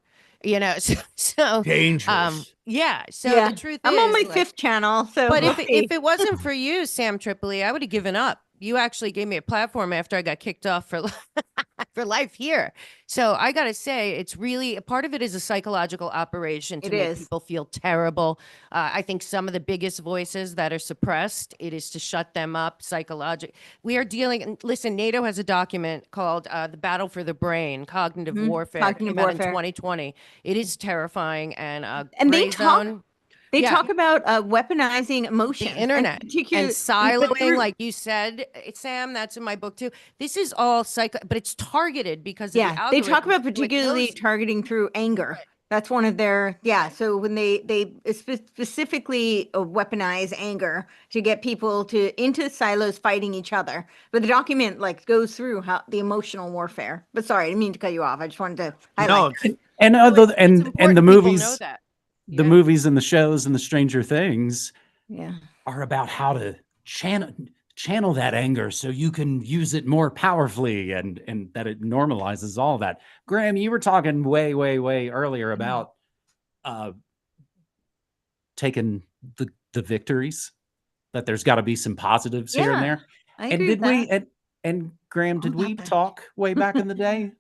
So dangerous. Yeah. So the truth I'm is, on my like, 5th channel. So, but we'll if it wasn't for you, Sam Tripoli, I would have given up. You actually gave me a platform after I got kicked off for for life here. So I got to say, it's really part of it is a psychological operation to It make is. people feel terrible. I think some of the biggest voices that are suppressed, it is to shut them up psychologically. We are dealing, and listen, NATO has a document called The Battle for the Brain, Cognitive Warfare. Cognitive Came out in warfare. 2020. It is terrifying. And they Gray talk- Zone, They Yeah. talk about weaponizing emotion, the internet and but siloing, they're- like you said, Sam. That's in my book too. This is all but it's targeted because of the yeah, they talk algorithms, about so it particularly knows- targeting through anger. That's one of their So when they specifically weaponize anger to get people into silos fighting each other, but the document goes through how the emotional warfare. But sorry, I didn't mean to cut you off. I just wanted to highlight. No, And Well, other it's and important the people know movies, that. the Yeah. movies and the shows and the Stranger Things Yeah. are about how to channel that anger so you can use it more powerfully, and that it normalizes all that. Graham, you were talking way earlier about taken the victories, that there's got to be some positives here and Yeah, there. I And agree did with we that. and Graham, did Oh, we that much. talk way back in the day?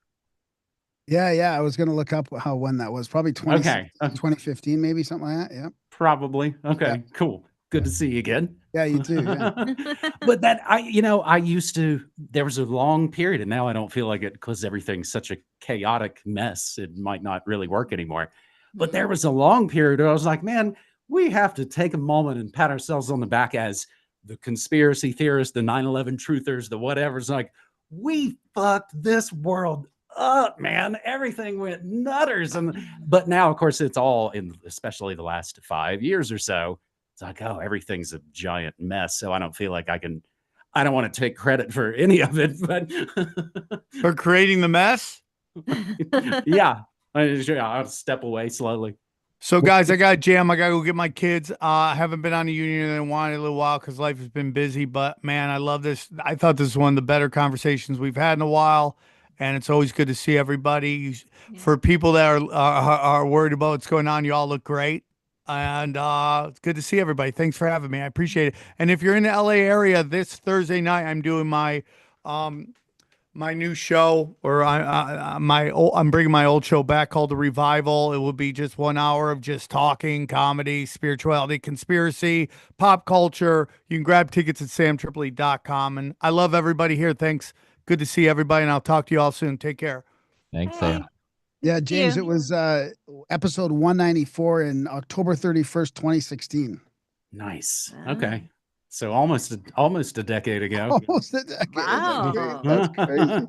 Yeah. I was going to look up when that was. Probably 2016, Okay. 2015, maybe something like that. Yeah. Probably. Okay, cool. Good to see you again. Yeah, you too. Yeah. But that I used to, there was a long period, and now I don't feel like it because everything's such a chaotic mess. It might not really work anymore. But there was a long period where I was like, man, we have to take a moment and pat ourselves on the back as the conspiracy theorists, the 9/11 truthers, the whatever's like, we fucked this world up, man. Everything went nutters. But now, of course, it's all in, especially the last 5 years or so. It's like, oh, everything's a giant mess. So I don't feel like I don't want to take credit for any of it, but For creating the mess. yeah, I'll step away slowly. So, guys, I got to jam. I got to go get my kids. I haven't been on the Union and Wanted in a little while because life has been busy. But, man, I love this. I thought this was one of the better conversations we've had in a while. And it's always good to see everybody. For people that are worried about what's going on, you all look great. And it's good to see everybody. Thanks for having me. I appreciate it. And if you're in the LA area this Thursday night, I'm doing my my new show, or I'm bringing my old show back called The Revival. It will be just 1 hour of just talking, comedy, spirituality, conspiracy, pop culture. You can grab tickets at samtripoli.com. And I love everybody here. Thanks. Good to see everybody, and I'll talk to you all soon. Take care. Thanks, Sam. Yeah, James, you. it was episode 194 in October 31st, 2016. Nice. Wow. Okay. So almost a decade ago. Almost a decade. Wow. That's crazy. Yeah,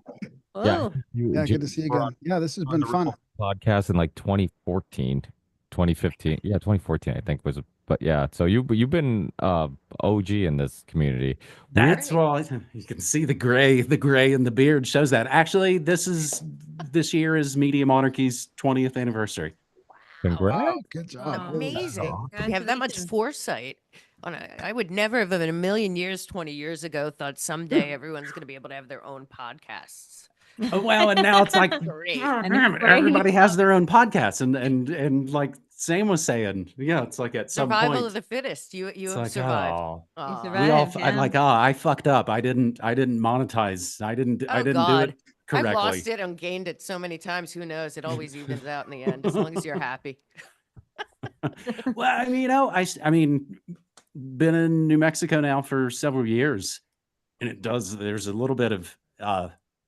Whoa. Yeah, good to see you again. Yeah, this has been fun. Podcast in like 2014, 2015. Yeah, 2014, I think was. But yeah, so you've been OG in this community. That's why you can see the gray in the beard shows that. Actually, this year is Media Monarchy's 20th anniversary. Congrats. Wow, good job. Wow. Amazing. We have that much Congratulations. foresight. I would never have in a million years, 20 years ago, thought someday everyone's going to be able to have their own podcasts. Oh, well, and now it's like, Great. oh, damn it, everybody has their own podcast, and like Sam was saying, yeah, it's like at some Survival point, of the fittest. You it's have like, survived. oh, Aw. survived. we all, Survived, I'm yeah. like, oh, I fucked up. I didn't monetize. I didn't Oh, do God. it I've correctly. lost it and gained it so many times. Who knows? It always evens out in the end, as long as you're happy. Well, I mean, I mean, been in New Mexico now for several years, and there's a little bit of,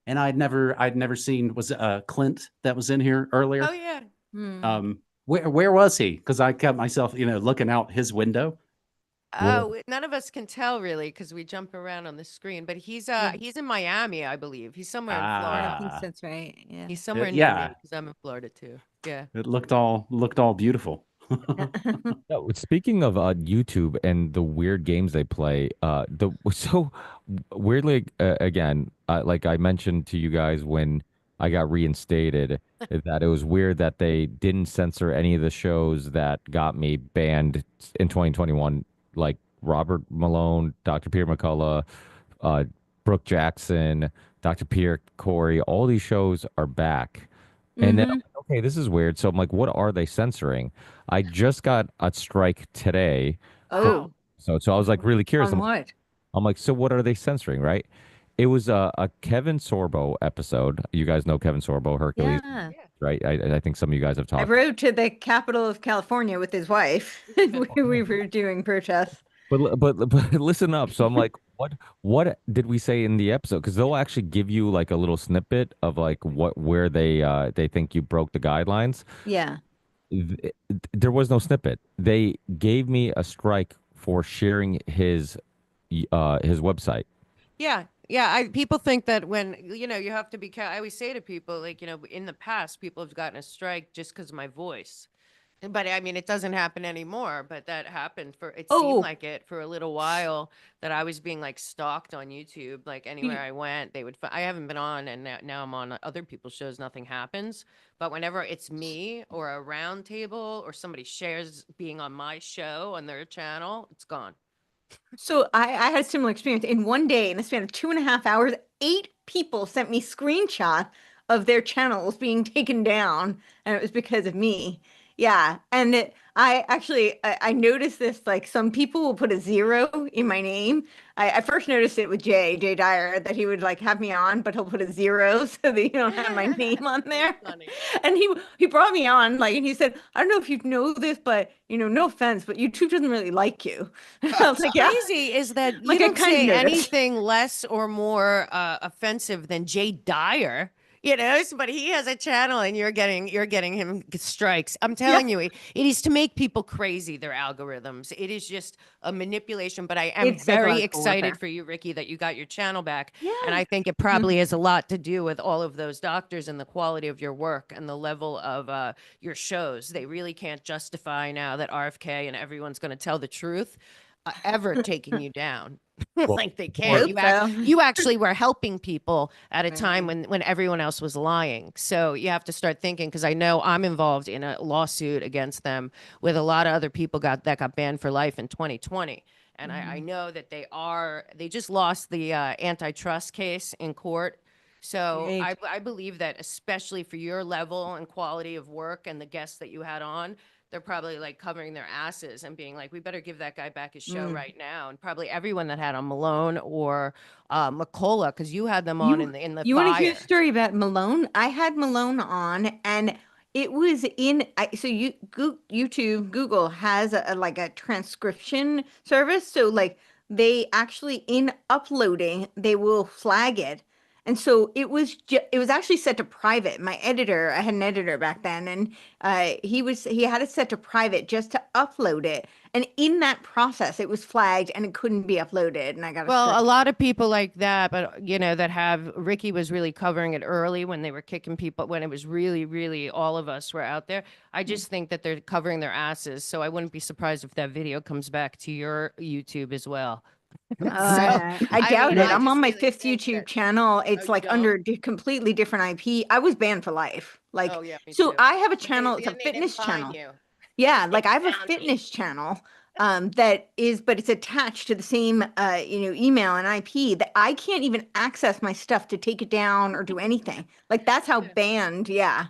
and I'd never seen, was Clint that was in here earlier? Oh, yeah. Hmm. Where was he? Because I kept myself, looking out his window. Oh, none of us can tell really because we jump around on the screen. But he's Yeah. he's in Miami, I believe. He's somewhere in I Florida. think that's right. Yeah. He's somewhere near yeah. me because I'm in Florida too. Yeah. It looked all beautiful. No, speaking of YouTube and the weird games they play, so weirdly again, like I mentioned to you guys when I got reinstated, that it was weird that they didn't censor any of the shows that got me banned in 2021, like Robert Malone, Dr. Peter McCullough, uh, Brooke Jackson, Dr. Pierre Corey. All these shows are back. And then, I'm like, okay, this is weird. So I'm like, what are they censoring? I just got a strike today. Oh. So I was like really curious. On what? I'm like, so what are they censoring, right? It was a Kevin Sorbo episode. You guys know Kevin Sorbo, Hercules, Yeah. right? I think some of you guys have I talked. rode to the capital of California with his wife. we were doing protests. But listen up. So I'm like, what did we say in the episode? Because they'll actually give you like a little snippet of like where they think you broke the guidelines. Yeah. There was no snippet. They gave me a strike for sharing his website. Yeah. Yeah. People think that when, you have to be, I always say to people, like, in the past, people have gotten a strike just because of my voice. But I mean, it doesn't happen anymore, but that happened it Oh. seemed like it for a little while that I was being like stalked on YouTube. Like anywhere I went, they would, I haven't been on and now I'm on other people's shows. Nothing happens. But whenever it's me or a round table or somebody shares being on my show on their channel, it's gone. So I had a similar experience. In one day, in the span of 2.5 hours, 8 people sent me screenshots of their channels being taken down, and it was because of me. Yeah, and I noticed this, like some people will put a 0 in my name. I first noticed it with Jay Dyer, that he would like have me on, but he'll put a 0 so that you don't have my name on there. Funny. And he brought me on, like, and he said, I don't know if you know this, but no offense, but YouTube doesn't really like you. I was like, yeah. Crazy is that you Like, I don't kind of say noticed. anything less or more offensive than Jay Dyer. But he has a channel and you're getting him strikes. I'm telling you, it is to make people crazy, their algorithms. It is just a manipulation, but I am It's very psychological excited warfare. for you, Ricky, that you got your channel back. Yeah. And I think it probably has a lot to do with all of those doctors and the quality of your work and the level of your shows. They really can't justify now that RFK and everyone's going to tell the truth ever taking you down. Like they can't. Hope so. You actually were helping people at a time Right. when everyone else was lying. So you have to start thinking, because I know I'm involved in a lawsuit against them with a lot of other people that got banned for life in 2020. And I know that they just lost the antitrust case in court. So Great. I believe that, especially for your level and quality of work and the guests that you had on, they're probably like covering their asses and being like, we better give that guy back his show right now. And probably everyone that had on Malone or McCullough, because you had them on in the You want to hear a fire. story about Malone? I had Malone on, and it was so Google has like a transcription service. So like they actually in uploading, they will flag it. And so it was actually set to private. My editor, I had an editor back then, and he had it set to private just to upload it. And in that process, it was flagged and it couldn't be uploaded. And I got Well, a lot of people like that, but that have Ricky was really covering it early when they were kicking people, when it was really, really all of us were out there. I just think that they're covering their asses. So I wouldn't be surprised if that video comes back to your YouTube as well. I doubt mean, it. I I'm just on my really fifth think YouTube that- channel. It's Oh, you like don't? under completely different IP. I was banned for life. Like, Oh, yeah, me so too. I have a But channel. It's a then they didn't fitness find channel. you. Yeah, like I have a found me. fitness channel but it's attached to the same email and IP that I can't even access my stuff to take it down or do anything. Like that's how banned, yeah.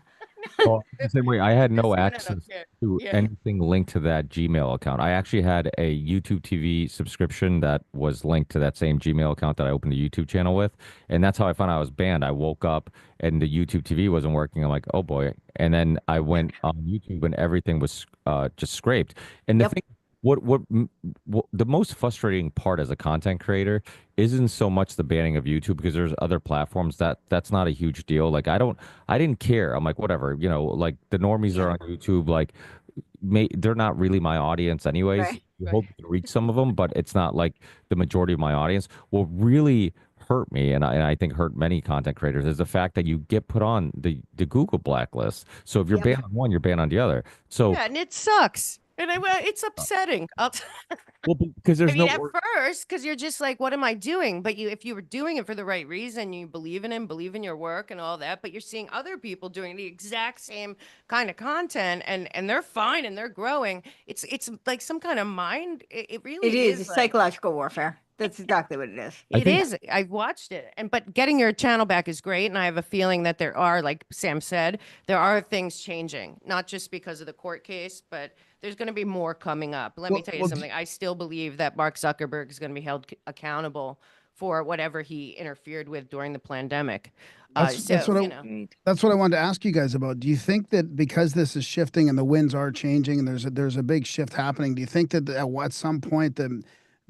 Well, the same way, I had This no one, I access don't care. to Yeah. anything linked to that Gmail account. I actually had a YouTube TV subscription that was linked to that same Gmail account that I opened a YouTube channel with, and that's how I found out I was banned. I woke up and the YouTube TV wasn't working. I'm like, oh boy. And then I went on YouTube and everything was just scraped. And the Yep. thing, what the most frustrating part as a content creator isn't so much the banning of YouTube, because there's other platforms that's not a huge deal. Like I didn't care. I'm like, whatever, like the normies are on YouTube, like they're not really my audience anyways. Right. You hope to reach some of them, but it's not like the majority of my audience. What really hurt me, and I think hurt many content creators, is the fact that you get put on the Google blacklist. So if you're Yep. banned on one, you're banned on the other. So Yeah, and it sucks. And it's upsetting. well, because I there's mean, no at first, because you're just like, what am I doing? But if you were doing it for the right reason, you believe in your work and all that, but you're seeing other people doing the exact same kind of content and they're fine and they're growing. It's like some kind of mind. It really It is is like, psychological warfare. That's exactly what it is. it is. I've watched it. But getting your channel back is great. And I have a feeling that there are, like Sam said, there are things changing, not just because of the court case, but there's going to be more coming up. Let me tell you something. I still believe that Mark Zuckerberg is going to be held accountable for whatever he interfered with during the pandemic. That's what that's what I wanted to ask you guys about. Do you think that because this is shifting and the winds are changing and there's a big shift happening, do you think that at some point the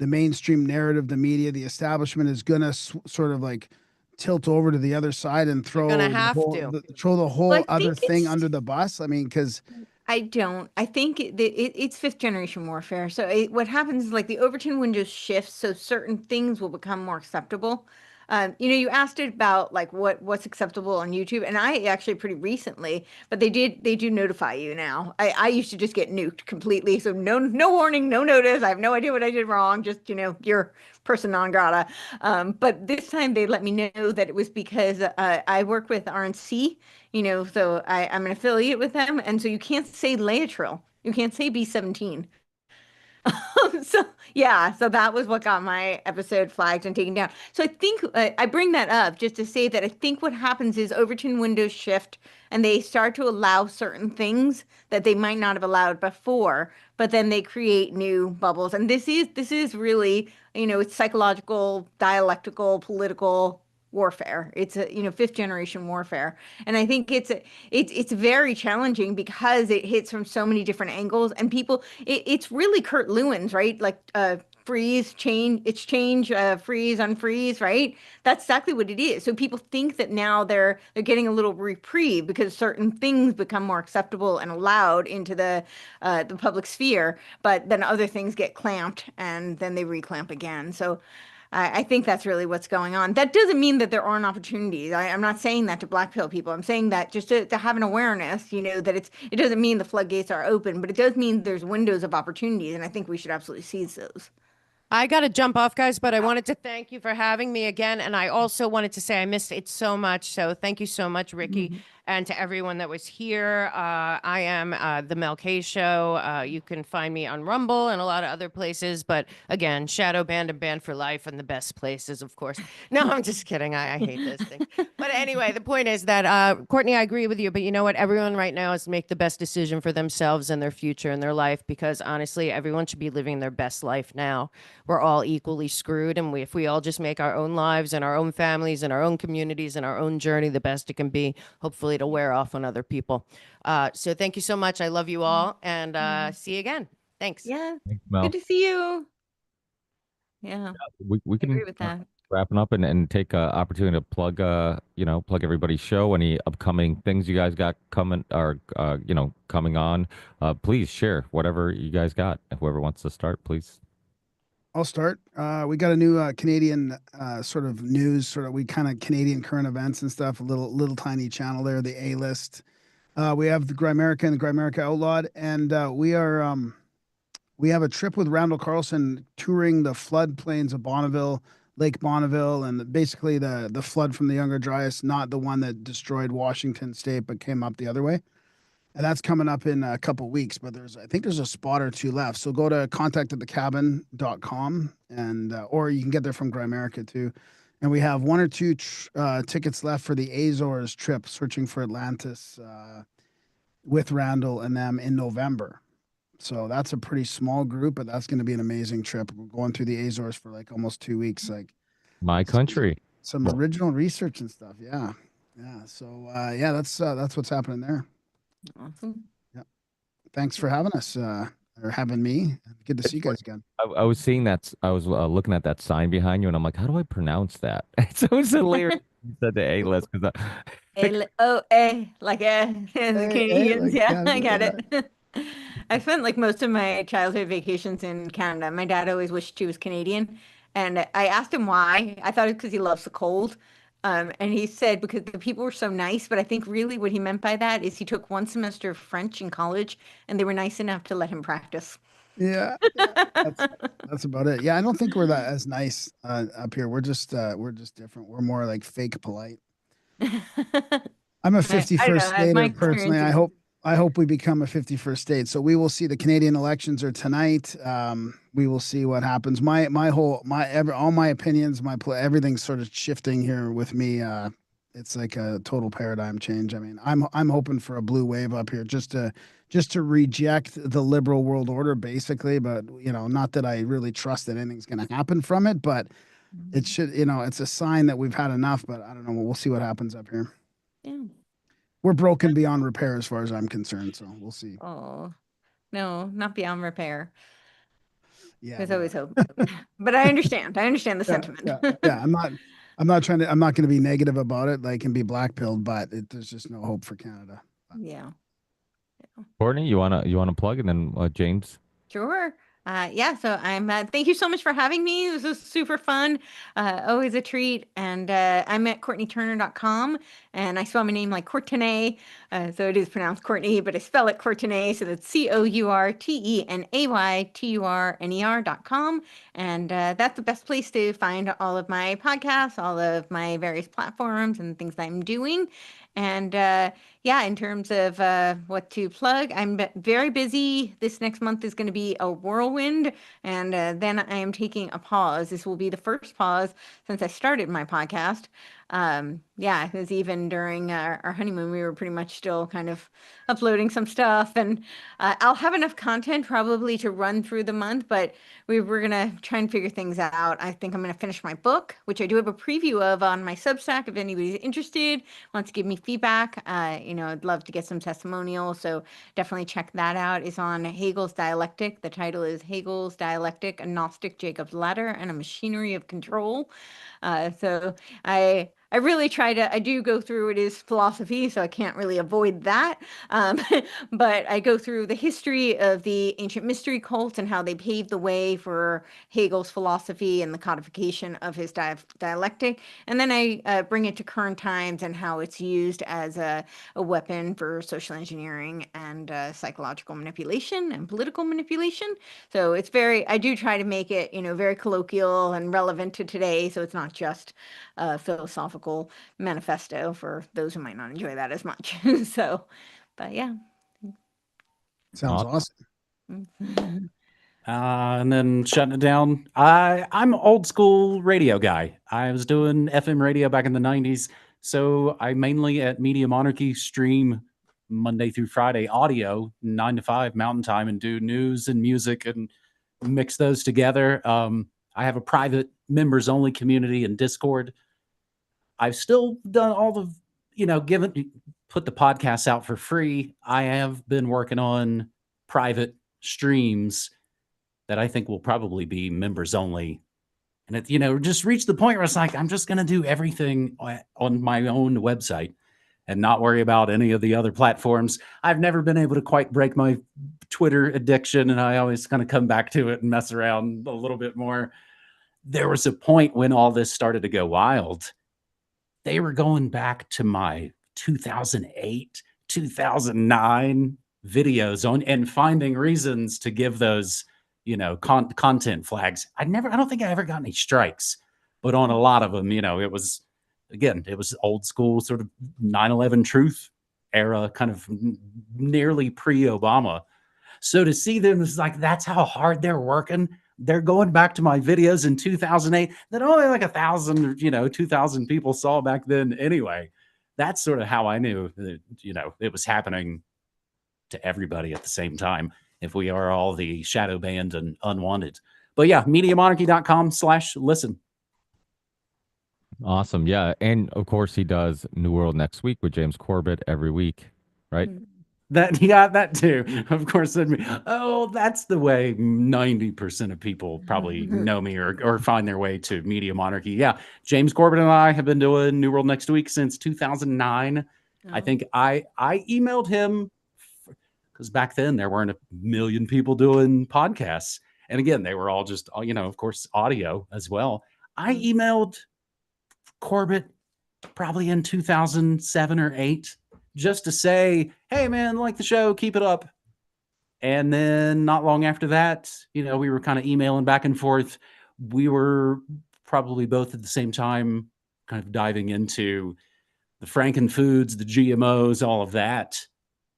mainstream narrative, the media, the establishment is going to sort of like tilt over to the other side and throw gonna have to. throw the whole Well, I other think thing it's- under the bus? I mean, because I don't. I think it's fifth generation warfare. So what happens is like the Overton window shifts, so certain things will become more acceptable. You asked it about like what's acceptable on YouTube, and I actually pretty recently, but they do notify you now. I used to just get nuked completely, so no warning, no notice. I have no idea what I did wrong. Just you're person non grata. But this time they let me know that it was because I work with RNC. So I'm an affiliate with them, and so you can't say Laetrile, you can't say B17. So yeah, so that was what got my episode flagged and taken down. So I think I bring that up just to say that I think what happens is Overton windows shift and they start to allow certain things that they might not have allowed before, but then they create new bubbles. And this is really, it's psychological, dialectical, political warfare. It's a, fifth generation warfare. And I think it's very challenging because it hits from so many different angles and people it's really Kurt Lewin's, right? Like freeze, change, it's change, freeze, unfreeze, right? That's exactly what it is. So people think that now they're getting a little reprieve because certain things become more acceptable and allowed into the public sphere, but then other things get clamped and then they reclamp again. So I think that's really what's going on. That doesn't mean that there aren't opportunities. I'm not saying that to black pill people. I'm saying that just to have an awareness, that it doesn't mean the floodgates are open, but it does mean there's windows of opportunities, and I think we should absolutely seize those. I got to jump off, guys, but I wanted to thank you for having me again. And I also wanted to say I missed it so much. So thank you so much, Ricky, and to everyone that was here. I am the Mel K Show. You can find me on Rumble and a lot of other places. But again, shadow banned and banned for life and the best places, of course. No, I'm just kidding. I hate this thing. But anyway, the point is that, Courtney, I agree with you. But you know what? Everyone right now is make the best decision for themselves and their future and their life, because honestly, everyone should be living their best life now. We're all equally screwed. And if we all just make our own lives and our own families and our own communities and our own journey the best it can be, hopefully it'll wear off on other people. So thank you so much. I love you all, and see you again. Thanks. Yeah. Thanks, Mel. Good to see you. Yeah. We I can agree with that. wrapping up and take opportunity to plug plug everybody's show, any upcoming things you guys got coming or coming on. Please share whatever you guys got. Whoever wants to start, please. I'll start. We got a new Canadian sort of news, we kind of Canadian current events and stuff. A little tiny channel there, the A list. We have the Grimerica and the Grimerica Outlawed, and we have a trip with Randall Carlson touring the floodplains of Bonneville, Lake Bonneville, and basically the flood from the Younger Dryas, not the one that destroyed Washington State, but came up the other way. And that's coming up in a couple weeks, but I think there's a spot or two left. So go to contactatthecabin.com and or you can get there from Grimerica too. And we have one or two tickets left for the Azores trip, searching for Atlantis with Randall and them in November. So that's a pretty small group, but that's going to be an amazing trip. We're going through the Azores for like almost 2 weeks, like My country. some original research and stuff. Yeah, yeah. So that's what's happening there. Awesome. Yeah. Thanks for having us or having me. Good to see you guys again. I was seeing that. I was looking at that sign behind you, and I'm like, how do I pronounce that? So it's hilarious. You said the A list because A, like the Canadians. like Yeah, Canada, I get it. I spent like most of my childhood vacations in Canada. My dad always wished he was Canadian. And I asked him why. I thought it's because he loves the cold. And he said because the people were so nice. But I think really what he meant by that is he took one semester of French in college and they were nice enough to let him practice. Yeah, that's about it. Yeah, I don't think we're that as nice up here. We're just different. We're more like fake polite. I'm a I don't 51st know. My stater personally. experiences. I hope we become a 51st state. So we will see. The Canadian elections are tonight. We will see what happens. All my opinions, everything's sort of shifting here with me. It's like a total paradigm change. I mean, I'm hoping for a blue wave up here just to reject the liberal world order, basically. But not that I really trust that anything's going to happen from it. But it should. It's a sign that we've had enough. But I don't know. We'll see what happens up here. Yeah. We're broken beyond repair as far as I'm concerned, so we'll see. Oh, no, not beyond repair. Yeah, There's always hope. But I understand. I understand the sentiment. yeah. I'm not going to be negative about it, like, and be black pilled, but there's just no hope for Canada. Yeah. Courtney, you wanna plug, and then James. Sure. Yeah, so thank you so much for having me. This was super fun. Always a treat. And I'm at CourtneyTurner.com and I spell my name like Courtenay. So it is pronounced Courtney, but I spell it Courtenay. So that's CourtenayTurner.com. And that's the best place to find all of my podcasts, all of my various platforms and things that I'm doing. And yeah, in terms of what to plug, I'm very busy. This next month is going to be a whirlwind, and then I am taking a pause. This will be the first pause since I started my podcast. Yeah, because even during our honeymoon, we were pretty much still kind of uploading some stuff, and I'll have enough content probably to run through the month, but we're gonna try and figure things out. I think I'm gonna finish my book, which I do have a preview of on my Substack. If anybody's interested, wants to give me feedback, I'd love to get some testimonials. So definitely check that out. It's on Hegel's Dialectic. The title is Hegel's Dialectic: A Gnostic Jacob's Ladder and a Machinery of Control. So I really try to, I do go through, it is philosophy, so I can't really avoid that. But I go through the history of the ancient mystery cults and how they paved the way for Hegel's philosophy and the codification of his dialectic. And then I bring it to current times and how it's used as a weapon for social engineering and psychological manipulation and political manipulation. So it's I do try to make it, very colloquial and relevant to today. So it's not just a philosophical manifesto for those who might not enjoy that as much. So, but yeah. Sounds awesome. And then shutting it down. I'm an old school radio guy. I was doing FM radio back in the 90s. So I mainly at Media Monarchy stream Monday through Friday audio, 9 to 5 Mountain Time, and do news and music and mix those together. I have a private members only community in Discord. I've still done all the, put the podcasts out for free. I have been working on private streams that I think will probably be members only. And it, just reached the point where it's like, I'm just going to do everything on my own website and not worry about any of the other platforms. I've never been able to quite break my Twitter addiction, and I always kind of come back to it and mess around a little bit more. There was a point when all this started to go wild. They were going back to my 2008, 2009 videos on and finding reasons to give those, content flags. I don't think I ever got any strikes, but on a lot of them, it was old school sort of 9/11 truth era, kind of nearly pre-Obama. So to see them is like, that's how hard they're working. They're going back to my videos in 2008 that only like 1,000, 2,000 people saw back then anyway. That's sort of how I knew that, it was happening to everybody at the same time, if we are all the shadow banned and unwanted. But yeah, MediaMonarchy.com/listen. Awesome. Yeah. And of course, he does New World Next Week with James Corbett every week, right? That too. Of course, that's the way 90% of people probably know me or find their way to Media Monarchy. Yeah, James Corbett and I have been doing New World Next Week since 2009. I think I emailed him because back then there weren't a million people doing podcasts. And again, they were all just, of course, audio as well. I emailed Corbett probably in 2007 or 8 just to say, hey, man, like the show, keep it up. And then not long after that, we were kind of emailing back and forth. We were probably both at the same time kind of diving into the Frankenfoods, the GMOs, all of that.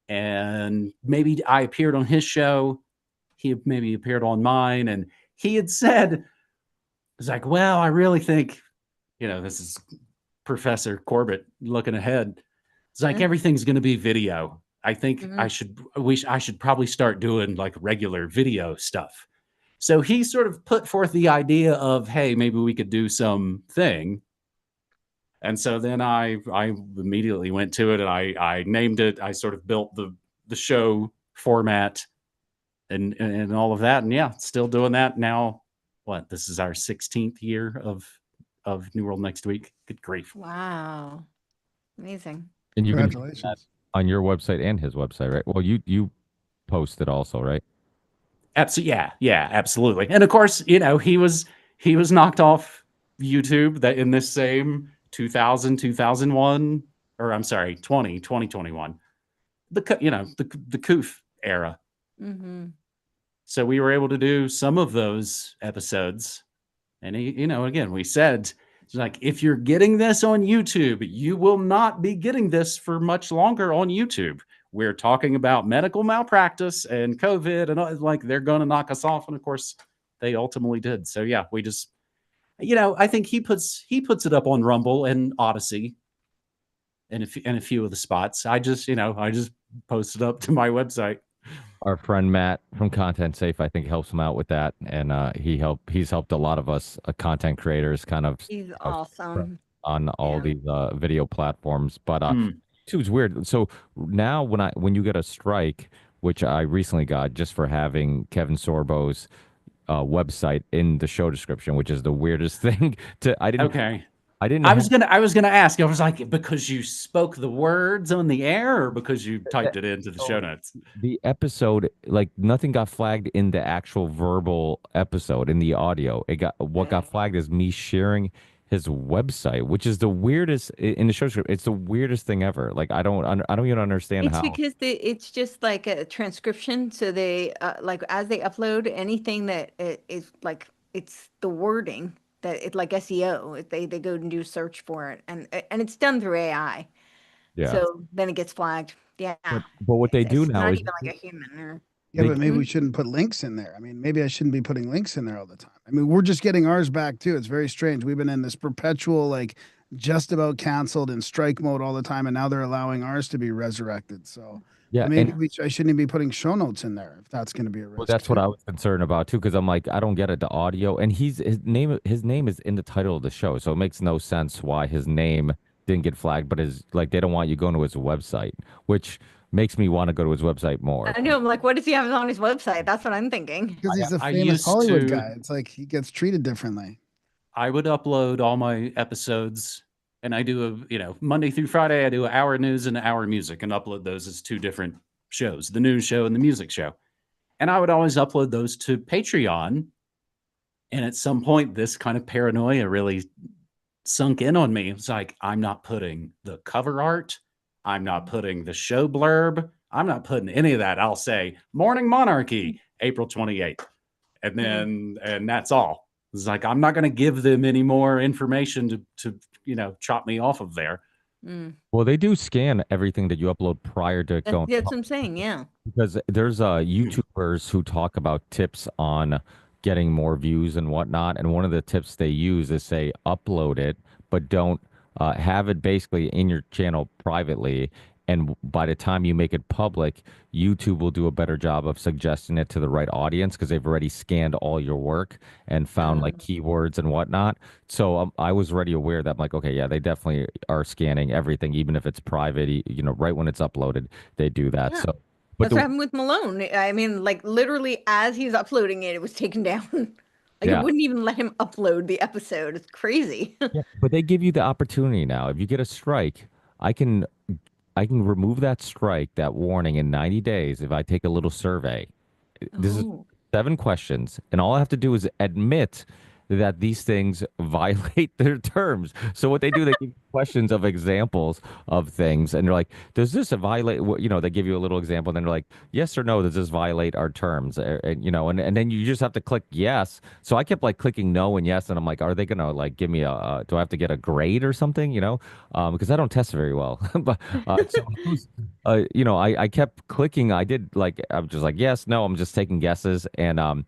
And maybe I appeared on his show. He maybe appeared on mine. And he had said, it's like, well, I really think, this is Professor Corbett looking ahead. It's like everything's going to be video. I think I should probably start doing like regular video stuff. So he sort of put forth the idea of, hey, maybe we could do something. And so then I immediately went to it and I named it. I sort of built the show format and all of that. And yeah, still doing that now. This is our 16th year of New World Next Week. Good grief. Wow. Amazing. And you can Congratulations. find that on your website and his website, right? Well, you post it also, right? Absolutely. Yeah, absolutely. And of course, he was knocked off YouTube that in this same 2001, or I'm sorry, 2021, the COOF era. Mm-hmm. So we were able to do some of those episodes. And, again, we said It's like, if you're getting this on YouTube, you will not be getting this for much longer on YouTube. We're talking about medical malpractice and COVID, and like they're going to knock us off. And of course, they ultimately did. So yeah, we just, I think he puts it up on Rumble and Odyssey, and a few of the spots. I just posted up to my website. Our friend Matt from Content Safe, I think, helps him out with that, and he's helped a lot of us content creators kind of He's awesome. on all Yeah. these video platforms. But YouTube's weird. So now when you get a strike, which I recently got just for having Kevin Sorbo's website in the show description, which is the weirdest thing I didn't I was gonna ask. I was like, because you spoke the words on the air, or because you typed it into the show notes? The episode, like nothing got flagged in the actual verbal episode in the audio. What got flagged is me sharing his website, which is the weirdest in the show script. It's the weirdest thing ever. Like I don't even understand It's how. because it's just like a transcription. So they like as they upload anything that is like it's the wording that it's like SEO. They go and do search for it, and it's done through AI. Yeah. So then it gets flagged. Yeah. But what they do It's now not is even like a human. Or Yeah, but maybe we shouldn't put links in there. I mean, maybe I shouldn't be putting links in there all the time. I mean, we're just getting ours back too. It's very strange. We've been in this perpetual, like, just about canceled in strike mode all the time, and now they're allowing ours to be resurrected. So yeah, maybe I shouldn't be putting show notes in there if that's going to be a risk. Well, that's what I was concerned about too, because I'm like, I don't get it. The audio, and his name is in the title of the show, so it makes no sense why his name didn't get flagged. But they don't want you going to his website, which makes me want to go to his website more. I know. I'm like, what does he have on his website? That's what I'm thinking. Because he's a famous Hollywood guy. It's like he gets treated differently. I would upload all my episodes, and I do Monday through Friday. I do an hour news and an hour music, and upload those as two different shows: the news show and the music show. And I would always upload those to Patreon. And at some point, this kind of paranoia really sunk in on me. It's like, I'm not putting the cover art. I'm not putting the show blurb. I'm not putting any of that. I'll say Morning Monarchy, April 28th. And then, and that's all. It's like, I'm not going to give them any more information to chop me off of there. Well, they do scan everything that you upload prior to going. That's what I'm saying. Yeah. Because there's YouTubers who talk about tips on getting more views and whatnot. And one of the tips they use is say upload it, but don't have it basically in your channel privately. And by the time you make it public, YouTube will do a better job of suggesting it to the right audience because they've already scanned all your work and found like keywords and whatnot. So I was already aware that I'm like, okay, yeah, they definitely are scanning everything, even if it's private. Right when it's uploaded, they do that. Yeah. So, that's what happened with Malone. I mean, like literally as he's uploading it, it was taken down. Like it wouldn't even let him upload the episode. It's crazy. Yeah, but they give you the opportunity now. If you get a strike, I can remove that strike, that warning in 90 days if I take a little survey. This is 7 questions, and all I have to do is admit that these things violate their terms. So what they do, they give you questions of examples of things, and they're like, does this violate, they give you a little example, and then they're like, yes or no, does this violate our terms? And then you just have to click yes. So I kept like clicking no and yes, and I'm like, are they gonna like give me do I have to get a grade or something, because I don't test very well. But I kept clicking. I was just like, yes, no, I'm just taking guesses, and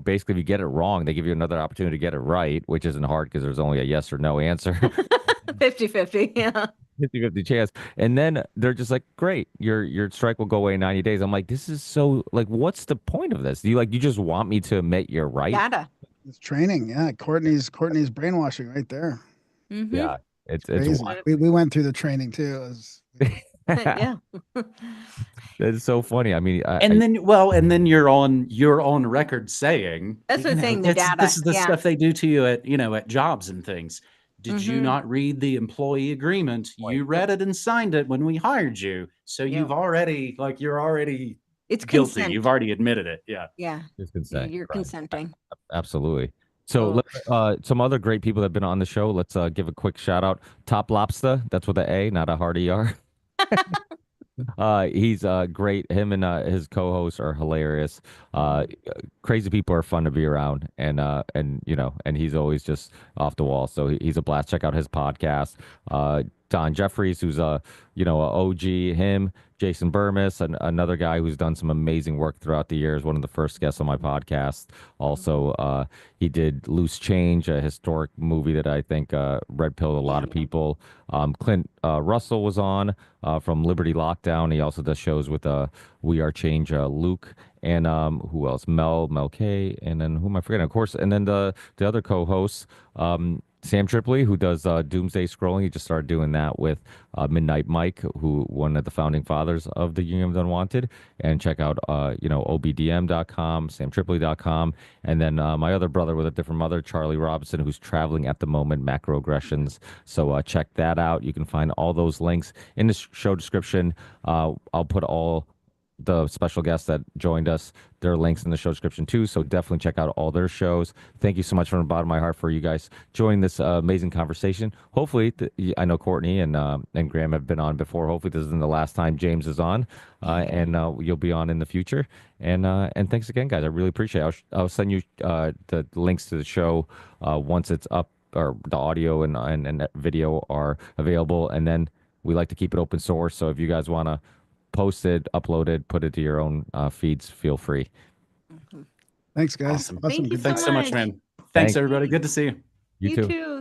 basically if you get it wrong, they give you another opportunity to get it right, which isn't hard because there's only a yes or no answer. 50-50, yeah. 50-50 chance. And then they're just like, great, your strike will go away in 90 days. I'm like, this is so, like, what's the point of this? You just want me to admit you're right? Data. It's training. Yeah. Courtney's brainwashing right there. Yeah. It's crazy. We went through the training too. Yeah. It's so funny. I mean, and then you're on record saying that's what I'm saying. The data. This is the stuff they do to you at jobs and things. Did you not read the employee agreement? You read it and signed it when we hired you. So you've already it's guilty. Consent. You've already admitted it. Yeah. Yeah. It's consent. You're consenting. Absolutely. So some other great people that have been on the show. Let's give a quick shout out. Top Lobster. That's with an A, not a hard ER. He's great. Him and his co-hosts are hilarious. Crazy people are fun to be around, and you know, and he's always just off the wall. So he's a blast. Check out his podcast. Don Jeffries, who's a OG. Him, Jason Burmis, another guy who's done some amazing work throughout the years. One of the first guests on my podcast. Also, he did Loose Change, a historic movie that I think red pilled a lot of people. Clint Russell was on from Liberty Lockdown. He also does shows with We Are Change, Luke, and who else? Mel K, and then who am I forgetting? Of course, and then the other co-hosts, Sam Tripoli, who does Doomsday Scrolling. He just started doing that with Midnight Mike, who one of the founding fathers of the Union of the Unwanted. And check out OBDM.com, SamTripoli.com, and then my other brother with a different mother, Charlie Robinson, who's traveling at the moment, Macroaggressions. So check that out. You can find all those links in the show description. I'll put all the special guests that joined us, their links in the show description too. So definitely check out all their shows. Thank you so much from the bottom of my heart for you guys joining this amazing conversation. Hopefully, I know Courtney and Graham have been on before. Hopefully, this isn't the last time James is on, and you'll be on in the future. And thanks again, guys. I really appreciate it. I'll send you the links to the show once it's up, or the audio and video are available. And then we like to keep it open source. So if you guys want to post it, upload it, put it to your own feeds, feel free. Thanks, guys. Awesome. Thank you Thanks so much, man. Thanks. Thanks, everybody. Good to see you. You too. too.